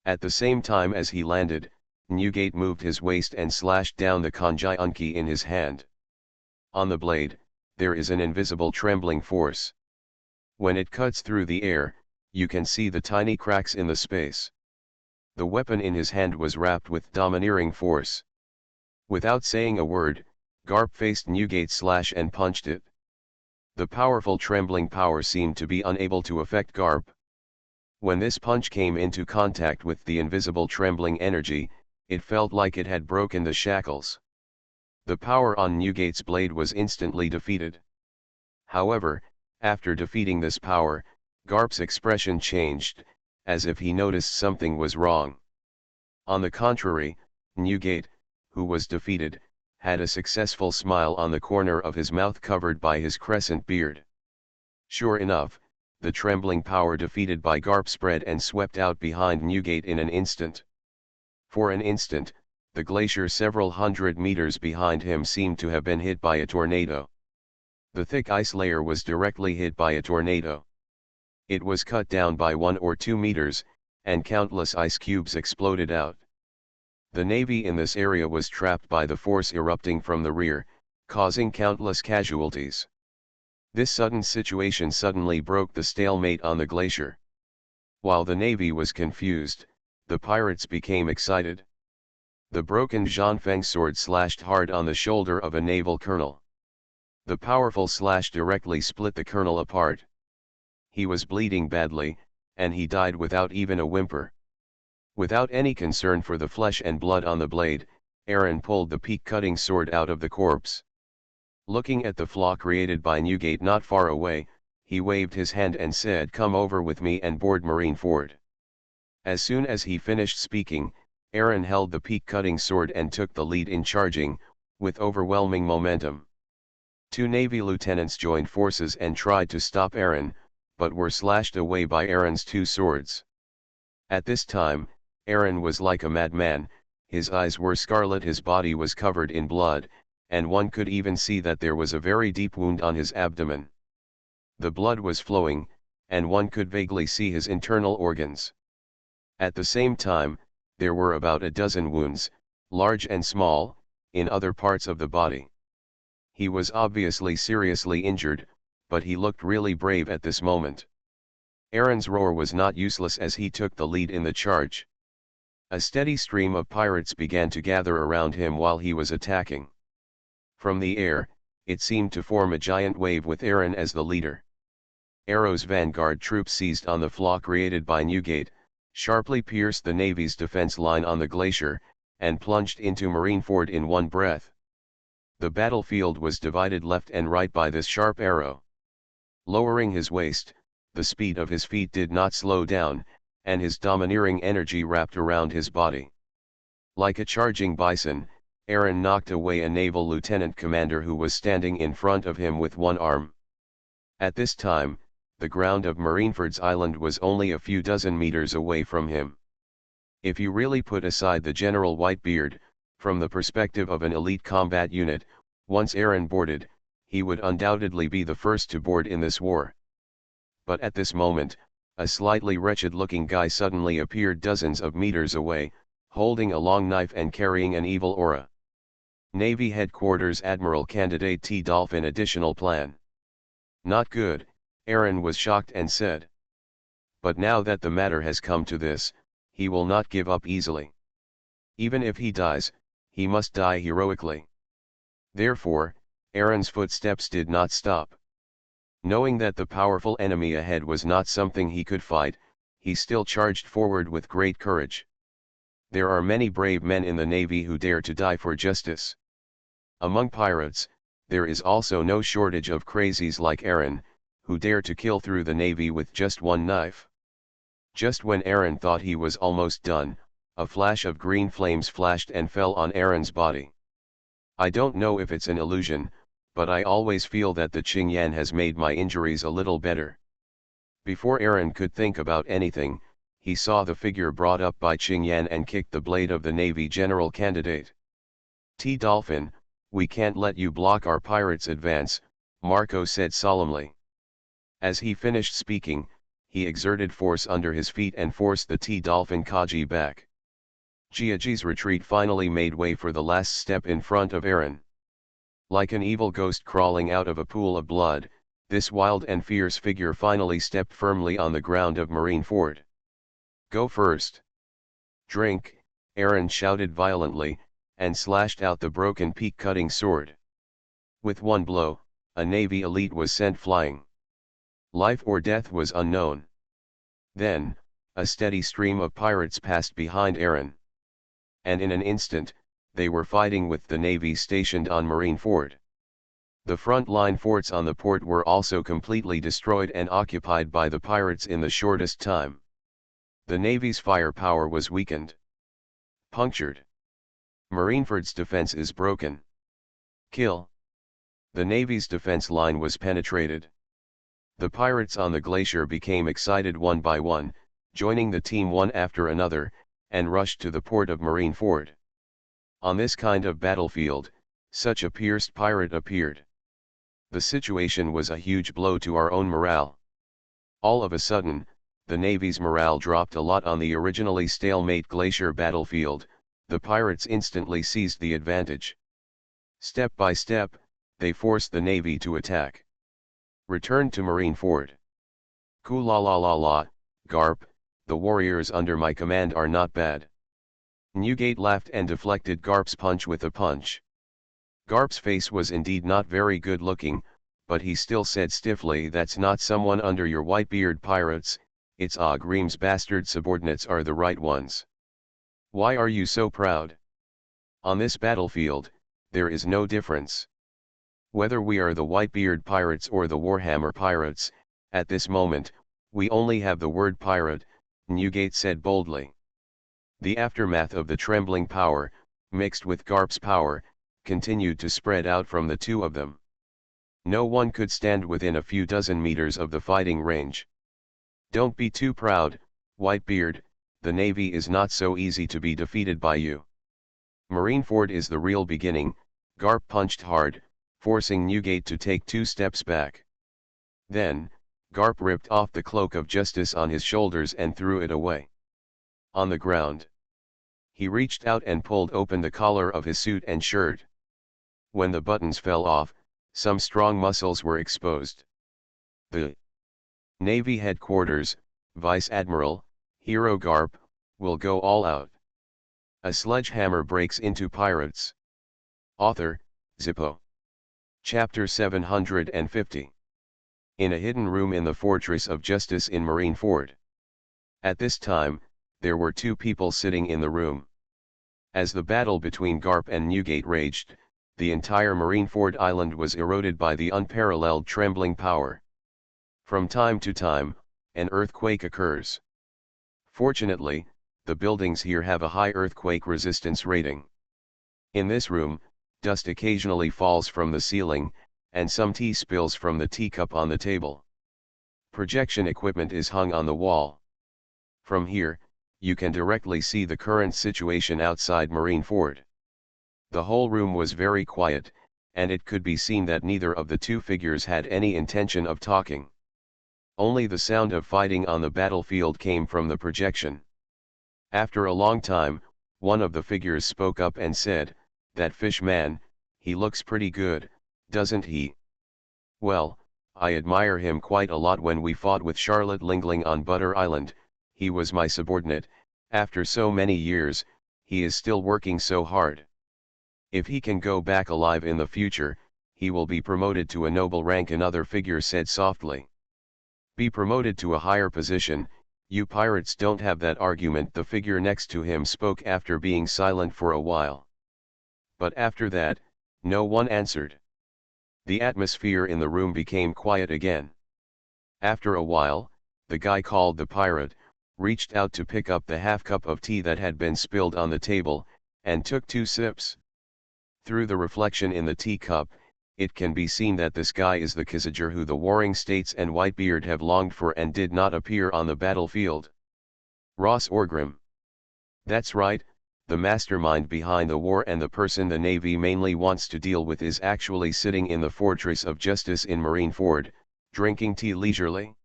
Speaker 1: At the same time as he landed, Newgate moved his waist and slashed down the Konjai-unki in his hand. On the blade, there is an invisible trembling force. When it cuts through the air, you can see the tiny cracks in the space. The weapon in his hand was wrapped with domineering force. Without saying a word, Garp faced Newgate's slash and punched it. The powerful trembling power seemed to be unable to affect Garp. When this punch came into contact with the invisible trembling energy, it felt like it had broken the shackles. The power on Newgate's blade was instantly defeated. However, after defeating this power, Garp's expression changed, as if he noticed something was wrong. On the contrary, Newgate, who was defeated, had a successful smile on the corner of his mouth covered by his crescent beard. Sure enough, the trembling power defeated by Garp spread and swept out behind Newgate in an instant. For an instant, the glacier several hundred meters behind him seemed to have been hit by a tornado. The thick ice layer was directly hit by a tornado. It was cut down by 1 or 2 meters, and countless ice cubes exploded out. The Navy in this area was trapped by the force erupting from the rear, causing countless casualties. This sudden situation suddenly broke the stalemate on the glacier. While the Navy was confused, the pirates became excited. The broken Zhangfeng sword slashed hard on the shoulder of a naval colonel. The powerful slash directly split the colonel apart. He was bleeding badly, and he died without even a whimper. Without any concern for the flesh and blood on the blade, Aaron pulled the peak-cutting sword out of the corpse. Looking at the flaw created by Newgate not far away, he waved his hand and said, "Come over with me and board Marineford." As soon as he finished speaking, Aaron held the peak-cutting sword and took the lead in charging, with overwhelming momentum. 2 Navy lieutenants joined forces and tried to stop Aaron, but were slashed away by Aaron's 2 swords. At this time, Aaron was like a madman, his eyes were scarlet, his body was covered in blood, and one could even see that there was a very deep wound on his abdomen. The blood was flowing, and one could vaguely see his internal organs. At the same time, there were about a dozen wounds, large and small, in other parts of the body. He was obviously seriously injured, but he looked really brave at this moment. Aaron's roar was not useless as he took the lead in the charge. A steady stream of pirates began to gather around him while he was attacking. From the air, it seemed to form a giant wave with Aaron as the leader. Arrow's vanguard troops seized on the flaw created by Newgate, sharply pierced the Navy's defense line on the glacier, and plunged into Marineford in one breath. The battlefield was divided left and right by this sharp arrow. Lowering his waist, the speed of his feet did not slow down, and his domineering energy wrapped around his body. Like a charging bison, Aaron knocked away a naval lieutenant commander who was standing in front of him with one arm. At this time, the ground of Marineford's island was only a few dozen meters away from him. If you really put aside the General Whitebeard, from the perspective of an elite combat unit, once Aaron boarded, he would undoubtedly be the first to board in this war. But at this moment, a slightly wretched-looking guy suddenly appeared dozens of meters away, holding a long knife and carrying an evil aura. Navy Headquarters Admiral Candidate T. Dolphin additional plan. Not good, Aaron was shocked and said. But now that the matter has come to this, he will not give up easily. Even if he dies, he must die heroically. Therefore, Aaron's footsteps did not stop. Knowing that the powerful enemy ahead was not something he could fight, he still charged forward with great courage. There are many brave men in the Navy who dare to die for justice. Among pirates, there is also no shortage of crazies like Aaron, who dare to kill through the Navy with just one knife. Just when Aaron thought he was almost done, a flash of green flames flashed and fell on Aaron's body. I don't know if it's an illusion, but I always feel that the Qing Yan has made my injuries a little better. Before Aaron could think about anything, he saw the figure brought up by Qing Yan and kicked the blade of the Navy General Candidate. T. Dolphin, we can't let you block our pirates' advance, Marco said solemnly. As he finished speaking, he exerted force under his feet and forced the T. Dolphin Kaji back. Jiaji's retreat finally made way for the last step in front of Aaron. Like an evil ghost crawling out of a pool of blood, this wild and fierce figure finally stepped firmly on the ground of Marineford. Go first. Drink, Aaron shouted violently, and slashed out the broken peak-cutting sword. With one blow, a Navy elite was sent flying. Life or death was unknown. Then, A steady stream of pirates passed behind Aaron. And in an instant, they were fighting with the navy stationed on Marineford. The front line forts on the port were also completely destroyed and occupied by the pirates in the shortest time. The navy's firepower was weakened. Punctured. Marineford's defense is broken. Kill. The navy's defense line was penetrated. The pirates on the glacier became excited one by one, joining the team one after another, and rushed to the port of Marineford. On this kind of battlefield, such a pierced pirate appeared. The situation was a huge blow to our own morale. All of a sudden, the Navy's morale dropped a lot on the originally stalemate glacier battlefield. The pirates instantly seized the advantage. Step by step, they forced the Navy to attack. Returned to Marineford. Koo-la-la-la-la, Garp, the warriors under my command are not bad. Newgate laughed and deflected Garp's punch with a punch. Garp's face was indeed not very good looking, but he still said stiffly, "That's not someone under your Whitebeard pirates, it's Ogrim's bastard subordinates are the right ones. Why are you so proud? On this battlefield, there is no difference. Whether we are the Whitebeard pirates or the Warhammer pirates, at this moment, we only have the word pirate," Newgate said boldly. The aftermath of the trembling power, mixed with Garp's power, continued to spread out from the two of them. No one could stand within a few dozen meters of the fighting range. "Don't be too proud, Whitebeard, the Navy is not so easy to be defeated by you. Marineford is the real beginning." Garp punched hard, forcing Newgate to take 2 steps back. Then, Garp ripped off the cloak of justice on his shoulders and threw it away. On the ground. He reached out and pulled open the collar of his suit and shirt. When the buttons fell off, some strong muscles were exposed. The Navy Headquarters, Vice Admiral, Hero Garp, will go all out. A sledgehammer breaks into pirates. Author, Zippo. Chapter 750. In a hidden room in the Fortress of Justice in Marineford. At this time, there were 2 people sitting in the room. As the battle between Garp and Newgate raged, the entire Marineford island was eroded by the unparalleled trembling power. From time to time, an earthquake occurs. Fortunately, the buildings here have a high earthquake resistance rating. In this room, dust occasionally falls from the ceiling, and some tea spills from the teacup on the table. Projection equipment is hung on the wall. From here, you can directly see the current situation outside Marineford. The whole room was very quiet, and it could be seen that neither of the 2 figures had any intention of talking. Only the sound of fighting on the battlefield came from the projection. After a long time, one of the figures spoke up and said, "That fish man, he looks pretty good, doesn't he? Well, I admire him quite a lot. When we fought with Charlotte Lingling on Butter Island, he was my subordinate. After so many years, he is still working so hard. If he can go back alive in the future, he will be promoted to a noble rank," another figure said softly. "Be promoted to a higher position, you pirates don't have that argument," the figure next to him spoke after being silent for a while. But after that, no one answered. The atmosphere in the room became quiet again. After a while, the guy called the pirate, reached out to pick up the half cup of tea that had been spilled on the table, and took 2 sips. Through the reflection in the teacup, it can be seen that this guy is the Kissinger who the Warring States and Whitebeard have longed for and did not appear on the battlefield. Ross Orgrim. That's right, the mastermind behind the war and the person the Navy mainly wants to deal with is actually sitting in the Fortress of Justice in Marineford, drinking tea leisurely.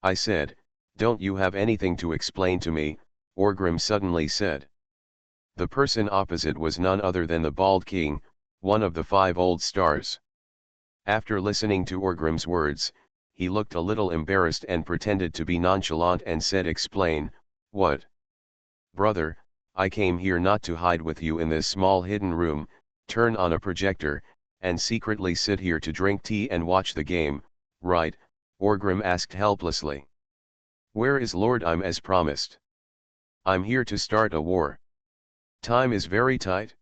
Speaker 1: I said, "Don't you have anything to explain to me?" Orgrim suddenly said. The person opposite was none other than the Bald King, one of the 5 old stars. After listening to Orgrim's words, he looked a little embarrassed and pretended to be nonchalant and said, "Explain, what? Brother, I came here not to hide with you in this small hidden room, turn on a projector, and secretly sit here to drink tea and watch the game, right?" Orgrim asked helplessly. Where is Lord I'm as promised? I'm here to start a war. Time is very tight.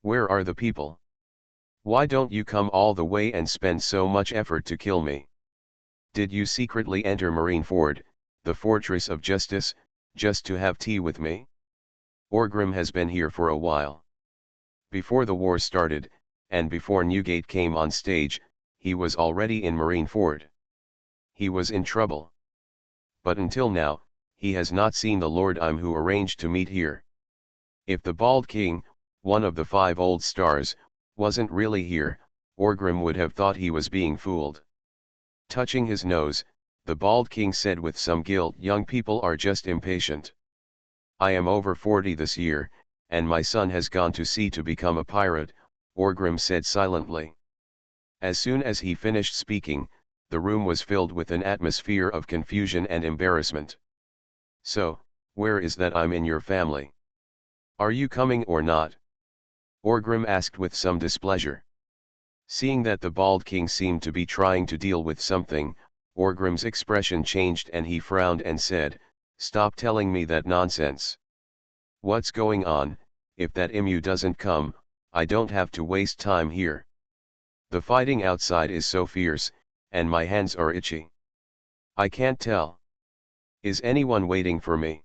Speaker 1: Where are the people? Why don't you come all the way and spend so much effort to kill me? Did you secretly enter Marineford, the fortress of justice, just to have tea with me? Orgrim has been here for a while. Before the war started, and before Newgate came on stage, he was already in Marineford. He was in trouble. But until now, he has not seen the Lord I'm who arranged to meet here. If the Bald King, one of the 5 old stars, wasn't really here, Orgrim would have thought he was being fooled. Touching his nose, the Bald King said with some guilt, young people are just impatient. I am over 40 this year, and my son has gone to sea to become a pirate, Orgrim said silently. As soon as he finished speaking, the room was filled with an atmosphere of confusion and embarrassment. So, where is that I'm in your family? Are you coming or not? Orgrim asked with some displeasure. Seeing that the Bald King seemed to be trying to deal with something, Orgrim's expression changed and he frowned and said, "Stop telling me that nonsense. What's going on? If that emu doesn't come, I don't have to waste time here. The fighting outside is so fierce, and my hands are itchy. I can't tell. Is anyone waiting for me?"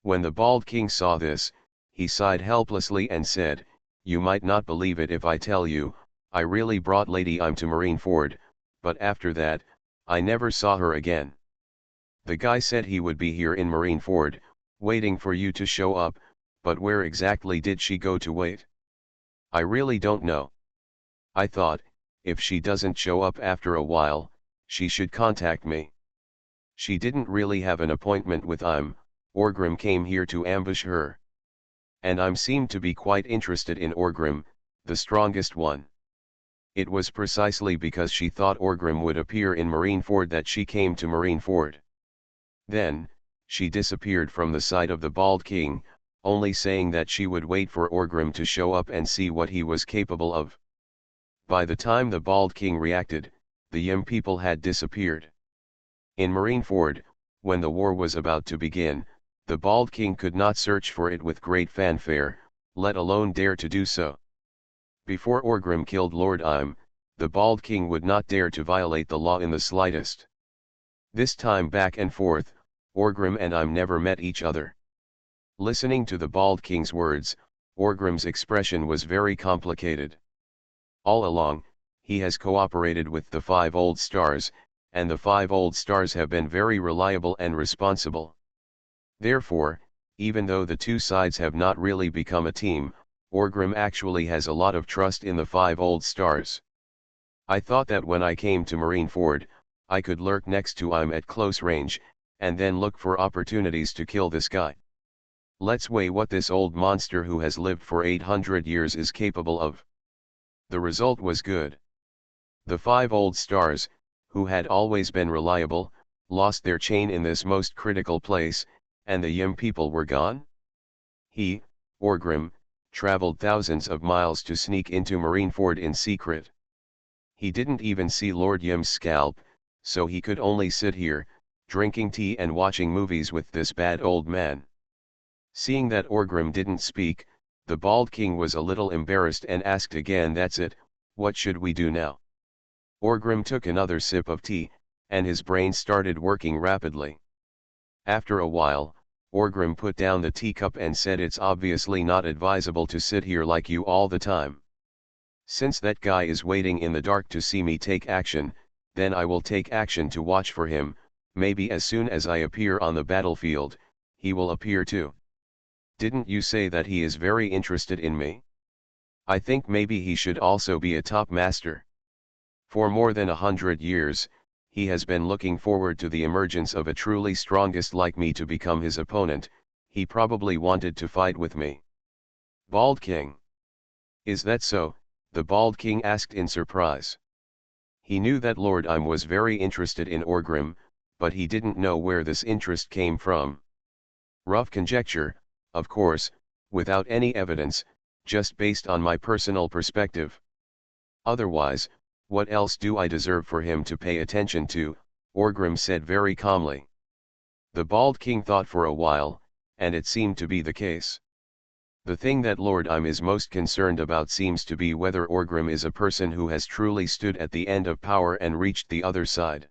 Speaker 1: When the Bald King saw this, he sighed helplessly and said, "You might not believe it if I tell you, I really brought Lady I'm to Marineford, but after that, I never saw her again. The guy said he would be here in Marineford, waiting for you to show up, but where exactly did she go to wait? I really don't know. I thought, if she doesn't show up after a while, she should contact me. She didn't really have an appointment with I'm, Orgrim came here to ambush her. And I'm seemed to be quite interested in Orgrim, the strongest one. It was precisely because she thought Orgrim would appear in Marineford that she came to Marineford. Then, she disappeared from the sight of the Bald King, only saying that she would wait for Orgrim to show up and see what he was capable of. By the time the Bald King reacted, the Yim people had disappeared. In Marineford, when the war was about to begin, the Bald King could not search for it with great fanfare, let alone dare to do so. Before Orgrim killed Lord I'm, the Bald King would not dare to violate the law in the slightest. This time back and forth, Orgrim and I'm never met each other. Listening to the Bald King's words, Orgrim's expression was very complicated. All along, he has cooperated with the 5 old stars, and the 5 old stars have been very reliable and responsible. Therefore, even though the two sides have not really become a team, Orgrim actually has a lot of trust in the 5 old stars. I thought that when I came to Marineford, I could lurk next to I'm at close range, and then look for opportunities to kill this guy. Let's weigh what this old monster who has lived for 800 years is capable of. The result was good. The 5 old stars, who had always been reliable, lost their chain in this most critical place, and the Yim people were gone? He, Orgrim, traveled thousands of miles to sneak into Marineford in secret. He didn't even see Lord Yim's scalp, so he could only sit here, drinking tea and watching movies with this bad old man. Seeing that Orgrim didn't speak, the Bald King was a little embarrassed and asked again, "That's it, what should we do now?" Orgrim took another sip of tea, and his brain started working rapidly. After a while, Orgrim put down the teacup and said, "It's obviously not advisable to sit here like you all the time. Since that guy is waiting in the dark to see me take action, then I will take action to watch for him. Maybe as soon as I appear on the battlefield, he will appear too. Didn't you say that he is very interested in me? I think maybe he should also be a top master. For more than 100 years, he has been looking forward to the emergence of a truly strongest like me to become his opponent. He probably wanted to fight with me." Bald King. "Is that so?" the Bald King asked in surprise. He knew that Lord I'm was very interested in Orgrim, but he didn't know where this interest came from. "Rough conjecture, of course, without any evidence, just based on my personal perspective. Otherwise, what else do I deserve for him to pay attention to?" Orgrim said very calmly. The bald king thought for a while, and it seemed to be the case. The thing that Lord Im is most concerned about seems to be whether Orgrim is a person who has truly stood at the end of power and reached the other side.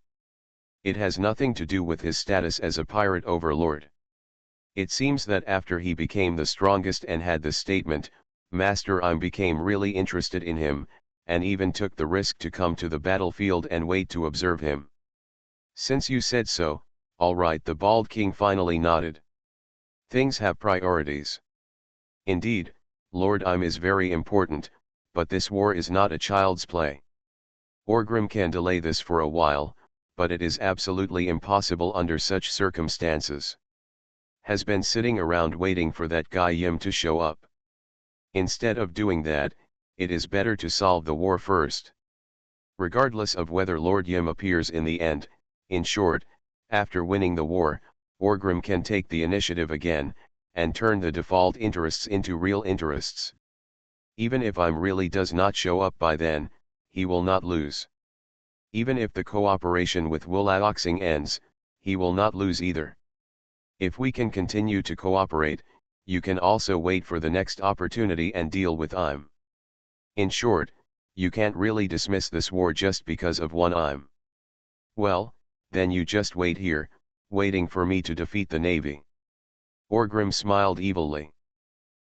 Speaker 1: It has nothing to do with his status as a pirate overlord. It seems that after he became the strongest and had the statement, Master Im became really interested in him, and even took the risk to come to the battlefield and wait to observe him. Since you said so, all right, the bald king finally nodded. Things have priorities. Indeed, Lord Im is very important, but this war is not a child's play. Orgrim can delay this for a while, but it is absolutely impossible under such circumstances. Has been sitting around waiting for that guy Ym to show up. Instead of doing that, it is better to solve the war first. Regardless of whether Lord Ym appears in the end, in short, after winning the war, Orgrim can take the initiative again, and turn the default interests into real interests. Even if Im really does not show up by then, he will not lose. Even if the cooperation with Wulaoxing ends, he will not lose either. If we can continue to cooperate, you can also wait for the next opportunity and deal with Im. In short, you can't really dismiss this war just because of one Im. Well, then you just wait here, waiting for me to defeat the navy. Orgrim smiled evilly.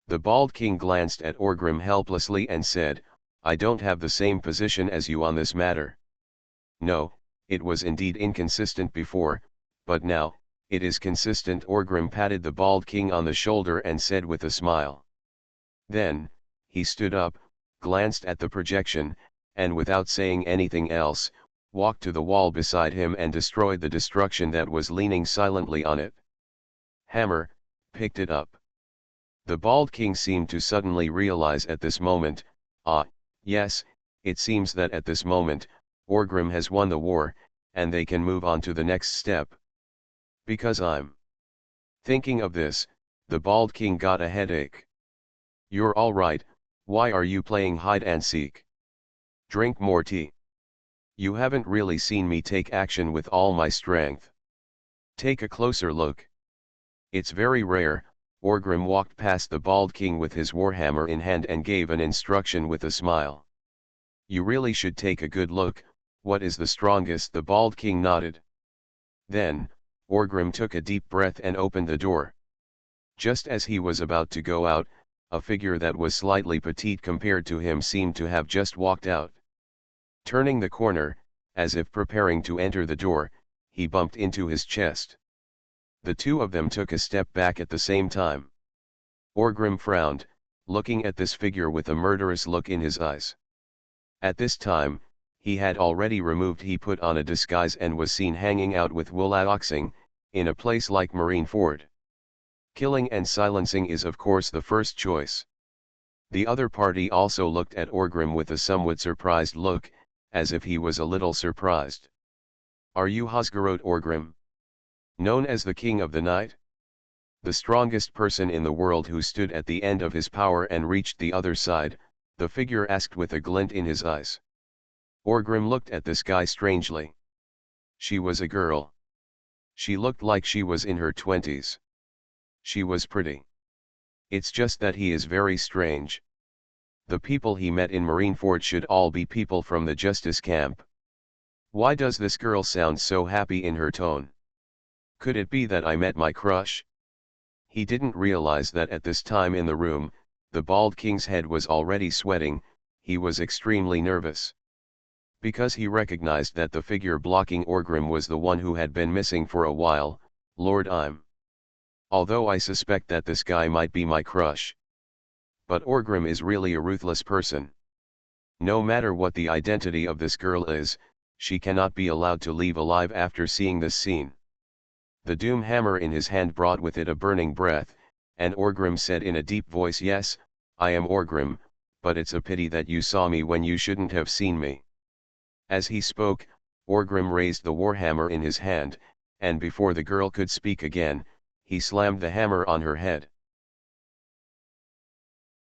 Speaker 1: The bald king glanced at Orgrim helplessly and said, I don't have the same position as you on this matter. No, it was indeed inconsistent before, but now, it is consistent. Orgrim patted the bald king on the shoulder and said with a smile. Then, he stood up, glanced at the projection, and without saying anything else, walked to the wall beside him and destroyed the destruction that was leaning silently on it. Hammer, picked it up. The bald king seemed to suddenly realize at this moment, yes, it seems that at this moment, Orgrim has won the war, and they can move on to the next step. Because I'm thinking of this, the bald king got a headache. You're all right, why are you playing hide and seek? Drink more tea. You haven't really seen me take action with all my strength. Take a closer look. It's very rare. Orgrim walked past the bald king with his warhammer in hand and gave an instruction with a smile. You really should take a good look. What is the strongest? The bald king nodded. Then, Orgrim took a deep breath and opened the door. Just as he was about to go out, a figure that was slightly petite compared to him seemed to have just walked out. Turning the corner, as if preparing to enter the door, he bumped into his chest. The two of them took a step back at the same time. Orgrim frowned, looking at this figure with a murderous look in his eyes. At this time, he had already put on a disguise and was seen hanging out with Wulaoxing, in a place like Marineford. Killing and silencing is of course the first choice. The other party also looked at Orgrim with a somewhat surprised look, as if he was a little surprised. Are you Hosgarot Orgrim? Known as the King of the Night? The strongest person in the world who stood at the end of his power and reached the other side, the figure asked with a glint in his eyes. Orgrim looked at this guy strangely. She was a girl. She looked like she was in her 20s. She was pretty. It's just that he is very strange. The people he met in Marineford should all be people from the justice camp. Why does this girl sound so happy in her tone? Could it be that I met my crush? He didn't realize that at this time in the room, the bald king's head was already sweating. He was extremely nervous. Because he recognized that the figure blocking Orgrim was the one who had been missing for a while, Lord Im. Although I suspect that this guy might be my crush. But Orgrim is really a ruthless person. No matter what the identity of this girl is, she cannot be allowed to leave alive after seeing this scene. The doom hammer in his hand brought with it a burning breath, and Orgrim said in a deep voice, yes, I am Orgrim, but it's a pity that you saw me when you shouldn't have seen me. As he spoke, Orgrim raised the warhammer in his hand, and before the girl could speak again, he slammed the hammer on her head.